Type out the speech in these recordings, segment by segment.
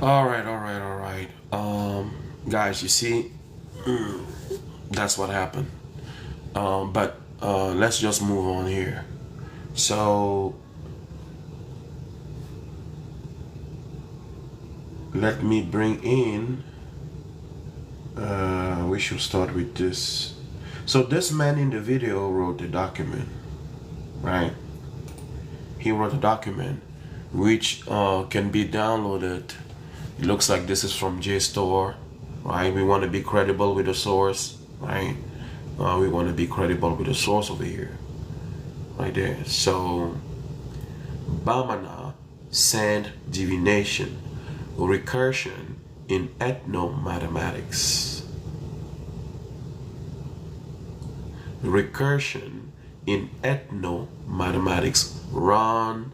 All right. Guys, you see, that's what happened. But let's just move on here. So let me bring in. We should start with this. So this man in the video wrote the document, right? He wrote a document which can be downloaded. It looks like this is from JSTOR, right? We want to be credible with the source, right? We want to be credible with the source over here, right there. So, Bamana sand divination, recursion in ethnomathematics. Recursion in ethnomathematics. Ron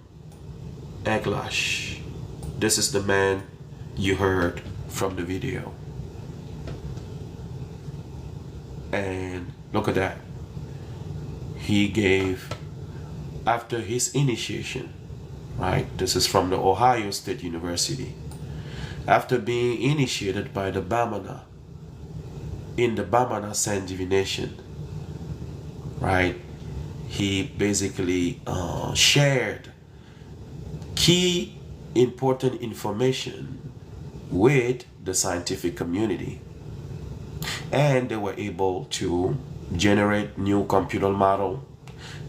Eglash. This is the man you heard from the video. And look at that. He gave, after his initiation, right? This is from the Ohio State University. After being initiated by the Bamana, in the Bamana sand divination, right? He basically shared key important information with the scientific community, and they were able to generate new computer model,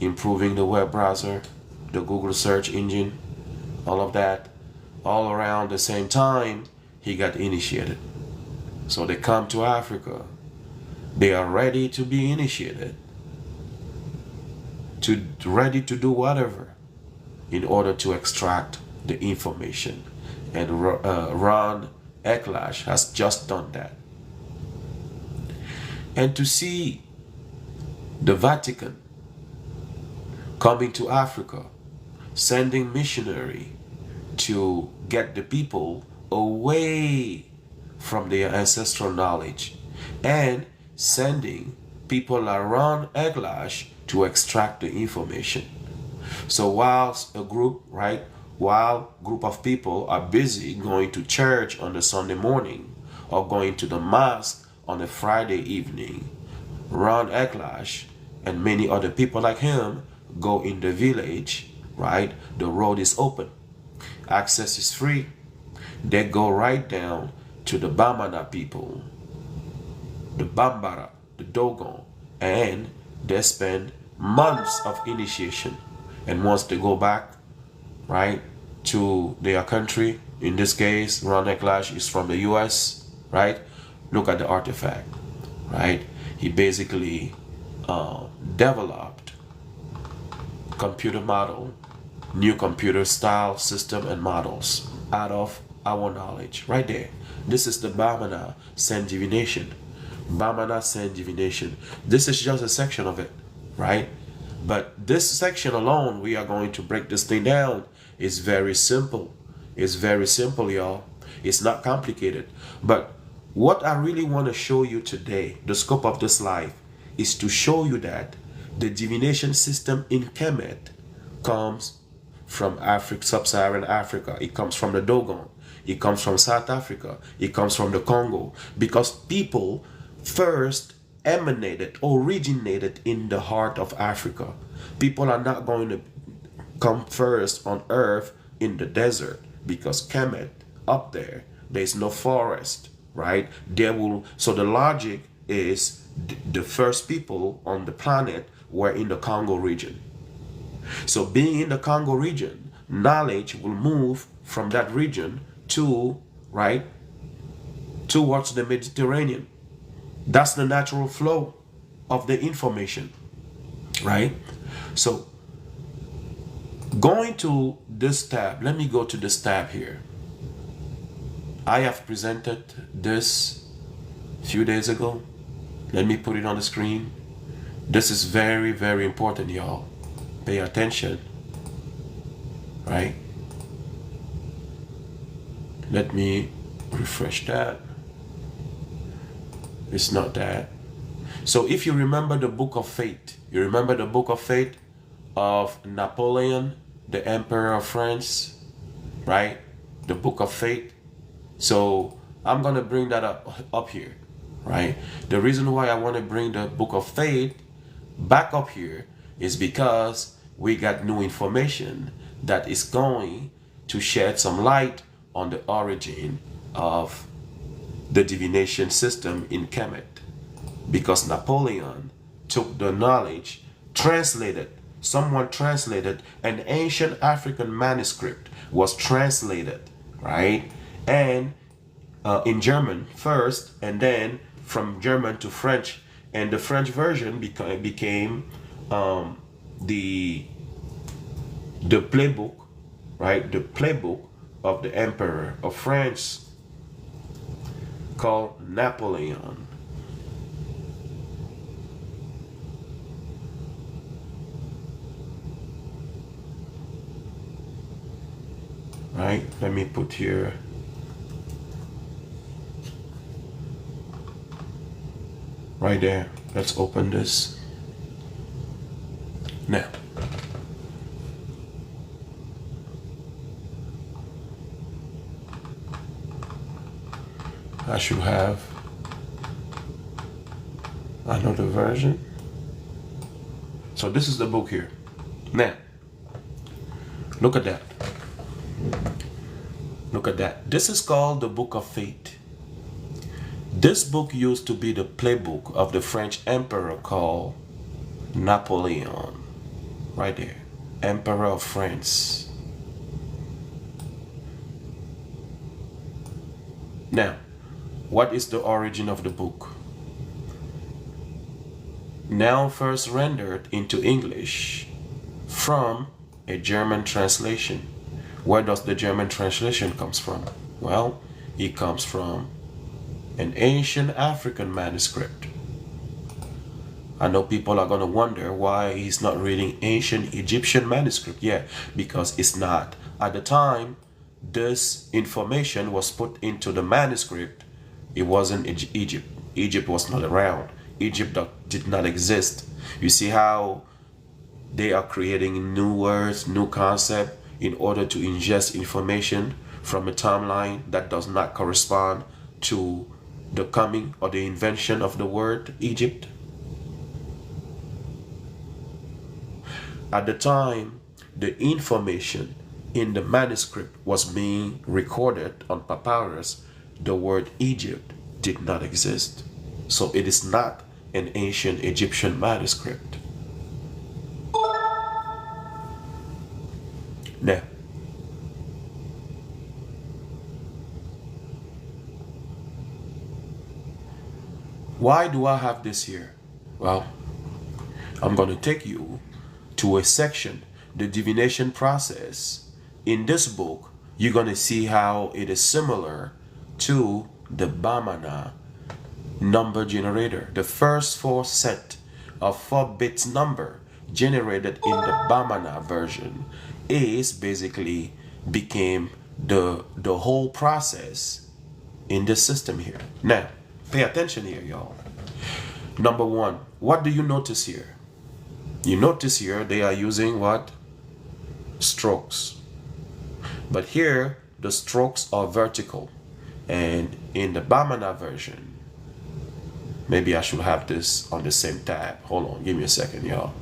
improving the web browser, the Google search engine, all of that, all around the same time he got initiated. So they come to Africa, they are ready to be initiated, ready to do whatever in order to extract the information. And Ron Eklash has just done that. And to see the Vatican coming to Africa, sending missionary to get the people away from their ancestral knowledge, and sending people like Ron Eglash to extract the information. So whilst a group, right, while group of people are busy going to church on the Sunday morning or going to the mosque on a Friday evening, Ron Eklash and many other people like him go in the village, right? The road is open. Access is free. They go right down to the Bamana people, the Bambara, the Dogon, and they spend months of initiation. And once they go back, right, to their country, in this case, Ron Eklash is from the US, right? Look at the artifact, right? He basically developed computer model, new computer style system and models out of our knowledge, right there. This is the Bamana sand divination. Bamana sand divination. This is just a section of it, right? But this section alone, we are going to break this thing down. It's very simple. It's very simple, y'all. It's not complicated. But what I really want to show you today, the scope of this life, is to show you that the divination system in KHEMET comes from Africa, sub-Saharan Africa. It comes from the Dogon. It comes from South Africa. It comes from the Congo. Because people first originated in the heart of Africa. People are not going to come first on earth in the desert, because Kemet up there's no forest, right? So the logic is the first people on the planet were in the Congo region. So being in the Congo region, knowledge will move from that region to, right, towards the Mediterranean. That's the natural flow of the information, right? So going to this tab, let me go to this tab here. I have presented this a few days ago. Let me put it on the screen. This is very, very important, y'all. Pay attention, right? Let me refresh that. It's not that. So if you remember the Book of Fate, you remember the Book of Fate of Napoleon, the Emperor of France, right? The Book of Fate. So I'm going to bring that up here, right? The reason why I want to bring the Book of Faith back up here is because we got new information that is going to shed some light on the origin of the divination system in KHEMET. Because Napoleon took the knowledge, someone translated an ancient African manuscript, was translated, right? And in German first, and then from German to French, and the French version became the playbook, right? The playbook of the Emperor of France, called Napoleon. Right, let me put here right there. Let's open this now. I should have another version. So this is the book here. Now, look at that. Look at that. This is called the Book of Fate. This book used to be the playbook of the French emperor called Napoleon. Right there. Emperor of France. Now, what is the origin of the book? Now first rendered into English from a German translation. Where does the German translation comes from? Well, it comes from an ancient African manuscript. I know people are going to wonder why he's not reading ancient Egyptian manuscript. Yeah, because it's not. At the time this information was put into the manuscript, it wasn't Egypt. Egypt was not around. Egypt did not exist. You see how they are creating new words, new concepts, in order to ingest information from a timeline that does not correspond to the coming or the invention of the word Egypt. At the time the information in the manuscript was being recorded on papyrus, the word Egypt did not exist. So it is not an ancient Egyptian manuscript. Now, why do I have this here? Well, I'm going to take you to a section, the divination process. In this book, you're going to see how it is similar to the Bamana number generator. The first 4 set of 4 bits number generated in the Bamana version is basically became the whole process in this system here. Now, pay attention here, y'all. Number 1, what do you notice here? You notice here they are using what? Strokes. But here the strokes are vertical, and in the Bamana version, maybe I should have this on the same tab. Hold on, give me a second, y'all.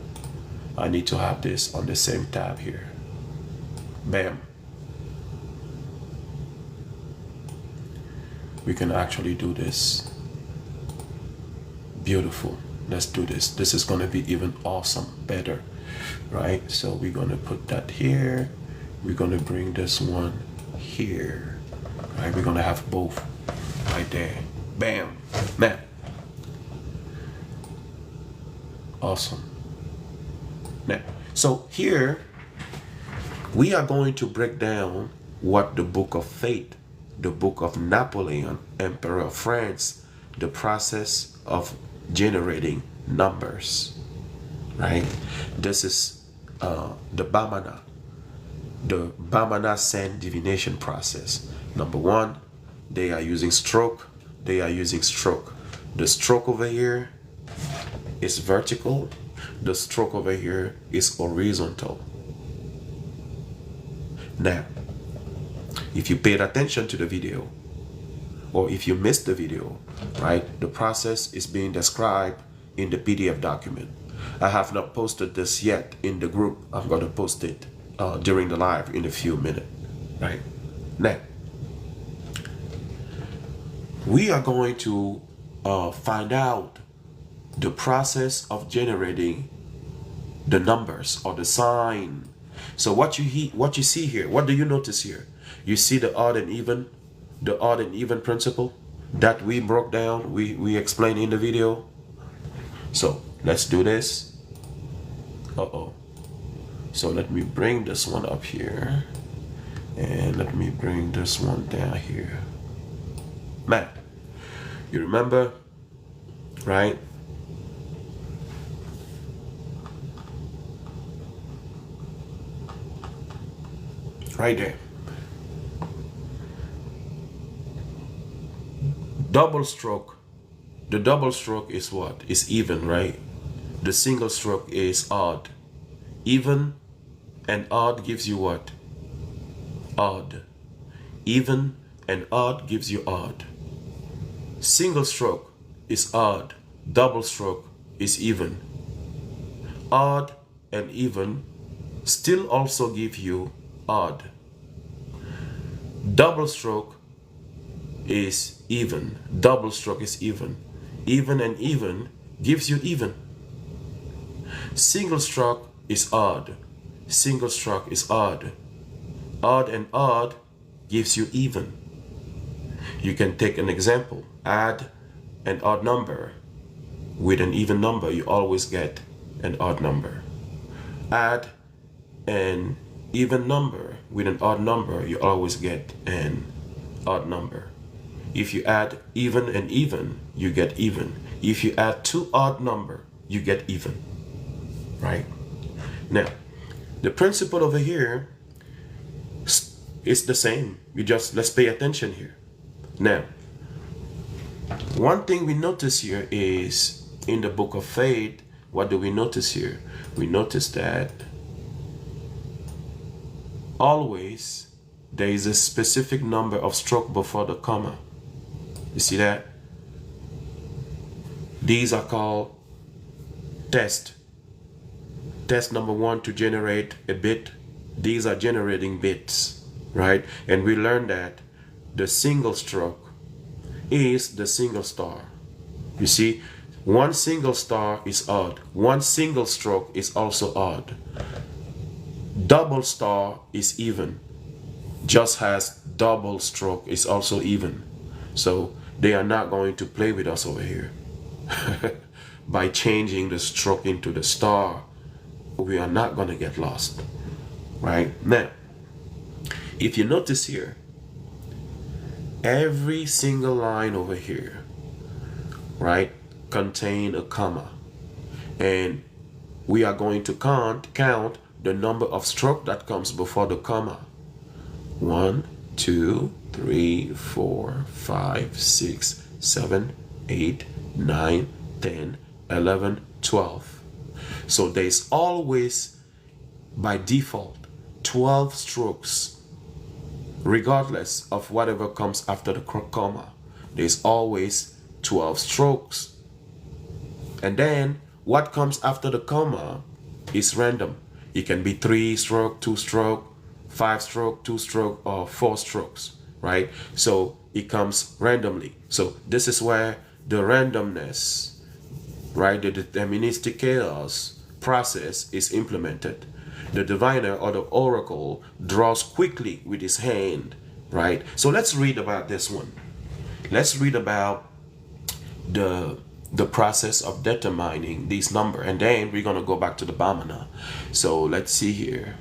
I need to have this on the same tab here. Bam. We can actually do this. Beautiful. Let's do this. This is going to be even awesome, better, right? So we're going to put that here. We're going to bring this one here, right? We're going to have both right there. Bam. Now, awesome. Now, so here we are going to break down what the Book of Fate, the Book of Napoleon, Emperor of France, the process of generating numbers, right? This is the Bamana sand divination process. Number 1, they are using stroke. They are using stroke. The stroke over here is vertical. The stroke over here is horizontal. Now, if you paid attention to the video, or if you missed the video, right, the process is being described in the PDF document. I have not posted this yet in the group. I'm going to post it during the live in a few minutes, right? Now, we are going to find out the process of generating the numbers or the sign. So what you see here, what do you notice here? You see the odd and even principle that we broke down, we explained in the video. So let's do this. So let me bring this one up here, and let me bring this one down here. Man, you remember, right? Right there. Double stroke. The double stroke is what? Is even, right? The single stroke is odd. Even and odd gives you what? Odd. Even and odd gives you odd. Single stroke is odd. Double stroke is even. Odd and even still also give you odd. Double stroke is even. Double stroke is even. Even and even gives you even. Single stroke is odd. Single stroke is odd. Odd and odd gives you even. You can take an example. Add an odd number with an even number, you always get an odd number. Add an even number with an odd number, you always get an odd number. If you add even and even, you get even. If you add two odd numbers, you get even. Right? Now, the principle over here is the same. Let's pay attention here. Now, one thing we notice here is in the book of faith, what do we notice here? We notice that always there is a specific number of stroke before the comma. You see that? These are called tests. Test number 1 to generate a bit. These are generating bits, right? And we learned that the single stroke is the single star. You see, one single star is odd. One single stroke is also odd. Double star is even. Just as double stroke is also even. So they are not going to play with us over here. By changing the stroke into the star, we are not going to get lost. Right? Now, if you notice here, every single line over here, right, contain a comma. And we are going to count the number of stroke that comes before the comma. 1, 2, 3, 4, 5, 6, 7, 8, 9, 10, 11, 12. So there's always, by default, 12 strokes, regardless of whatever comes after the comma. There's always 12 strokes. And then what comes after the comma is random. It can be 3 stroke, 2 stroke, 5 stroke, 2 stroke, or 4 strokes, right? So it comes randomly. So this is where the randomness, right, the deterministic chaos process is implemented. The diviner or the oracle draws quickly with his hand, right? So let's read about this one. Let's read about the process of determining these numbers, and then we're going to go back to the Bamana. So let's see here.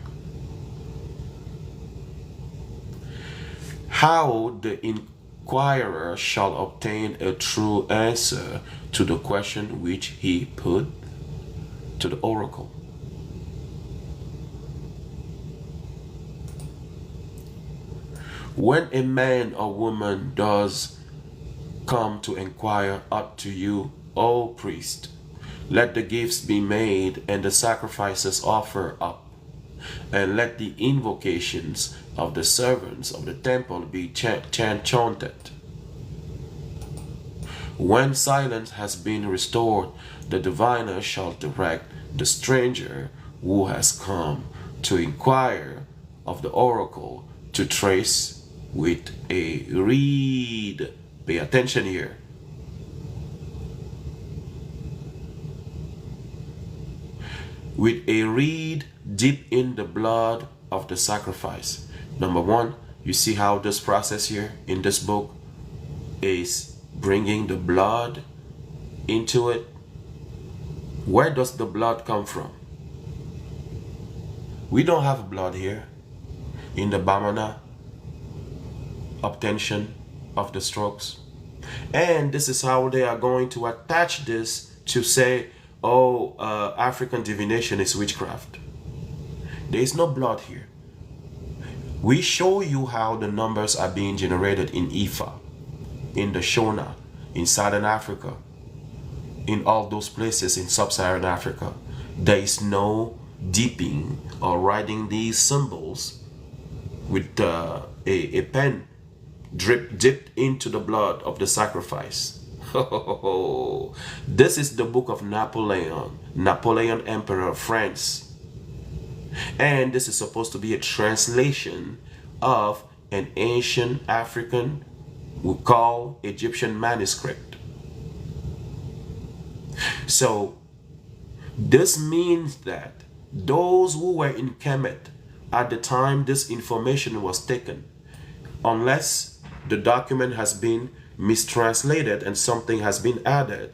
How the inquirer shall obtain a true answer to the question which he put to the oracle. When a man or woman does come to inquire up to you, O priest, let the gifts be made and the sacrifices offered up, and let the invocations of the servants of the temple be chanted. When silence has been restored, the diviner shall direct the stranger who has come to inquire of the oracle to trace with a reed. Pay attention here. With a reed deep in the blood of the sacrifice. Number one, you see how this process here in this book is bringing the blood into it. Where does the blood come from? We don't have blood here in the Bamana obtention of the strokes. And this is how they are going to attach this to say, oh, African divination is witchcraft. There is no blood here. We show you how the numbers are being generated in Ifa, in the Shona, in Southern Africa, in all those places in Sub-Saharan Africa. There is no dipping or writing these symbols with a pen dipped into the blood of the sacrifice. This is the book of Napoleon Emperor of France. And this is supposed to be a translation of an ancient African, we call Egyptian manuscript. So this means that those who were in KHEMET at the time this information was taken, unless the document has been mistranslated and something has been added.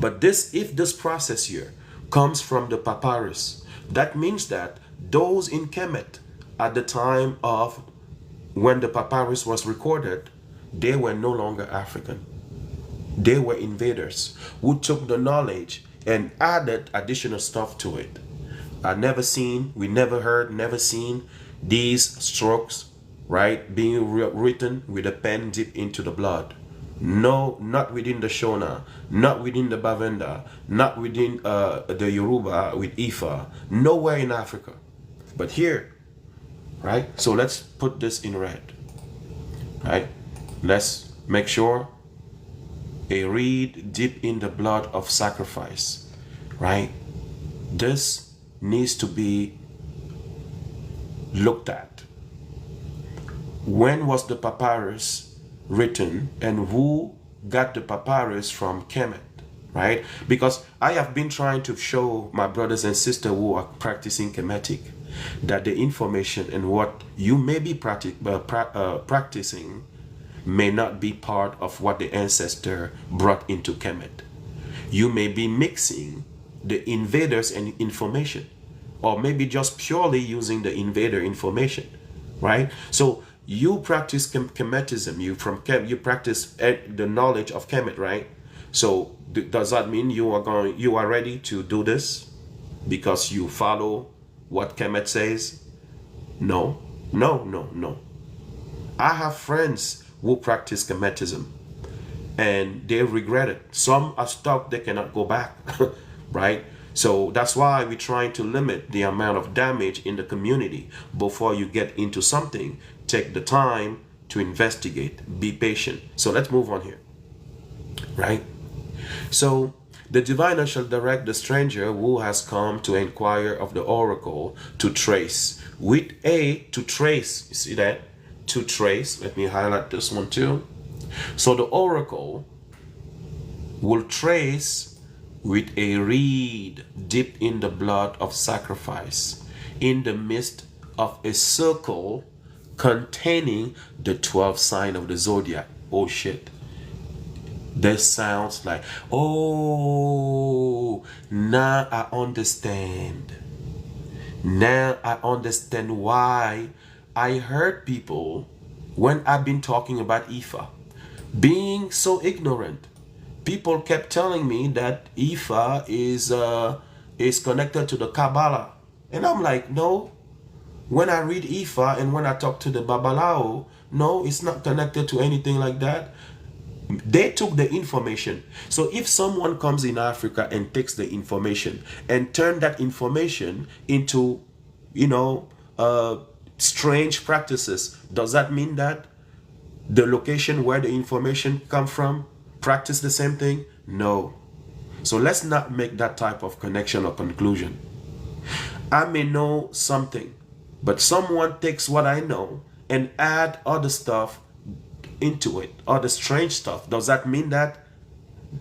But if this process here comes from the papyrus, that means that those in KHEMET at the time of when the papyrus was recorded, they were no longer African. They were invaders who took the knowledge and added additional stuff to it. We never heard, never seen these strokes, right, being written with a pen deep into the blood. No, not within the Shona, not within the Bavenda, not within the Yoruba with Ifa, nowhere in Africa. But here, right? So let's put this in red, right? Let's make sure a reed deep in the blood of sacrifice, right? This needs to be looked at. When was the papyrus written and who got the papyrus from KHEMET, right? Because I have been trying to show my brothers and sisters who are practicing Kemetic that the information and what you may be practicing may not be part of what the ancestor brought into KHEMET. You may be mixing the invaders and information, or maybe just purely using the invader information, right? So you practice Kemetism, you practice the knowledge of Kemet, right? So does that mean you are ready to do this because you follow what Kemet says? No, no, no, no. I have friends who practice Kemetism and they regret it. Some are stuck, they cannot go back, right? So that's why we're trying to limit the amount of damage in the community before you get into something. Take the time to investigate, be patient. So let's move on here, right? So the diviner shall direct the stranger who has come to inquire of the oracle to trace. With to trace, you see that? To trace, let me highlight this one too. So the oracle will trace with a reed dipped in the blood of sacrifice in the midst of a circle containing the 12 sign of the zodiac. Oh shit. This sounds like, oh, now I understand. Now I understand why I heard people, when I've been talking about Ifa, being so ignorant. People kept telling me that Ifa is connected to the Kabbalah. And I'm like, no. When I read Ifa and when I talk to the Babalao, no, it's not connected to anything like that. They took the information. So if someone comes in Africa and takes the information and turn that information into, strange practices, does that mean that the location where the information come from practice the same thing? No. So let's not make that type of connection or conclusion. I may know something, but someone takes what I know and add other stuff into it, other strange stuff. Does that mean that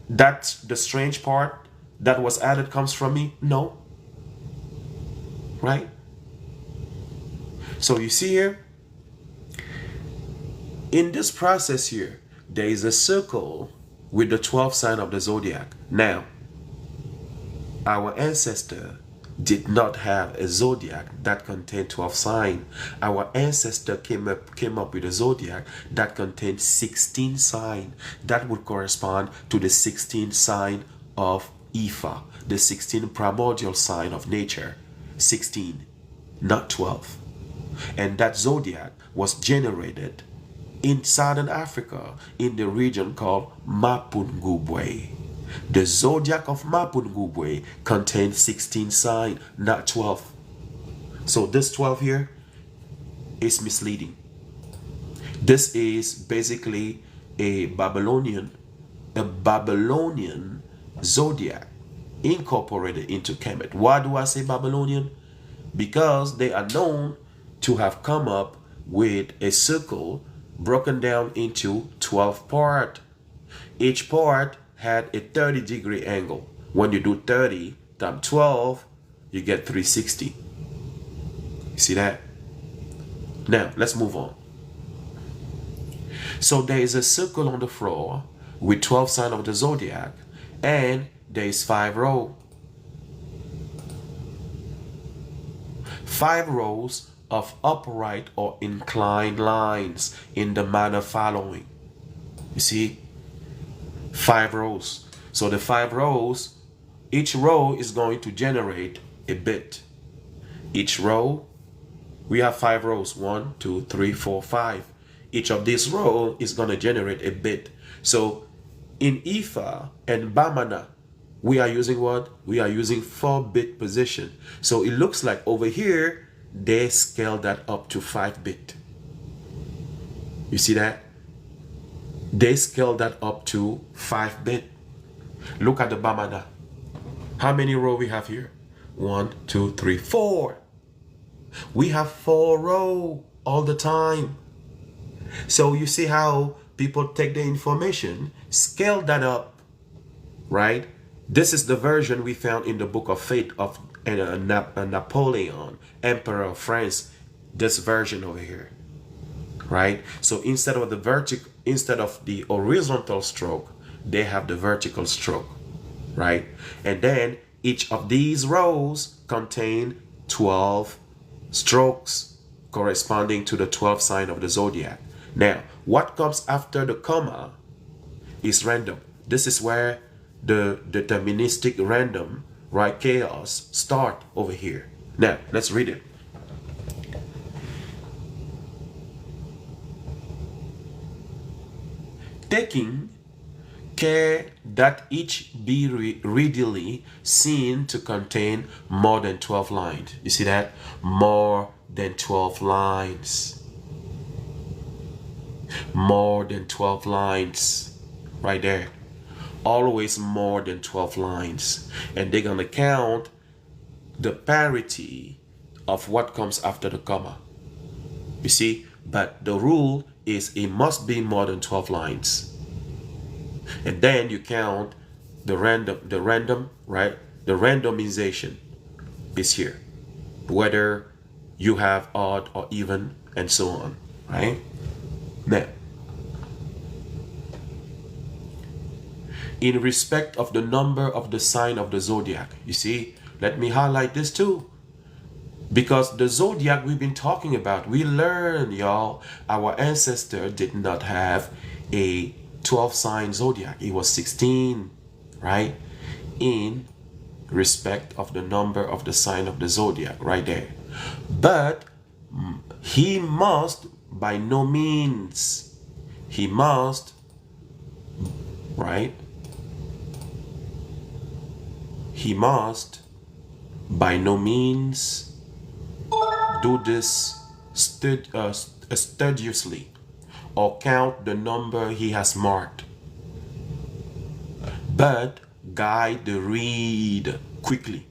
that's the strange part that was added comes from me? No. Right? So you see here, in this process here, there is a circle with the 12 sign of the zodiac. Now, our ancestor did not have a zodiac that contained 12 signs. Our ancestor came up with a zodiac that contained 16 signs. That would correspond to the 16 sign of Ifa, the 16 primordial sign of nature. 16, not 12. And that zodiac was generated in southern Africa in the region called Mapungubwe. The zodiac of Mapungubwe contains 16 signs, not 12. So this 12 here is misleading. This is basically a Babylonian zodiac incorporated into KHEMET. Why do I say Babylonian? Because they are known to have come up with a circle broken down into 12 parts. Each part had a 30-degree angle. When you do 30 times 12, you get 360. You see that? Now, let's move on. So there is a circle on the floor with 12 signs of the zodiac, and there is 5 rows. 5 rows of upright or inclined lines in the manner following. You see? 5 rows. So the 5 rows, each row is going to generate a bit. Each row, we have 5 rows. 1, 2, 3, 4, 5. Each of these rows is going to generate a bit. So in Ifa and Bamana, we are using what? We are using 4-bit position. So it looks like over here, they scale that up to 5-bit. You see that? They scale that up to 5-bit. Look at the Bamana. How many rows we have here? 1, 2, 3, 4. We have 4 rows all the time. So you see how people take the information, scale that up, right? This is the version we found in the Book of Fate of Napoleon, Emperor of France. This version over here, right? So instead of the horizontal stroke, they have the vertical stroke, right? And then each of these rows contain 12 strokes corresponding to the 12 sign of the zodiac. Now, what comes after the comma is random. This is where the deterministic random, right, chaos start over here. Now, let's read it. Taking care that each be readily seen to contain more than 12 lines. You see that? More than 12 lines. More than 12 lines. Right there. Always more than 12 lines. And they're going to count the parity of what comes after the comma. You see? But the rule is it must be more than 12 lines. And then you count the random, right? The randomization is here. Whether you have odd or even and so on, right? Now, in respect of the number of the sign of the zodiac, you see, let me highlight this too. Because the zodiac we've been talking about, we learned, y'all, our ancestor did not have a 12 sign zodiac. It was 16, right? In respect of the number of the sign of the zodiac, right there. But he must by no means, he must, right? He must by no means do this studiously or count the number he has marked. but guide the reed quickly,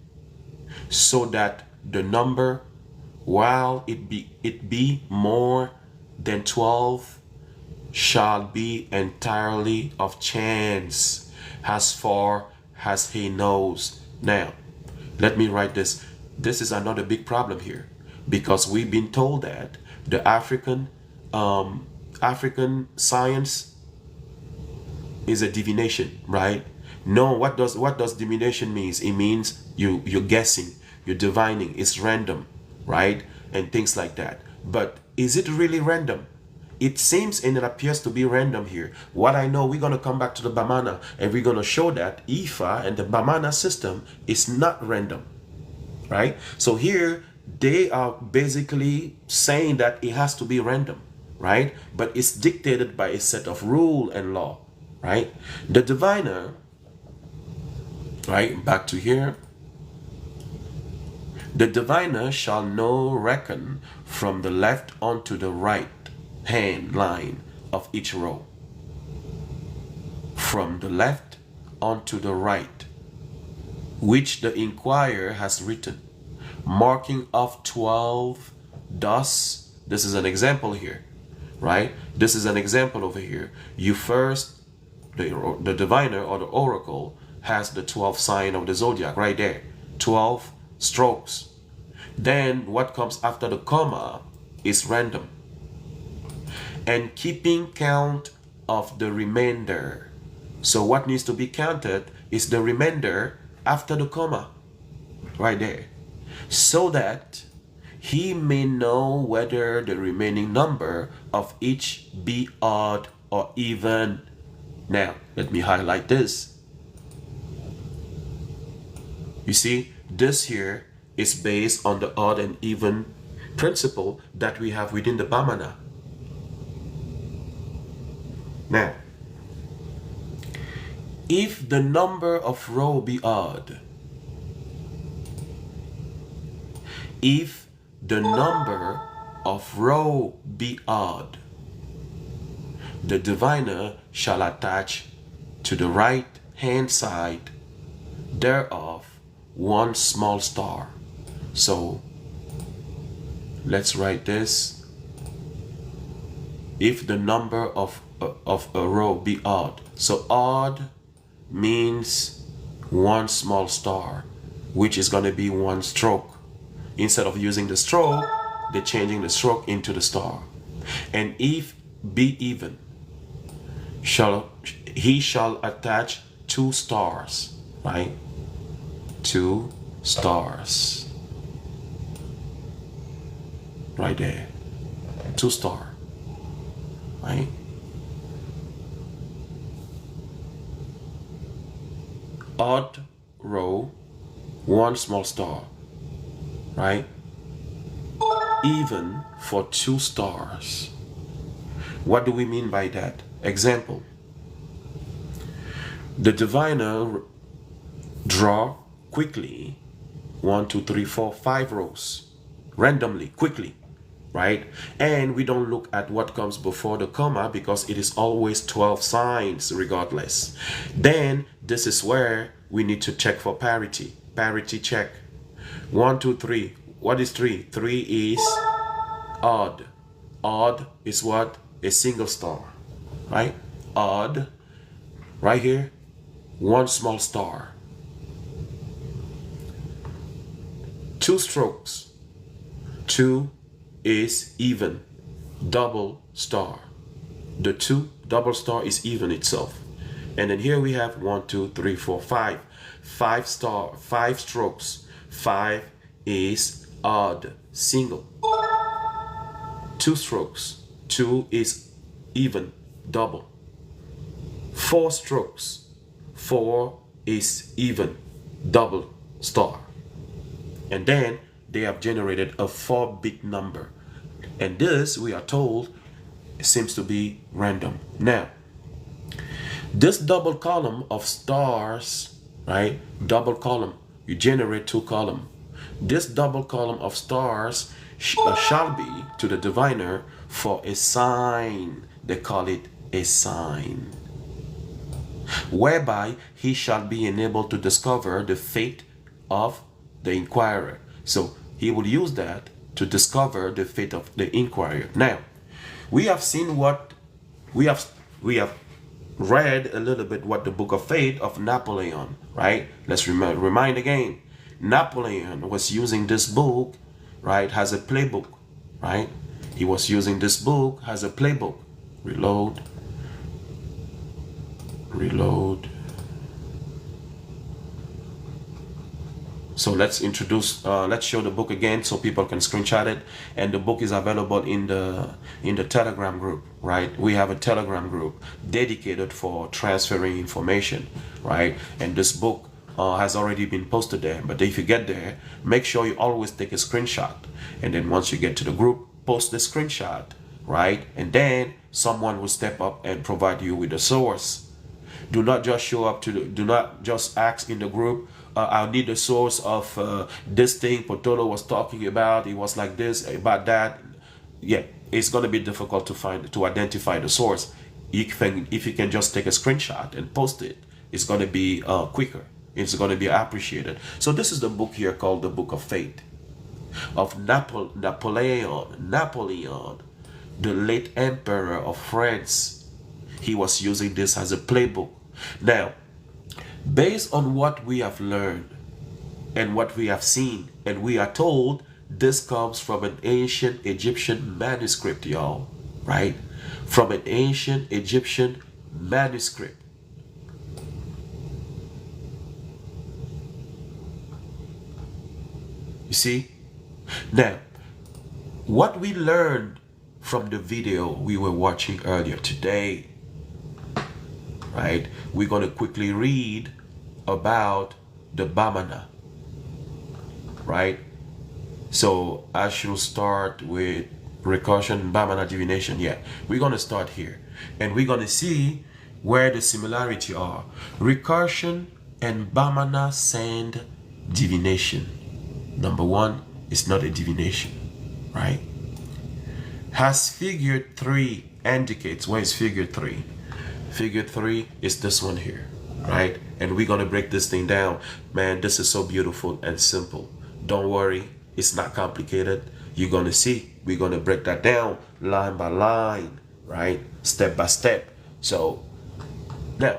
so that the number, while it be more than 12, shall be entirely of chance, as far as he knows. Now, let me write this. This is another big problem here, because we've been told that the African science is a divination, right? No, what does divination means? It means you're guessing, you're divining, it's random, right? And things like that. But is it really random? It seems and it appears to be random here. What I know, we're going to come back to the Bamana and we're going to show that Ifa and the Bamana system is not random, right? So here they are basically saying that it has to be random, right? But it's dictated by a set of rule and law, right? The diviner, right, back to here. The diviner shall know reckon from the left onto the right hand line of each row. From the left onto the right, which the inquirer has written, marking off 12 thus. This is an example here, right? This is an example over here. You first, the diviner or the oracle has the 12th sign of the zodiac right there, 12 strokes. Then what comes after the comma is random, and keeping count of the remainder. So what needs to be counted is the remainder after the comma right there, so that he may know whether the remaining number of each be odd or even. Now let me highlight this. You see, this here is based on the odd and even principle that we have within the Bamana. Now, if the number of row be odd, if the number of row be odd, the diviner shall attach to the right hand side thereof one small star. So let's write this. If the number of a row be odd, so odd means one small star, which is going to be one stroke. Instead of using the stroke, they're changing the stroke into the star. And if be even, he shall attach 2 stars, right? 2 stars right there, 2 star, right? Odd row, 1 small star, right? Even for 2 stars. What do we mean by that? Example, the diviner draw quickly 1, 2, 3, 4, 5 rows randomly, quickly, right? And we don't look at what comes before the comma, because it is always 12 signs regardless. Then this is where we need to check for parity. Parity check. 1, 2, 3. What is 3? 3 is odd. Odd is what? A single star, right? Odd, right here, 1 small star. 2 strokes. 2 is even, double star. The 2 double star is even itself. And then here we have 1, 2, 3, 4, 5. 5 star, 5 strokes. 5 is odd, single. 2 strokes. 2 is even, double. 4 strokes. 4 is even, double star. And then they have generated a 4-bit number. And this, we are told, seems to be random. Now, this double column of stars, right? Double column, you generate 2 columns. This double column of stars shall be to the diviner for a sign. They call it a sign. whereby he shall be enabled to discover the fate of the inquirer. So he will use that to discover the fate of the inquirer. Now, we have seen what we have read a little bit what the book of fate of Napoleon, right? Let's remind again. Napoleon was using this book, right, as a playbook, right? He was using this book as a playbook. Reload. So let's show the book again so people can screenshot it. And the book is available in the Telegram group, right? We have a Telegram group dedicated for transferring information, right? And this book has already been posted there. But if you get there, make sure you always take a screenshot. And then once you get to the group, post the screenshot, right? And then someone will step up and provide you with the source. Do not just show up do not just ask in the group, I need the source of this thing Potolo was talking about. It was like this, about that. Yeah, it's going to be difficult to identify the source. If you can just take a screenshot and post it, it's going to be quicker. It's going to be appreciated. So this is the book here called the Book of Fate of Napoleon, the late Emperor of France. He was using this as a playbook. Now, based on what we have learned and what we have seen, and we are told this comes from an ancient Egyptian manuscript, y'all, right? From an ancient Egyptian manuscript. You see? Now, what we learned from the video we were watching earlier today, right? We're going to quickly read about the Bamana, right? So I should start with recursion, Bamana, divination. Yeah, we're going to start here. And we're going to see where the similarity are. Recursion and Bamana send divination. Number one, it's not a divination, right? Has figure 3 indicates, where is figure 3? Figure 3 is this one here, right? And we're going to break this thing down. Man, this is so beautiful and simple. Don't worry, it's not complicated. You're going to see. We're going to break that down line by line, right? Step by step. So, now,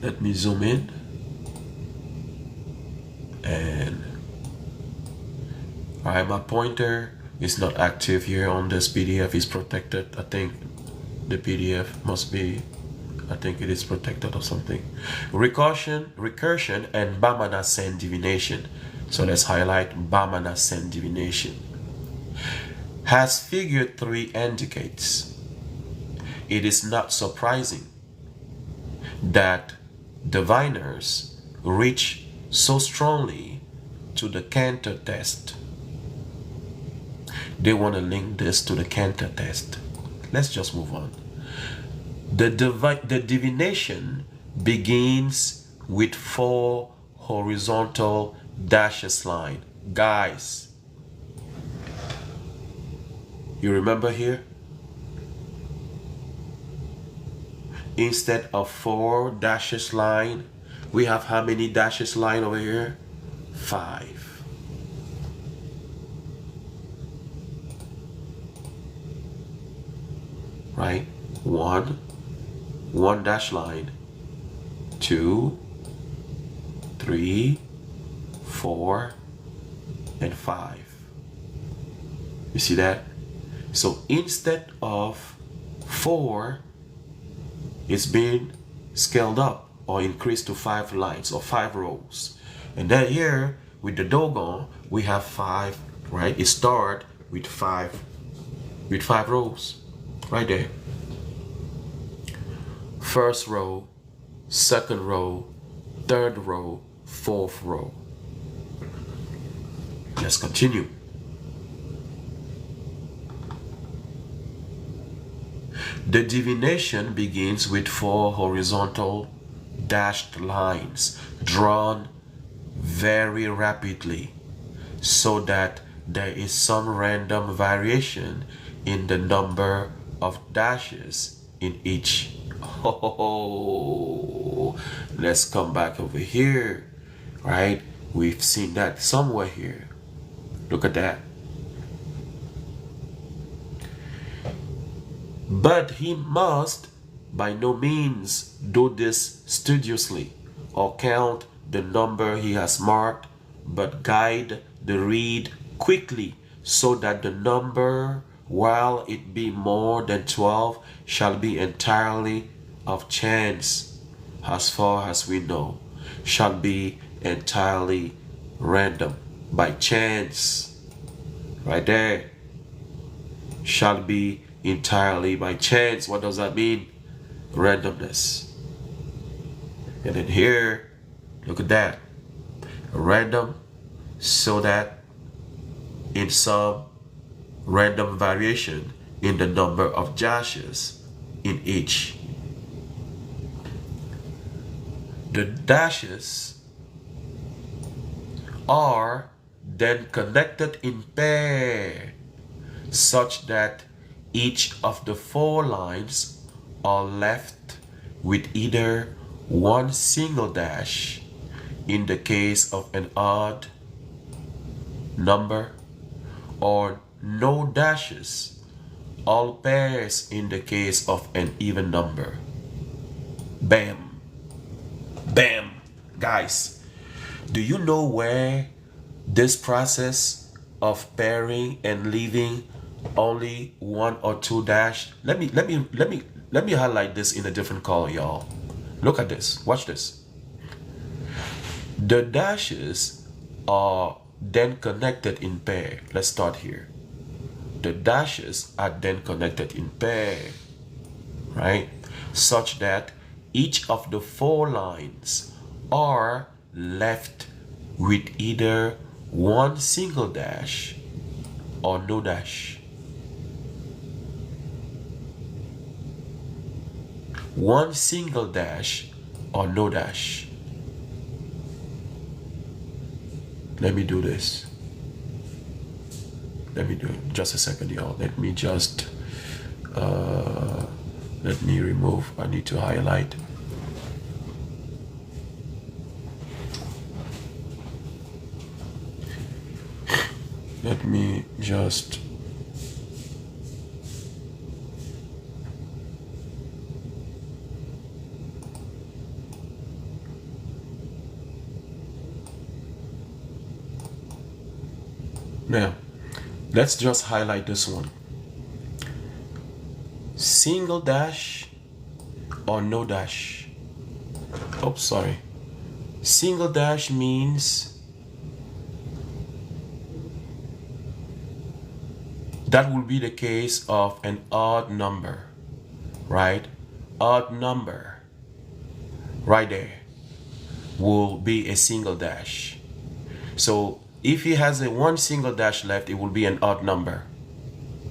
let me zoom in. And, all right, my pointer is not active here on this PDF. It's protected. I think the PDF must be, I think it is protected or something. Recursion and Bamana send divination. So let's highlight Bamana send divination. As figure 3 indicates, it is not surprising that diviners reach so strongly to the Cantor test. They want to link this to the Cantor test. Let's just move on. The divination begins with 4 horizontal dashes line. Guys, you remember here? Instead of 4 dashes line, we have how many dashes line over here? 5. Right? 1 dash line, 2, 3, 4, and 5. You see that? So instead of 4, it's been scaled up or increased to 5 lines or 5 rows. And then here with the Dogon, we have 5, right? It starts with 5 rows. Right there. First row, second row, third row, fourth row. Let's continue. The divination begins with 4 horizontal dashed lines drawn very rapidly so that there is some random variation in the number of dashes in each Oh, let's come back over here, right? We've seen that somewhere here. Look at that. But he must by no means do this studiously or count the number he has marked, but guide the reed quickly, so that the number, while it be more than 12, shall be entirely of chance, as far as we know, shall be entirely random, by chance, right there, shall be entirely by chance. What does that mean? Randomness. And then here, look at that, random, so that in some random variation in the number of dashes in each. The dashes are then connected in pair, such that each of the 4 lines are left with either one single dash in the case of an odd number, or no dashes, all pairs in the case of an even number. Bam. Bam. Guys, do you know where this process of pairing and leaving only 1 or 2 dash? Let me highlight this in a different color, y'all. Look at this. Watch this. The dashes are then connected in pair. Let's start here. The dashes are then connected in pair, right? Such that each of the 4 lines are left with either one single dash or no dash. One single dash or no dash. Let me do this. Let me do it. Just a second, y'all. Let me just let me remove. I need to highlight. Let me just now, let's just highlight this one. Single dash or no dash. Oops, sorry. Single dash means that will be the case of an odd number, right? Odd number, right there, will be a single dash. So if he has a one single dash left, it will be an odd number,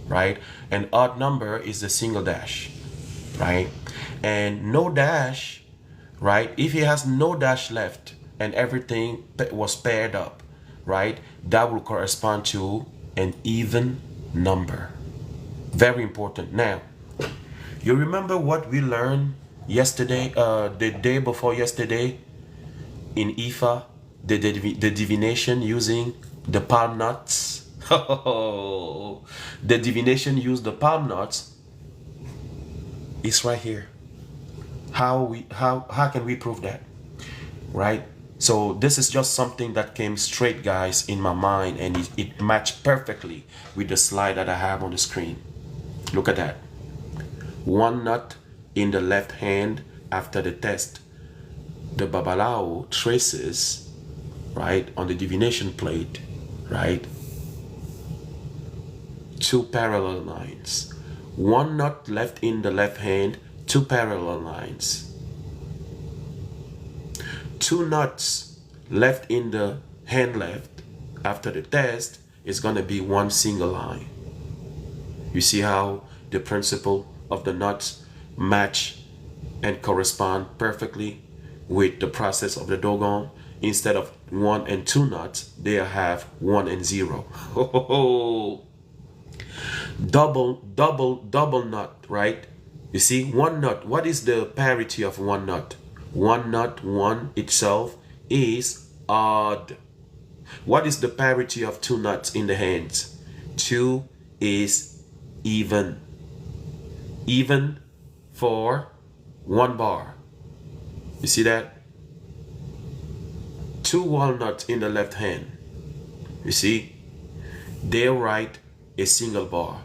right? An odd number is a single dash, right? And no dash, right? If he has no dash left and everything was paired up, right? That will correspond to an even number. Very important. Now, you remember what we learned yesterday, the day before yesterday in IFA? The divination using the palm nuts. The divination used the palm nuts. It's right here. How can we prove that? Right? So this is just something that came straight, guys, in my mind, and it matched perfectly with the slide that I have on the screen. Look at that. One nut in the left hand after the test. The Babalao traces, right, on the divination plate, right, 2 parallel lines. One nut left in the left hand, 2 parallel lines. 2 nuts left in the hand left after the test is going to be 1 single line. You see how the principle of the nuts match and correspond perfectly with the process of the Dogon? Instead of 1 and 2 nuts, they have 1 and 0. Double nut, right? You see, one knot. What is the parity of one knot? One knot, one itself is odd. What is the parity of two knots in the hands? Two is even. Even for one bar. You see that? Two walnuts in the left hand. You see? They write a single bar.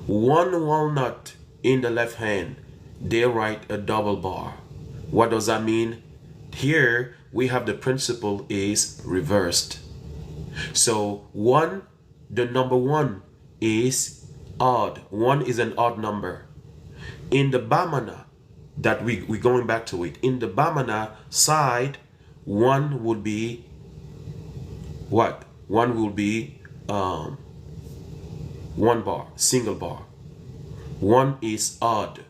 One walnut in the left hand, they write a double bar. What does that mean? Here we have the principle is reversed. So one, the number one is odd. One is an odd number. In the Bamana, that we're going back to it, in the Bamana side, one would be what? One will be one bar, single bar. One is odd.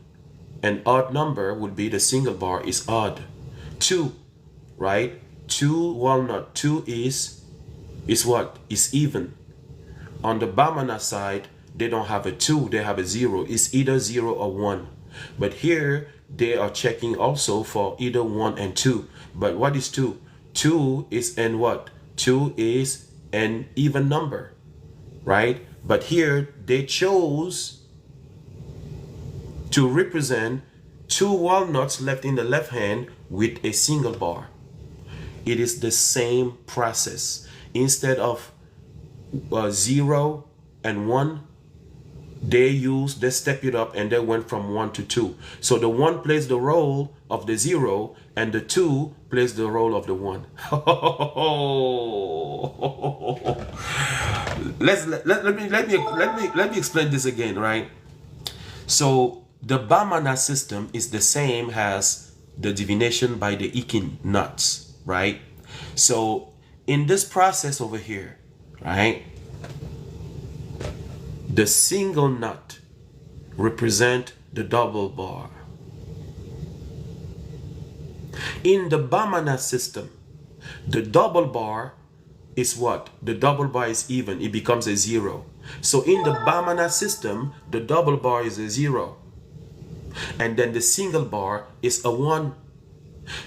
An odd number would be the single bar is odd. Two, right? Two walnut. Two is what? Is even. On the Bamana side, they don't have a two, they have a zero. It's either 0 or 1. But here they are checking also for either 1 and 2. But what is 2? 2 is an what? 2 is an even number, right? But here they chose to represent two walnuts left in the left hand with a single bar. It is the same process. Instead of 0 and 1, they step it up and they went from 1 to 2. So the 1 plays the role of the 0 and the 2 plays the role of the 1. Let me explain this again, right? So the Bamana system is the same as the divination by the Ikin nuts, right? So in this process over here, right, the single nut represent the double bar. In the Bamana system, the double bar is what? The double bar is even. It becomes a 0. So in the Bamana system, the double bar is a 0. And then the single bar is a 1.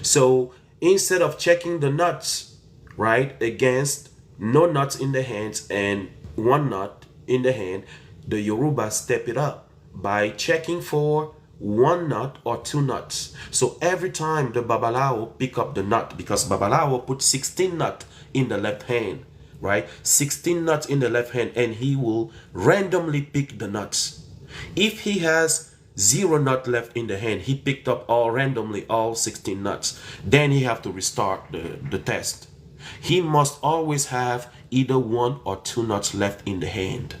So instead of checking the nuts, right, against no nuts in the hands and one nut in the hand, the Yoruba step it up by checking for one nut or two nuts. So every time the Babalawo pick up the nut, because Babalawo put 16 nuts in the left hand, right? 16 nuts in the left hand, and he will randomly pick the nuts. If he has 0 nut left in the hand, he picked up randomly all 16 nuts, then he have to restart the test. He must always have either 1 or 2 nuts left in the hand.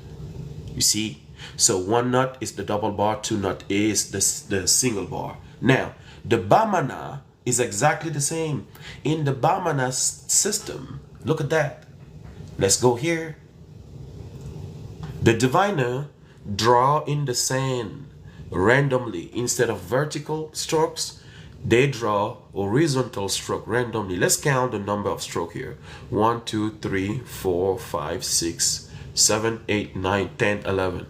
You see? So 1 nut is the double bar, 2 nut is the single bar. Now, the Bamana is exactly the same. In the Bamana system, look at that. Let's go here. The diviner draw in the sand randomly. Instead of vertical strokes, they draw horizontal stroke randomly. Let's count the number of stroke here. 1, 2, 3, 4, 5, 6, 7, 8, 9, 10, 11.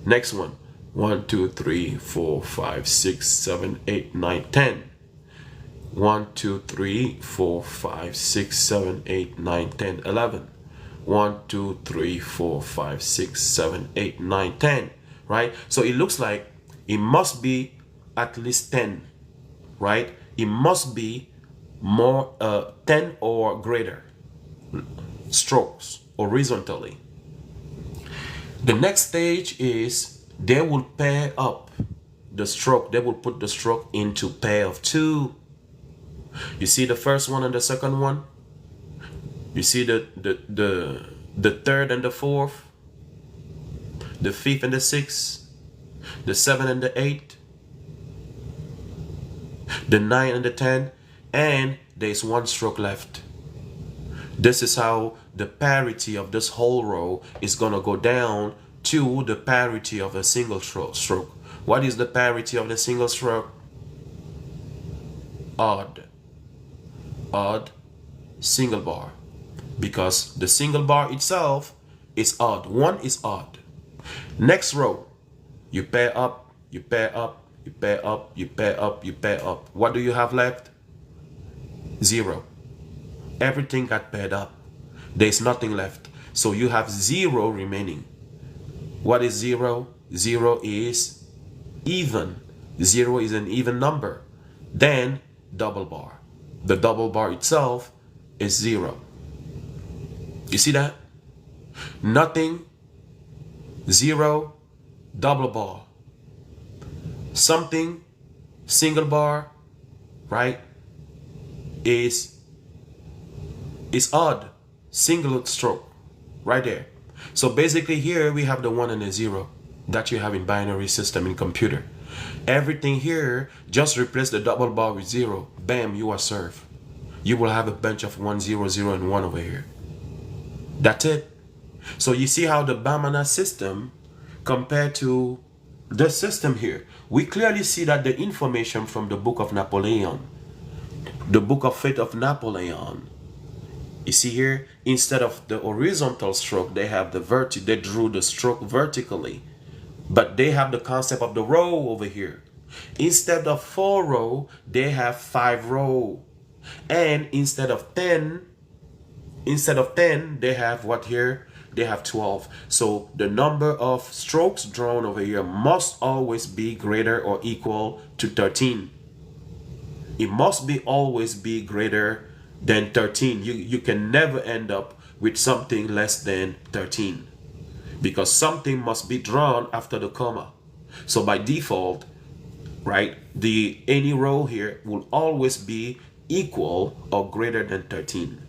Next one. 1, 2, 3, 4, 5, 6, 7, 8, 9, 10. 1, 2, 3, 4, 5, 6, 7, 8, 9, 10, 11. 1, 2, 3, 4, 5, 6, 7, 8, 9, 10. Right? So it looks like it must be at least 10. Right? It must be more 10 or greater strokes horizontally. The next stage is they will pair up the stroke. They will put the stroke into pair of 2. You see the first one and the second one? You see the third and the fourth, the fifth and the sixth, the 7 and the 8, the 9 and the 10, and there's 1 stroke left. This is how the parity of this whole row is gonna go down to the parity of a single stroke. What is the parity of the single stroke? Odd. Odd, single bar. Because the single bar itself is odd. 1 is odd. Next row, you pair up, you pair up, you pair up, you pair up, you pair up. What do you have left? 0. Everything got paired up. There's nothing left. So you have 0 remaining. What is 0? 0 is even. 0 is an even number. Then double bar. The double bar itself is 0. You see that? Nothing, 0, double bar. Something, single bar, right, is odd, single stroke, right there. So basically here we have the 1 and the 0 that you have in binary system in computer. Everything here, just replace the double bar with 0. Bam, you are served. You will have a bunch of 1, 0, 0, and 1 over here. That's it. So you see how the Bamana system compared to the system here. We clearly see that the information from the book of Napoleon, the book of fate of Napoleon, you see here, instead of the horizontal stroke, they have the they drew the stroke vertically. But they have the concept of the row over here. Instead of 4 row, they have 5 row. And instead of 10, they have what here? They have 12. So the number of strokes drawn over here must always be greater or equal to 13. It must be always be greater than 13. You can never end up with something less than 13, because something must be drawn after the comma. So by default, right, any row here will always be equal or greater than 13.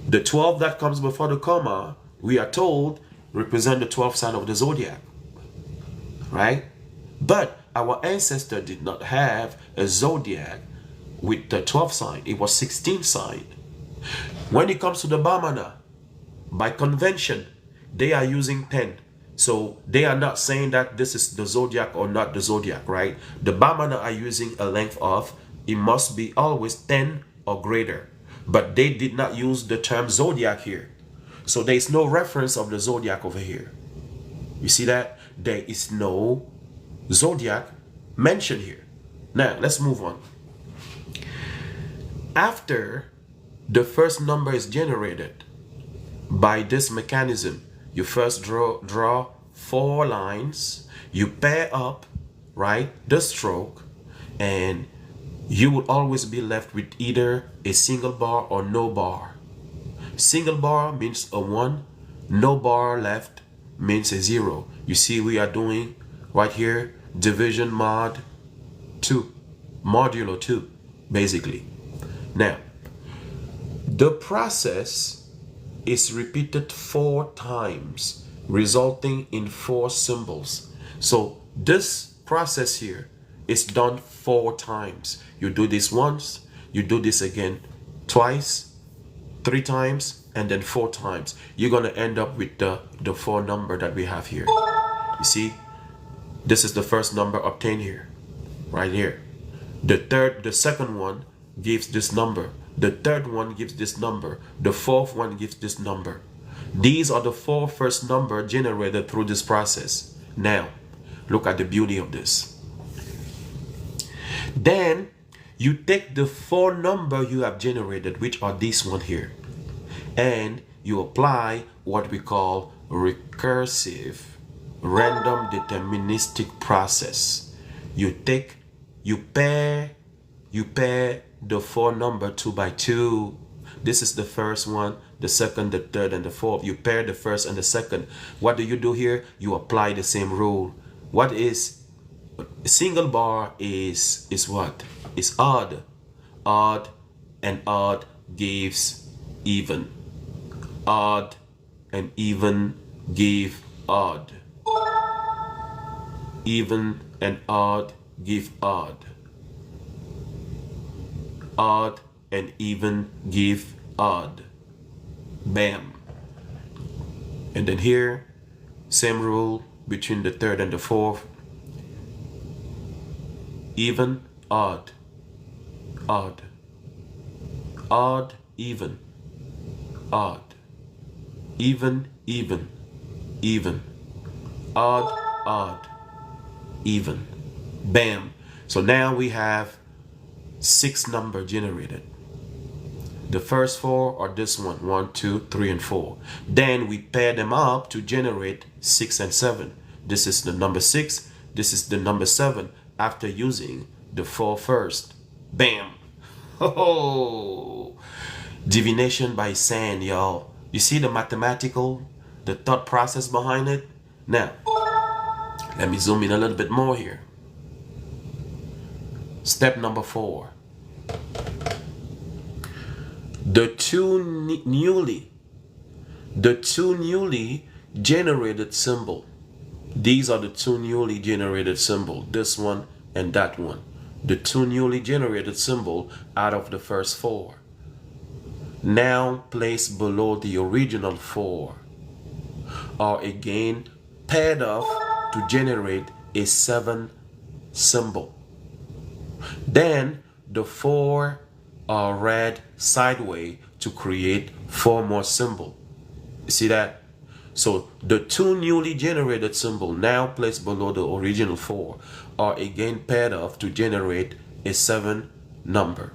The 12 that comes before the comma, we are told, represent the 12th sign of the zodiac, right? But our ancestor did not have a zodiac with the 12th sign. It was 16th sign. When it comes to the Bamana, by convention, they are using 10. So they are not saying that this is the zodiac or not the zodiac, right? The Bamana are using a length of, it must be always 10 or greater. But they did not use the term zodiac here. So there is no reference of the zodiac over here. You see that? There is no zodiac mentioned here. Now, let's move on. After the first number is generated by this mechanism, you first draw 4 lines, you pair up, right, the stroke, and you will always be left with either a single bar or no bar. Single bar means a 1, no bar left means a 0. You see we are doing right here division mod 2, modulo 2, basically. Now, the process is repeated 4 times, resulting in 4 symbols. So this process here is done 4 times. You do this once, you do this again twice, 3 times, and then 4 times. You're going to end up with the 4 number that we have here. You see, this is the first number obtained here, right here. The second one gives this number. The third one gives this number. The fourth one gives this number. These are the 4 first numbers generated through this process. Now, look at the beauty of this. Then, you take the 4 number you have generated, which are this one here, and you apply what we call recursive random deterministic process. You pair the 4 number 2 by 2. This is the first one, the second, the third, and the fourth. You pair the first and the second. What do you do here? You apply the same rule. What is single bar is what? It's odd. Odd and odd gives even. Odd and even give odd. Even and odd give odd. Odd and even give odd. Bam. And then here, same rule between the third and the fourth. Even, odd. Odd. Odd, even. Odd. Even, even. Even. Odd, odd. Even. Bam. So now we have 6 number generated. The first 4 are this one, 1, 2, 3, and 4. Then we pair them up to generate 6 and 7. This is the number 6. This is the number 7 after using the 4 first. Bam. Oh, divination by sand, y'all. You see the mathematical, the thought process behind it? Now, let me zoom in a little bit more here. Step number 4. The two newly generated symbol. These are the 2 newly generated symbol. This one and that one. The 2 newly generated symbol out of the first 4. Now placed below the original 4 are again paired off to generate a 7 symbol. Then the 4 are read sideways to create 4 more symbols. See that? So the 2 newly generated symbols now placed below the original 4 are again paired off to generate a 7 number.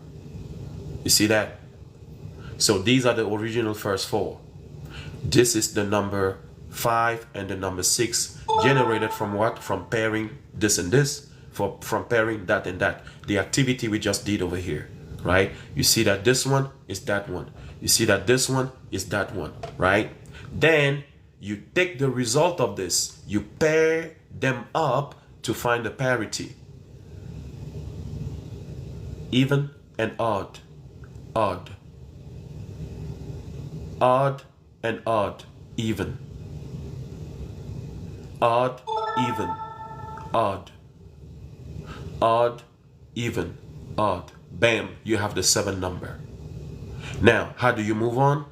You see that? So these are the original first 4. This is the number 5 and the number 6 generated from what? From pairing this and this, from pairing that and that. The activity we just did over here, right? You see that this one is that one. You see that this one is that one, right? Then you take the result of this, you pair them up to find the parity. Even and odd. Odd. Odd and odd. Even. Odd, even. Odd. Odd, even. Odd. Bam, you have the 7 number. Now, how do you move on?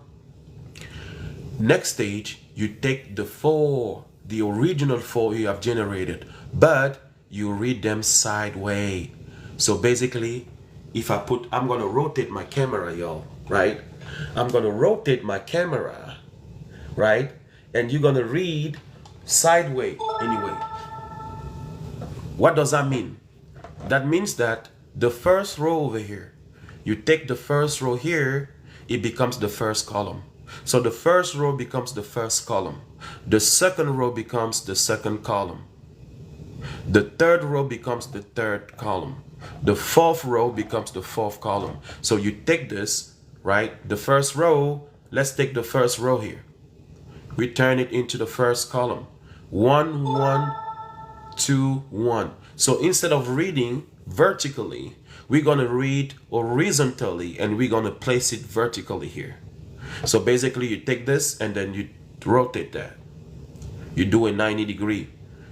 Next stage, you take the 4, the original 4 you have generated, but you read them sideways. So basically, if I put, I'm going to rotate my camera, y'all, right? I'm going to rotate my camera, right? And you're going to read sideways anyway. What does that mean? That means that the first row over here, you take the first row here, it becomes the first column. So the first row becomes the first column. The second row becomes the second column. The third row becomes the third column. The fourth row becomes the fourth column. So you take this, right? The first row, let's take the first row here. We turn it into the first column. 1, 1, 2, 1. So instead of reading vertically, we're going to read horizontally and we're going to place it vertically here. So basically you take this and then you rotate that. You do a 90 degree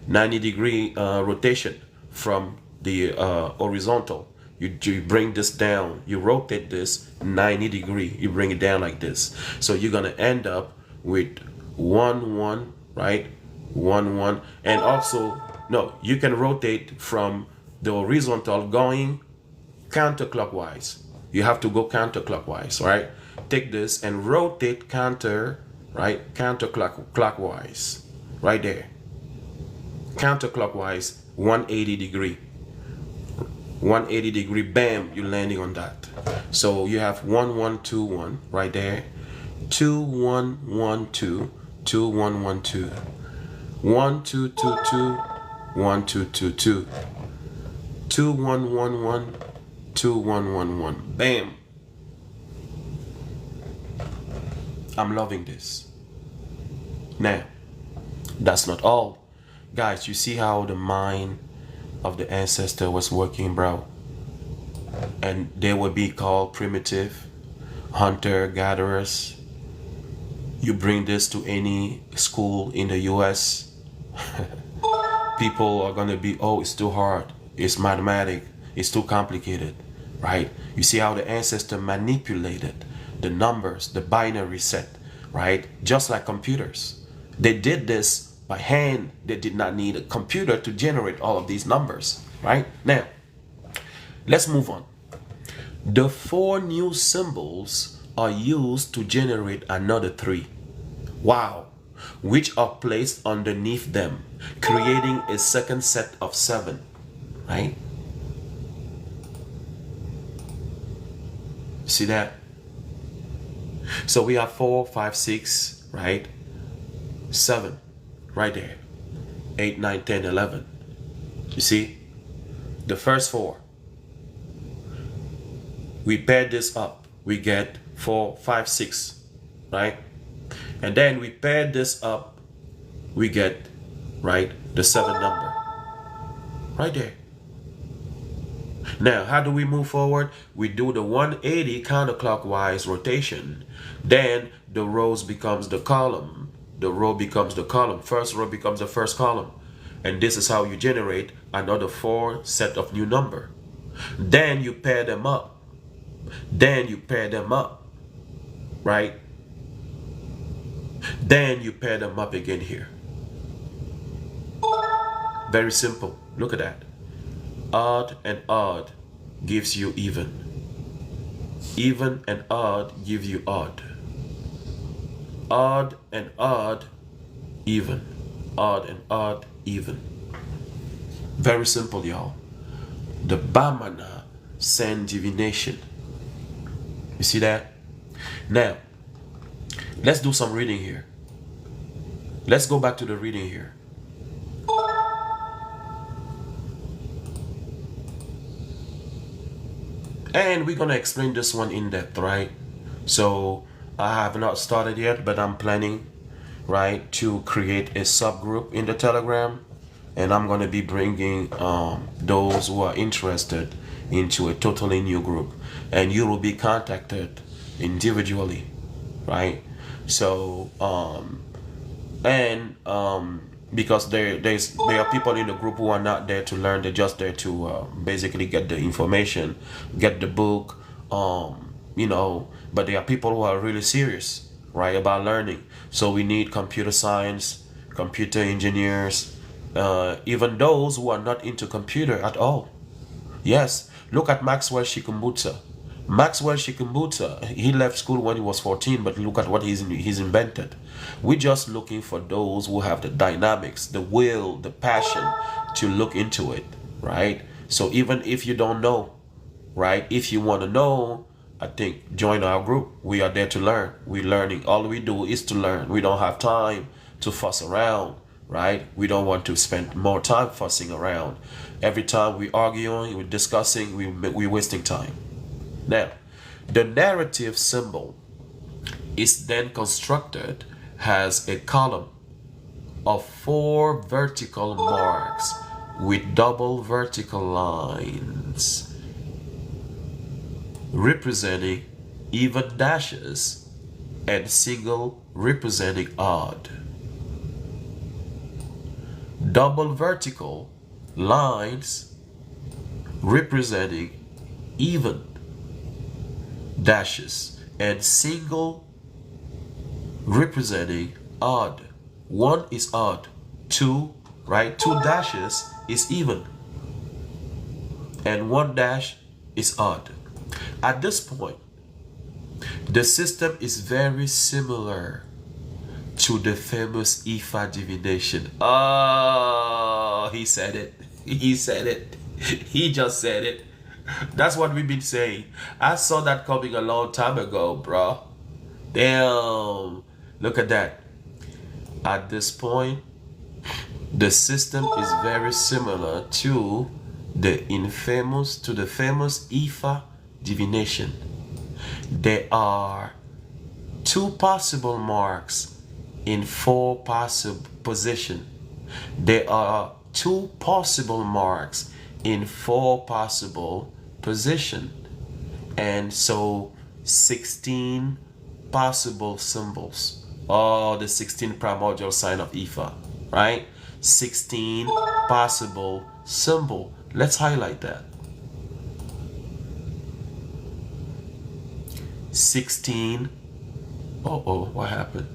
rotation from the horizontal. You bring this down, you rotate this 90 degree, you bring it down like this. So you're going to end up with 1, 1, right? 1, 1. And also, no, you can rotate from the horizontal going counterclockwise. You have to go counterclockwise, right? Take this and rotate counterclockwise, right there. Counterclockwise, 180 degree. 180 degree, bam, you're landing on that. So you have 1, 1, 2, 1 right there. 2, 1, 1, 2, 2, 1, 1, 2. 1, 2, 2, 2, 1, 2, 2, 2. 2, 1, 1, 1, 2, 1, 1, 1. Bam. I'm loving this. Now, that's not all. Guys, you see how the mind of the ancestor was working, bro? And they would be called primitive hunter-gatherers. You bring this to any school in the US, people are going to be, oh, it's too hard. It's mathematic. It's too complicated, right? You see how the ancestor manipulated the numbers, the binary set, right? Just like computers. They did this by hand. They did not need a computer to generate all of these numbers, right? Now, let's move on. The 4 new symbols are used to generate another 3. Wow. Which are placed underneath them, creating a second set of 7. right? See that? So we have 4, 5, 6, right? 7, right there. 8, 9, 10, 11. You see? The first 4. We pair this up. We get 4, 5, 6, right? And then we pair this up. We get, right, the 7 number. Right there. Now, how do we move forward? We do the 180 counterclockwise rotation. Then the rows becomes the column. The row becomes the column. First row becomes the first column. And this is how you generate another 4 set of new number. Then you pair them up. Then you pair them up. Right? Then you pair them up again here. Very simple. Look at that. Odd and odd gives you even. Even and odd give you odd. Odd and odd, even. Odd and odd, even. Very simple, y'all. The Bamana send divination. You see that? Now, let's do some reading here. Let's go back to the reading here. And we're going to explain this one in depth, right? So I have not started yet, but I'm planning, right, to create a subgroup in the Telegram. And I'm going to be bringing those who are interested into a totally new group. And you will be contacted individually, right? So, because there are people in the group who are not there to learn, they're just there to basically get the information, get the book, you know, but there are people who are really serious, right, about learning. So we need computer science, computer engineers, even those who are not into computer at all. Yes, look at Maxwell Shikumbutsa. Maxwell Shikumbutsa, he left school when he was 14, but look at what he's invented. We're just looking for those who have the dynamics, the will, the passion to look into it, right? So even if you don't know, right, if you want to know, I think join our group. We are there to learn. We're learning. All we do is to learn. We don't have time to fuss around, right? We don't want to spend more time fussing around. Every time we're arguing, we're discussing, we're wasting time. Now, the narrative symbol is then constructed as a column of 4 vertical marks with double vertical lines representing even dashes and single representing odd. Double vertical lines representing even dashes and single representing odd. 1 is odd, 2, right? 2 dashes is even, and 1 dash is odd. At this point, the system is very similar to the famous Ifa divination. Oh, he said it. He said it. He just said it. That's what we've been saying. I saw that coming a long time ago, bro. Damn. Look at that. At this point, the system is very similar to the famous Ifa divination. There are 2 possible marks in 4 possible position. There are 2 possible marks in 4 possible position, and so 16 possible symbols. Oh, the 16 primordial sign of Ifa, right? 16 possible symbol. Let's highlight that. 16. Oh, what happened?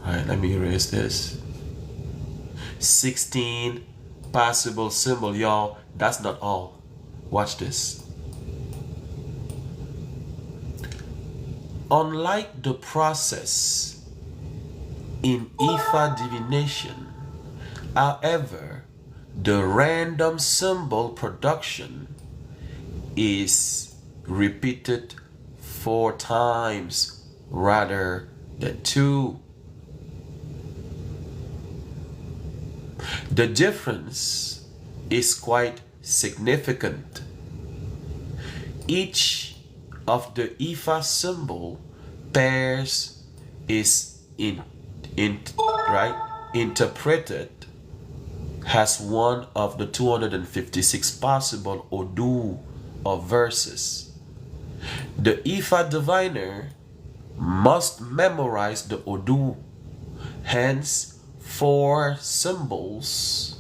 All right, let me erase this. 16 possible symbol, y'all. That's not all. Watch this. Unlike the process in Ifa divination, However, the random symbol production is repeated 4 times rather than 2. The difference is quite significant. Each of the Ifa symbol pairs is interpreted as one of the 256 possible Odu or verses. The Ifa diviner must memorize the Odu, hence 4 symbols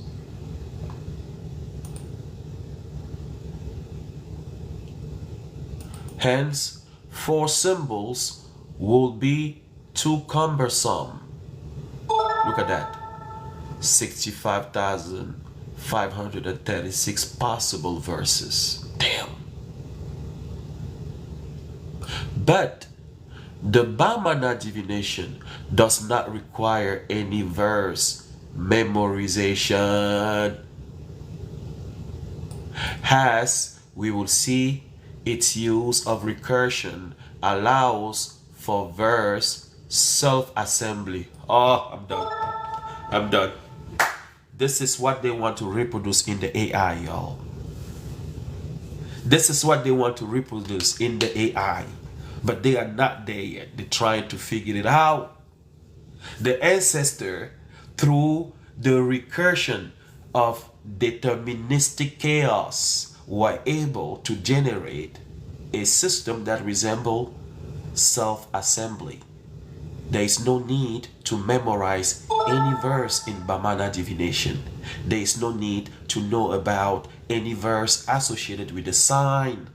will be too cumbersome. Look at that. 65,536 possible verses. Damn. But the Bamana divination does not require any verse memorization. As we will see, its use of recursion allows for verse self-assembly. Oh, I'm done. This is what they want to reproduce in the AI, y'all. This is what they want to reproduce in the AI. But they are not there yet. They're trying to figure it out. The ancestor, through the recursion of deterministic chaos, were able to generate a system that resembles self-assembly. There is no need to memorize any verse in Bamana divination. There is no need to know about any verse associated with the sign.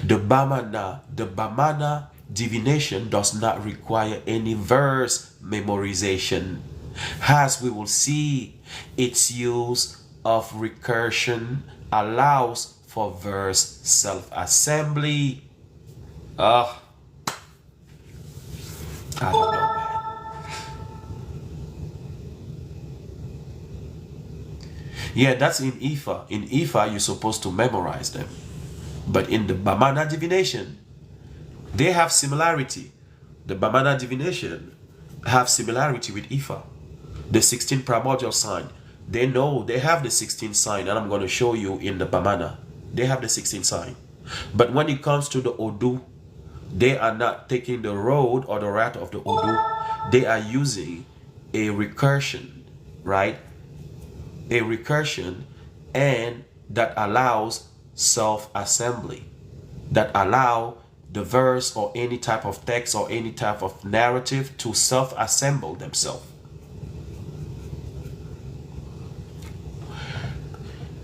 The Bamana divination does not require any verse memorization. As we will see, its use of recursion allows for verse self-assembly. I don't know, man. Yeah, that's in Ifa. In Ifa, you're supposed to memorize them. But in the Bamana divination, they have similarity. The Bamana divination have similarity with Ifa. The 16 primordial sign. They know they have the 16 sign, and I'm going to show you in the Bamana. They have the 16 sign. But when it comes to the Odu, they are not taking the road or the route of the Odu. They are using a recursion, right? A recursion, and that allows self-assembly, that allow the verse or any type of text or any type of narrative to self-assemble themselves.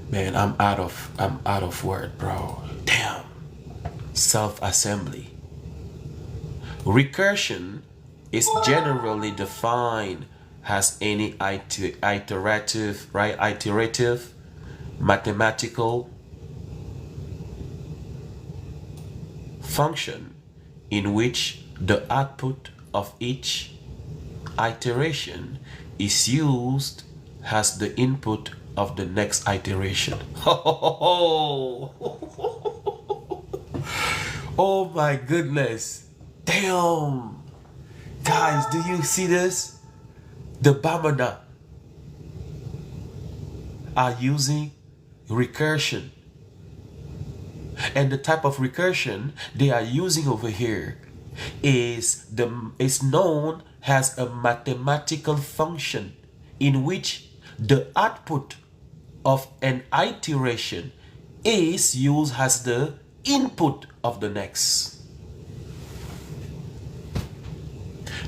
Man, I'm out of word, bro. Damn. Self-assembly. Recursion is generally defined as any iterative mathematical function in which the output of each iteration is used as the input of the next iteration. Oh my goodness. Damn. Guys, do you see this? The Bamana are using recursion. And the type of recursion they are using over here is known as a mathematical function in which the output of an iteration is used as the input of the next.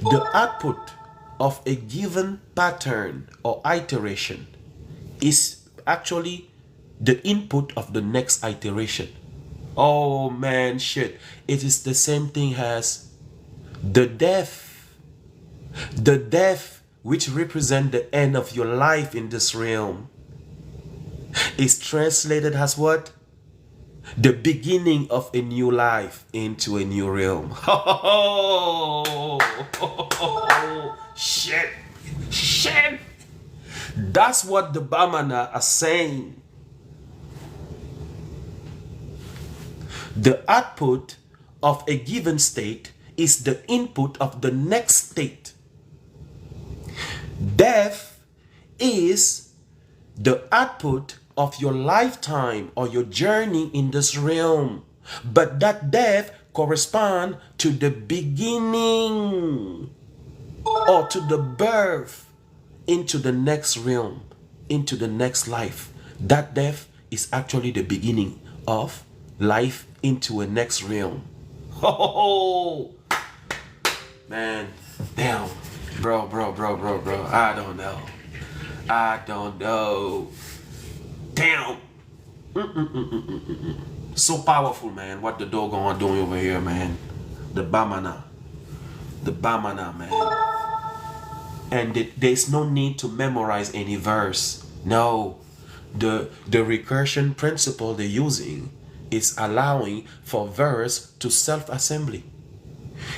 The output of a given pattern or iteration is actually the input of the next iteration. Oh man, shit. It is the same thing as the death. The death which represent the end of your life in this realm is translated as what? The beginning of a new life into a new realm. Oh, shit. Shit! That's what the Bamana are saying. The output of a given state is the input of the next state. Death is the output of your lifetime or your journey in this realm. But that death corresponds to the beginning or to the birth into the next realm, into the next life. That death is actually the beginning of life into a next realm. Oh, man, damn, bro. I don't know. Damn. So powerful, man. What the doggone doing over here, man? The Bamana, man. And there's no need to memorize any verse. No, the recursion principle they're using is allowing for verse to self-assembly.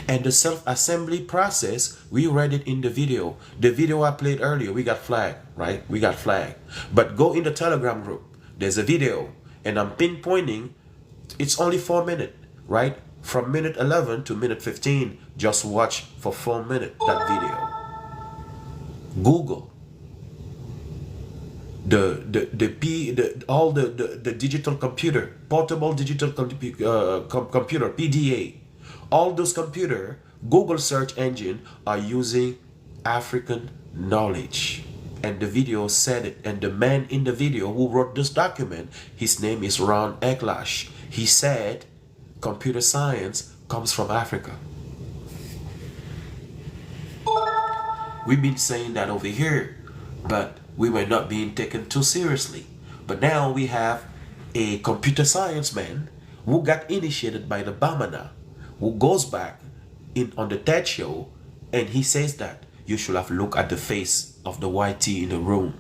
And the self-assembly process, we read it in the video. The video I played earlier, we got flagged, right? We got flagged. But go in the Telegram group. There's a video. And I'm pinpointing, it's only 4 minutes, right? From minute 11 to minute 15, just watch for 4 minutes that video. Google all the digital computer, portable digital computer, PDA, all those computer, Google search engine are using African knowledge. And the video said it. And the man in the video who wrote this document, his name is Ron Eglash. He said computer science comes from Africa. We've been saying that over here, but we were not being taken too seriously. But now we have a computer science man who got initiated by the Bamana, who goes back on the TED show, and he says that you should have looked at the face of the YT in the room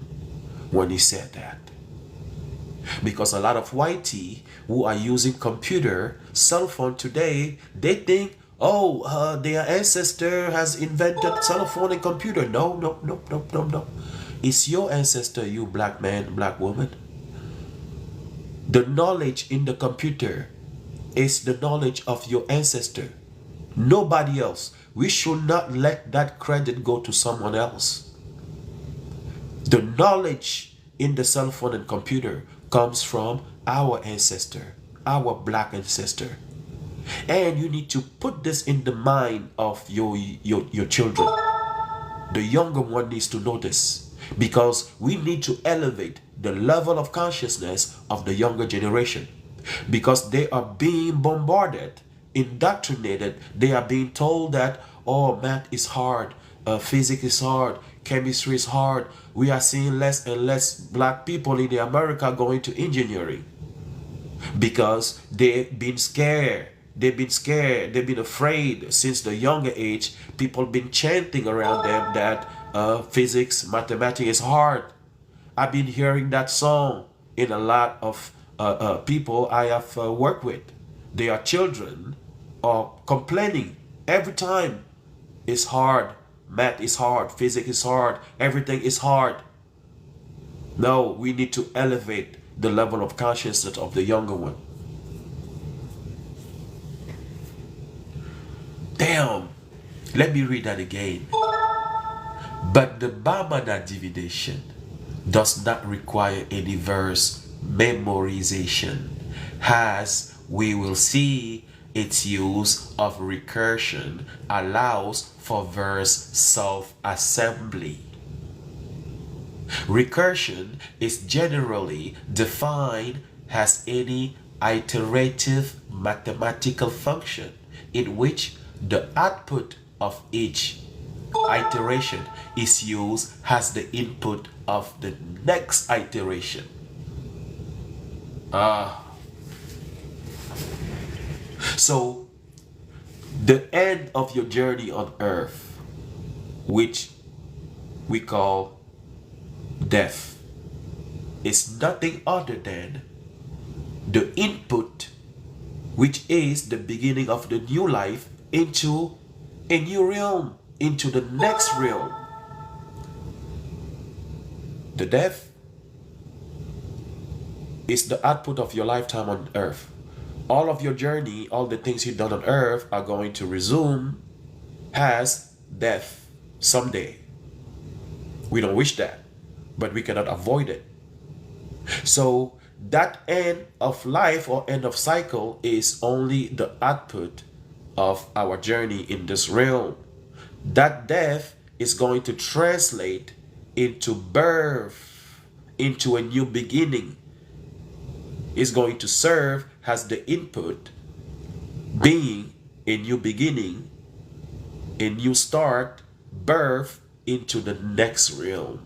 when he said that. Because a lot of YT who are using computer, cell phone today, they think, oh, their ancestor has invented cell phone and computer. No. It's your ancestor, you black man, black woman. The knowledge in the computer is the knowledge of your ancestor. Nobody else. We should not let that credit go to someone else. The knowledge in the cell phone and computer comes from our ancestor, our black ancestor. And you need to put this in the mind of your children. The younger one needs to know this, because we need to elevate the level of consciousness of the younger generation, because they are being bombarded, indoctrinated. They are being told that, oh, math is hard, physics is hard, chemistry is hard. We are seeing less and less black people in America going to engineering because they've been scared. They've been afraid since the younger age. People been chanting around them that physics, mathematics is hard. I've been hearing that song in a lot of people I have worked with. Their children are complaining every time. It's hard, math is hard, physics is hard, everything is hard. No, we need to elevate the level of consciousness of the younger one. Damn, let me read that again. But the Bamana divination does not require any verse memorization, as we will see its use of recursion allows for verse self-assembly. Recursion is generally defined as any iterative mathematical function in which the output of each iteration is used as the input of the next iteration. So the end of your journey on earth, which we call death, is nothing other than the input, which is the beginning of the new life into a new realm, into the next realm. The death is the output of your lifetime on earth. All of your journey, all the things you've done on earth are going to resume as death someday. We don't wish that, but we cannot avoid it. So that end of life or end of cycle is only the output of our journey in this realm. That death is going to translate into birth, into a new beginning. Is going to serve as the input, being a new beginning, a new start, birth into the next realm.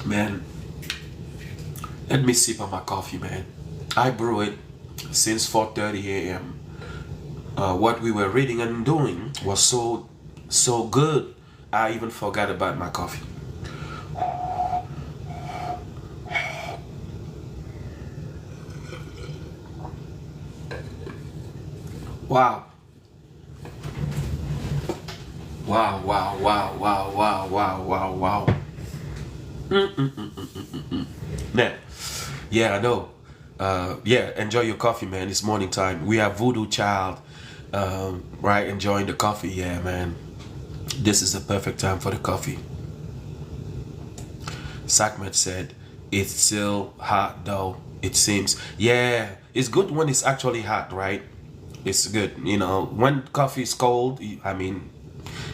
Man, let me sip on my coffee, man. I brew it since 4:30 a.m. What we were reading and doing was so good, I even forgot about my coffee. Wow. Wow, wow, wow, wow, wow, wow, wow, wow. Man, yeah, I know. Yeah, enjoy your coffee, man. It's morning time. We have Voodoo Child, right, enjoying the coffee. Yeah, man. This is the perfect time for the coffee. Sakmet said, it's still hot though, it seems. Yeah, it's good when it's actually hot, right? It's good, you know. When coffee is cold, I mean,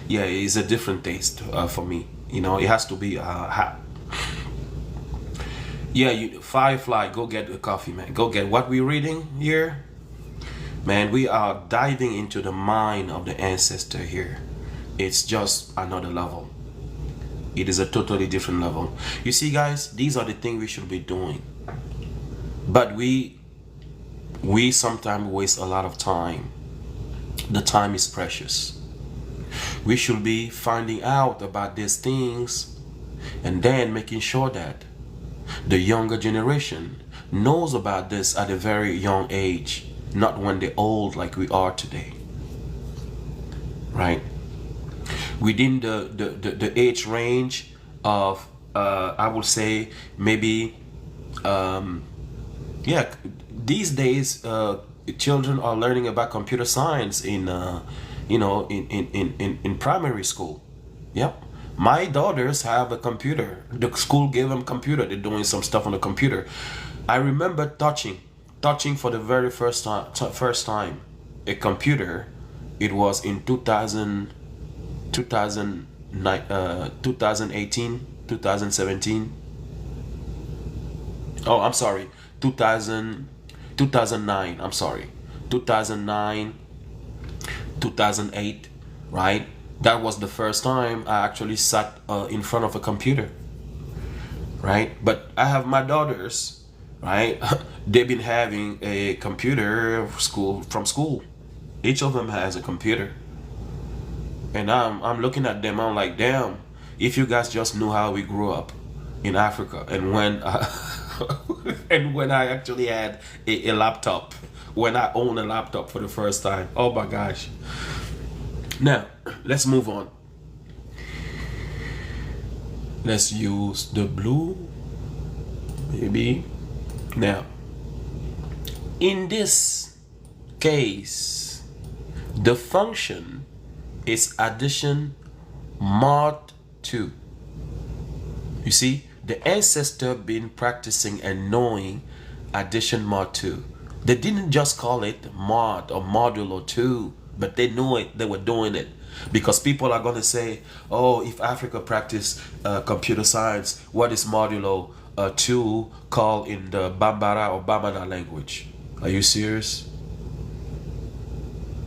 yeah, it's a different taste for me. You know, it has to be hot. Yeah, Firefly, go get the coffee, man. Go get what we're reading here. Man, we are diving into the mind of the ancestor here. It's just another level. It is a totally different level. You see, guys, these are the things we should be doing. But we sometimes waste a lot of time. The time is precious. We should be finding out about these things and then making sure that the younger generation knows about this at a very young age, not when they're old like we are today. Right? Within the age range of I would say maybe yeah, these days children are learning about computer science in you know, in primary school. Yep. My daughters have a computer. The school gave them a computer. They're doing some stuff on the computer. I remember touching for the very first time a computer. It was in 2018, 2017. Oh, I'm sorry, 2009. I'm sorry, 2009, 2008, right? That was the first time I actually sat in front of a computer, right? But I have my daughters, right? They've been having a computer from school. Each of them has a computer. And I'm looking at them, I'm like, damn, if you guys just knew how we grew up in Africa, and when and when I actually had a laptop, when I owned a laptop for the first time. Oh my gosh. Now, let's move on. Let's use the blue, maybe. Now, in this case, the function is addition mod 2. You see, the ancestor been practicing and knowing addition mod 2. They didn't just call it mod or modulo 2, but they knew it, they were doing it. Because people are going to say, oh, if Africa practice computer science, what is modulo 2 called in the Bambara or Bamana language? Are you serious?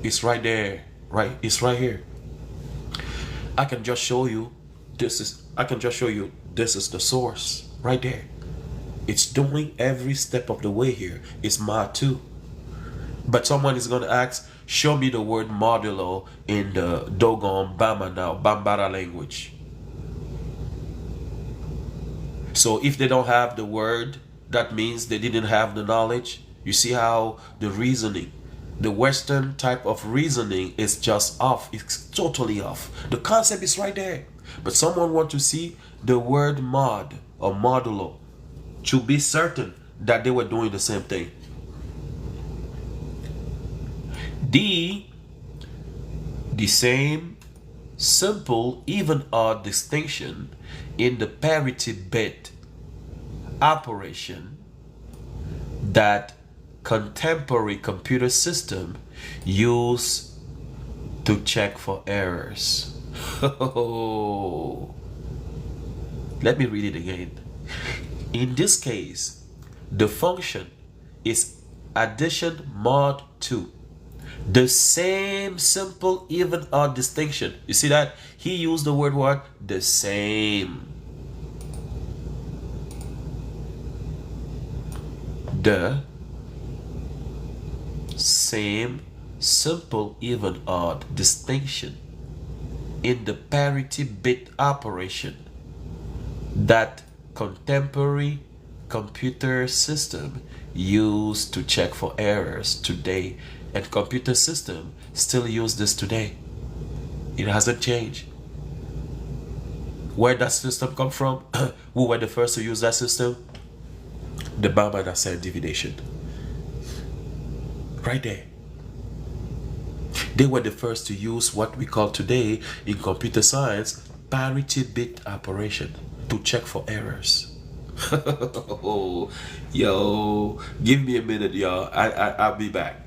It's right there, right? It's right here. I can just show you this is the source right there. It's doing every step of the way here. It's mod 2. But someone is going to ask, show me the word modulo in the Dogon, Bamana, or Bambara language. So if they don't have the word, that means they didn't have the knowledge. You see how the reasoning, The Western type of reasoning is just off. It's totally off. The concept is right there. But someone want to see the word mod or modulo to be certain that they were doing the same thing. The same simple, even odd distinction in the parity bit operation that contemporary computer system use to check for errors. Let me read it again. In this case, the function is addition mod 2. The same simple, even odd distinction. You see that? He used the word what? The same. The same simple, even odd distinction in the parity bit operation that contemporary computer system used to check for errors today, and computer system still use this today. It hasn't changed. Where that system come from? Who were the first to use that system? The Bamana said divination. Right there. They were the first to use what we call today in computer science parity bit operation to check for errors. Yo, give me a minute, y'all. I'll be back.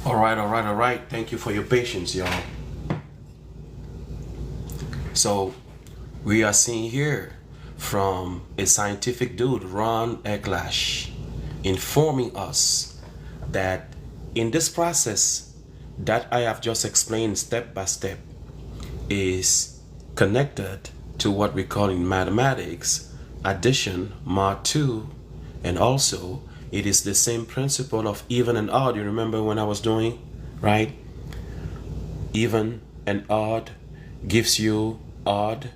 All right. Thank you for your patience, y'all. So we are seeing here from a scientific dude, Ron Eglash, informing us that in this process that I have just explained step by step is connected to what we call in mathematics addition mod 2, and also it is the same principle of even and odd. You remember when I was doing, right? Even and odd gives you odd.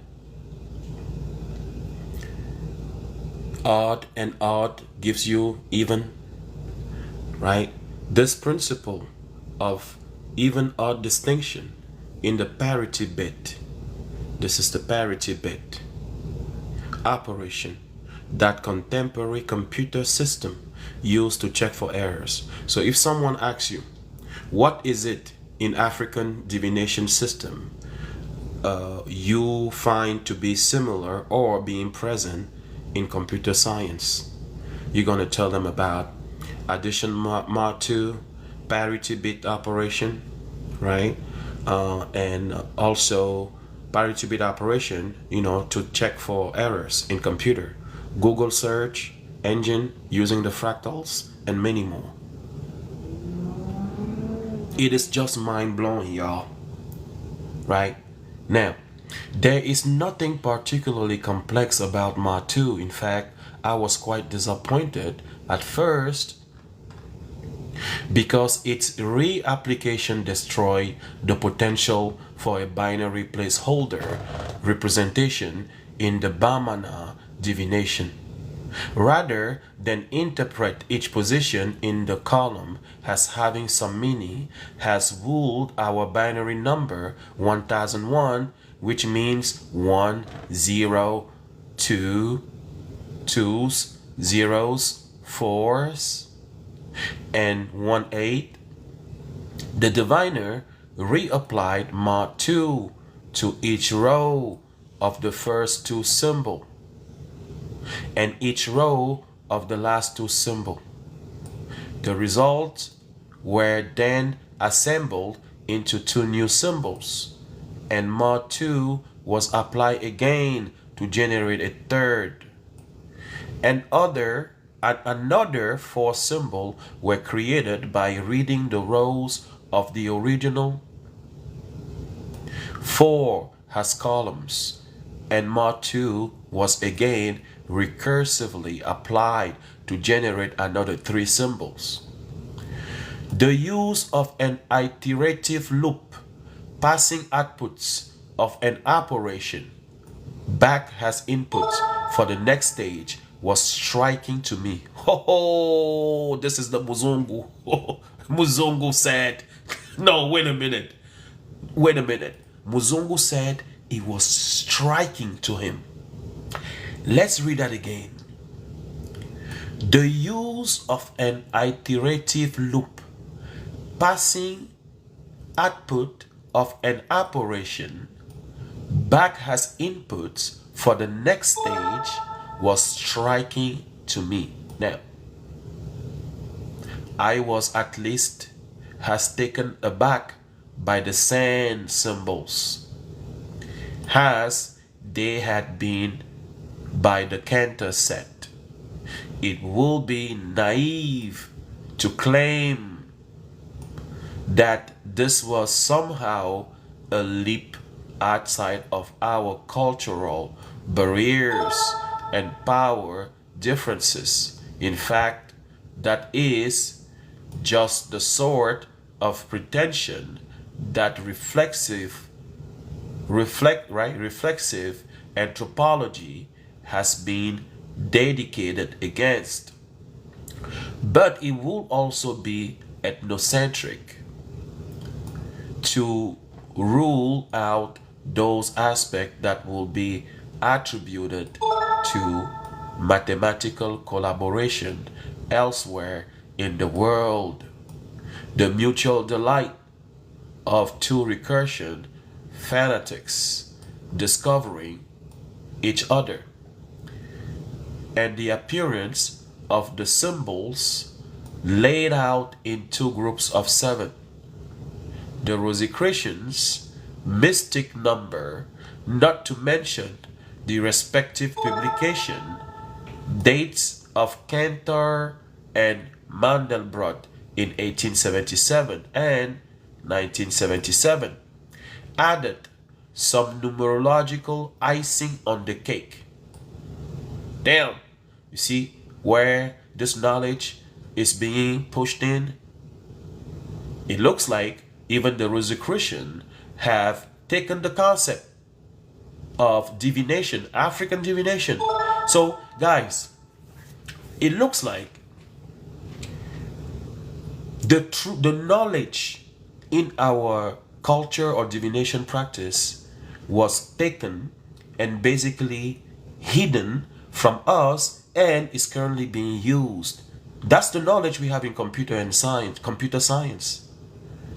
Odd and odd gives you even, right? This principle of even odd distinction in the parity bit, this is the parity bit operation that contemporary computer system use to check for errors. So if someone asks you, what is it in African divination system you find to be similar or being present in computer science, you're going to tell them about addition mod 2, parity bit operation, right? And also parity bit operation, to check for errors in computer, Google search engine using the fractals, and many more. It is just mind-blowing, y'all. Right? Now, there is nothing particularly complex about mod 2. In fact, I was quite disappointed at first because its reapplication destroyed the potential for a binary placeholder representation in the Bamana divination. Rather than interpret each position in the column as having some meaning, has ruled our binary number 1001, which means 1, 0, 2, 2s, zeros, 4s, and 1, 8. The diviner reapplied mod 2 to each row of the first two symbols and each row of the last two symbols. The results were then assembled into two new symbols, and mod 2 was applied again to generate a third. Another 4 symbols were created by reading the rows of the original 4 as columns, and mod 2 was again recursively applied to generate another 3 symbols. The use of an iterative loop passing outputs of an operation back as inputs for the next stage was striking to me. Oh, this is the Muzungu. Muzungu said, no, wait a minute. Muzungu said it was striking to him. Let's read that again. The use of an iterative loop passing output of an operation back as inputs for the next stage was striking to me. Now, I was at least as taken aback by the sand symbols as they had been by the Cantor set. It will be naive to claim that this was somehow a leap outside of our cultural barriers and power differences. In fact, that is just the sort of pretension that reflexive anthropology has been dedicated against. But it will also be ethnocentric to rule out those aspects that will be attributed to mathematical collaboration elsewhere in the world. The mutual delight of two recursion fanatics discovering each other, and the appearance of the symbols laid out in two groups of 7. The Rosicrucians' mystic number, not to mention the respective publication dates of Cantor and Mandelbrot in 1877 and 1977, added some numerological icing on the cake. Damn, you see where this knowledge is being pushed in? It looks like even the Rosicrucians have taken the concept of divination, African divination. So, guys, it looks like the knowledge in our culture or divination practice was taken and basically hidden from us and is currently being used. That's the knowledge we have in computer science.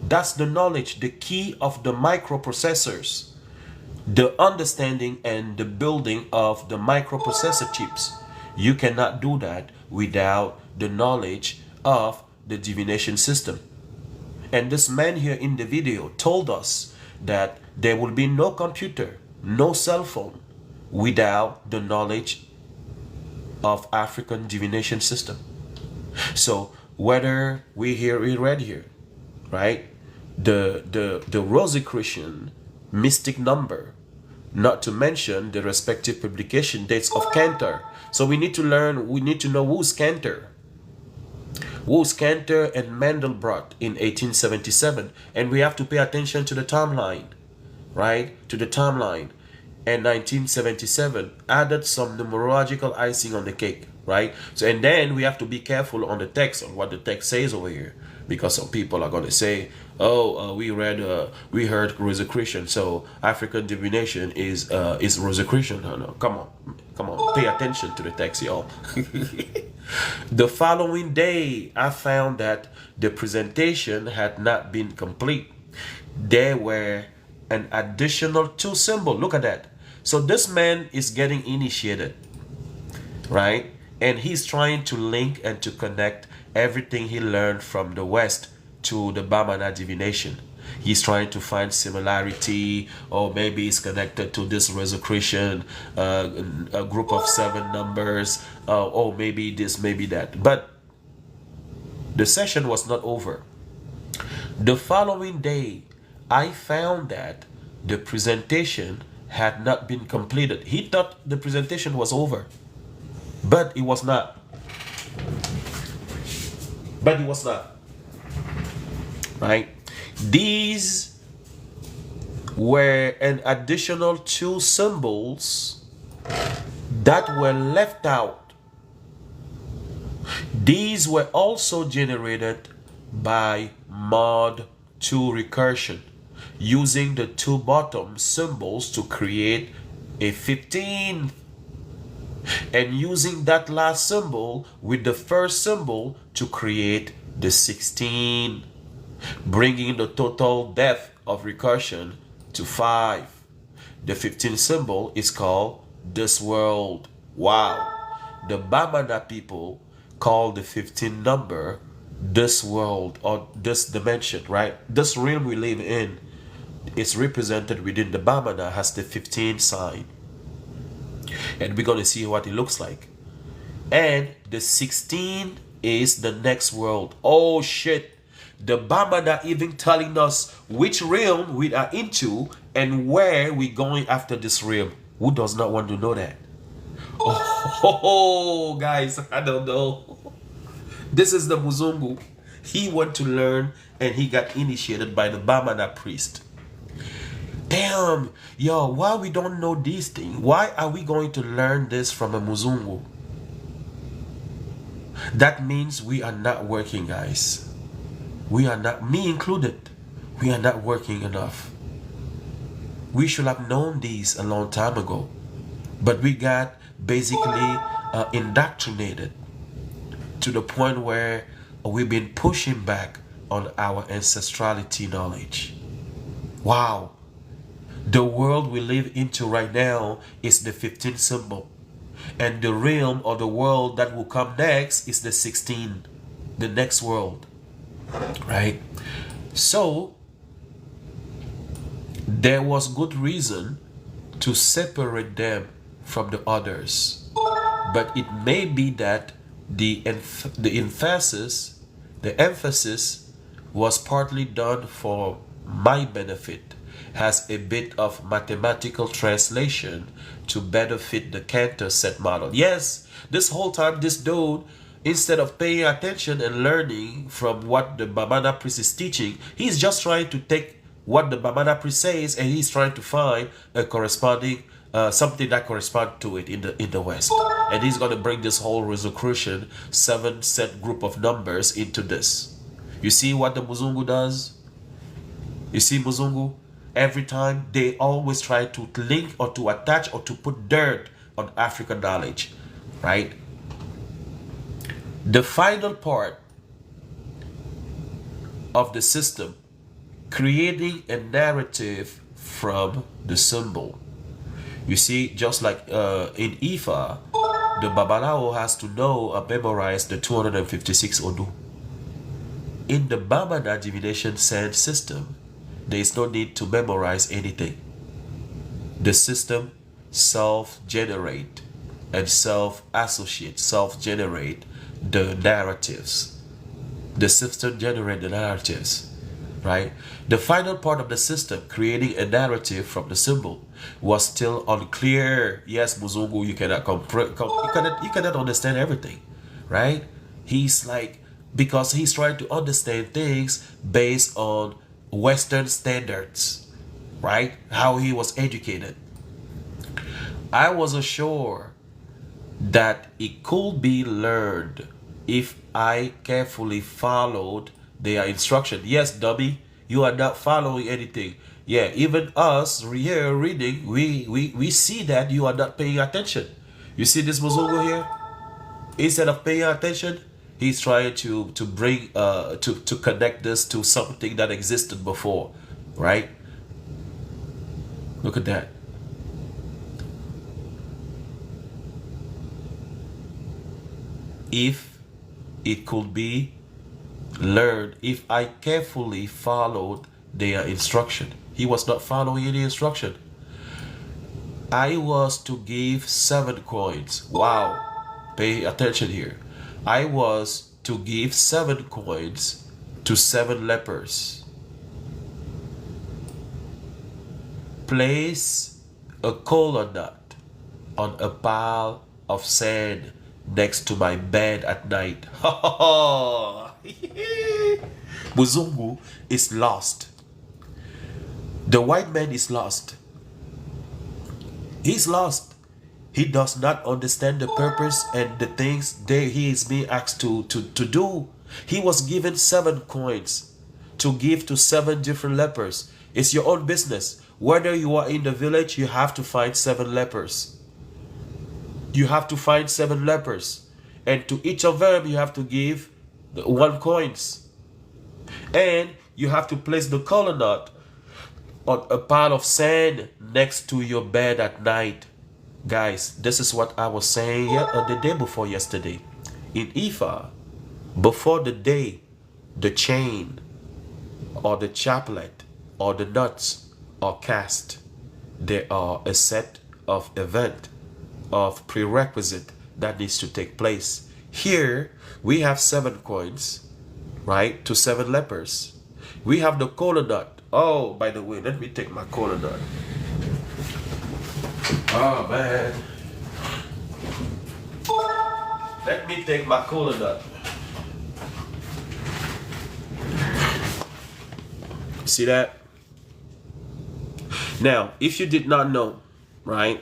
That's the knowledge, the key of the microprocessors, the understanding and the building of the microprocessor chips. You cannot do that without the knowledge of the divination system. And this man here in the video told us that there will be no computer, no cell phone without the knowledge of African divination system. So whether we read here, right? The Rosicrucian mystic number not to mention the respective publication dates of Cantor. So we need to learn, we need to know who's Cantor. Who's Cantor and Mandelbrot in 1877. And we have to pay attention to the timeline, right? To the timeline. And 1977 added some numerological icing on the cake, right? So, and then we have to be careful on the text, on what the text says over here, because some people are going to say, oh, we heard Rosicrucian, so African divination is Rosicrucian. No, come on, pay attention to the text, y'all. The following day, I found that the presentation had not been complete. There were an additional 2 symbols. Look at that. So this man is getting initiated, right? And he's trying to link and to connect everything he learned from the West to the Bamana divination. He's trying to find similarity, or maybe it's connected to this Rosicrucian, a group of 7 numbers, or maybe this, maybe that. But the session was not over. The following day, I found that the presentation had not been completed. He thought the presentation was over, but it was not. But it was not. Right? These were an additional 2 symbols that were left out. These were also generated by mod 2 recursion, using the 2 bottom symbols to create a 15, and using that last symbol with the first symbol to create the 16, bringing the total depth of recursion to 5. The 15 symbol is called this world. Wow. The Bamana people call the 15 number this world, or this dimension, right? This realm we live in is represented within the Bamana as the 15 sign. And we're going to see what it looks like. And the 16 is the next world. Oh shit. The Bamana even telling us which realm we are into and where we're going after this realm. Who does not want to know that? Oh, guys, I don't know. This is the Muzungu. He went to learn and he got initiated by the Bamana priest. Damn, yo, why we don't know these things? Why are we going to learn this from a Muzungu? That means we are not working, guys. We are not, me included, we are not working enough. We should have known these a long time ago. But we got basically indoctrinated to the point where we've been pushing back on our ancestrality knowledge. Wow. The world we live into right now is the 15 symbol. And the realm or the world that will come next is the 16, the next world. Right? So, there was good reason to separate them from the others. But it may be that the emphasis was partly done for my benefit, has a bit of mathematical translation to better fit the Cantor set model. Yes, this whole time this dude, instead of paying attention and learning from what the Bamana priest is teaching, he's just trying to take what the Bamana priest says and he's trying to find a corresponding something that corresponds to it in the West. And he's going to bring this whole Rosicrucian 7 set group of numbers into this. You see what the Muzungu does? You see Muzungu? Every time they always try to link or to attach or to put dirt on African knowledge, right? The final part of the system, creating a narrative from the symbol. You see, just like in Ifa, the Babalao has to know or memorize the 256 Odu. In the Bamana divination sand system, there is no need to memorize anything. The system self-generate and self-associate, self-generate the narratives. The system generate the narratives. right? The final part of the system, creating a narrative from the symbol, was still unclear. Yes, Muzungu, you cannot you cannot understand everything, right? He's like, because he's trying to understand things based on Western standards, right? How he was educated. I was assured that it could be learned if I carefully followed their instruction. Yes, dummy, you are not following anything. Yeah, even us here reading, we see that you are not paying attention. You see this Muzungu here? Instead of paying attention, he's trying to bring to connect this to something that existed before, right? Look at that. If it could be learned if I carefully followed their instruction. He was not following any instruction. I was to give 7 coins. Wow. Pay attention here. I was to give 7 coins to 7 lepers. Place a kola nut on a pile of sand next to my bed at night. Muzungu is lost. The white man is lost. He's lost. He does not understand the purpose and the things that he is being asked to do. He was given 7 coins to give to 7 different lepers. It's your own business. Whether you are in the village, you have to find 7 lepers. You have to find 7 lepers. And to each of them, you have to give 1 coins. And you have to place the kola nut on a pile of sand next to your bed at night. Guys, this is what I was saying the day before yesterday. In Ifa, before the day, the chain or the chaplet or the nuts are cast, there are a set of event, of prerequisite that needs to take place. Here, we have 7 coins, right, to 7 lepers. We have the kola nut. Oh, by the way, let me take my kola nut. Oh, man. Let me take my kola nut. See that? Now, if you did not know, right,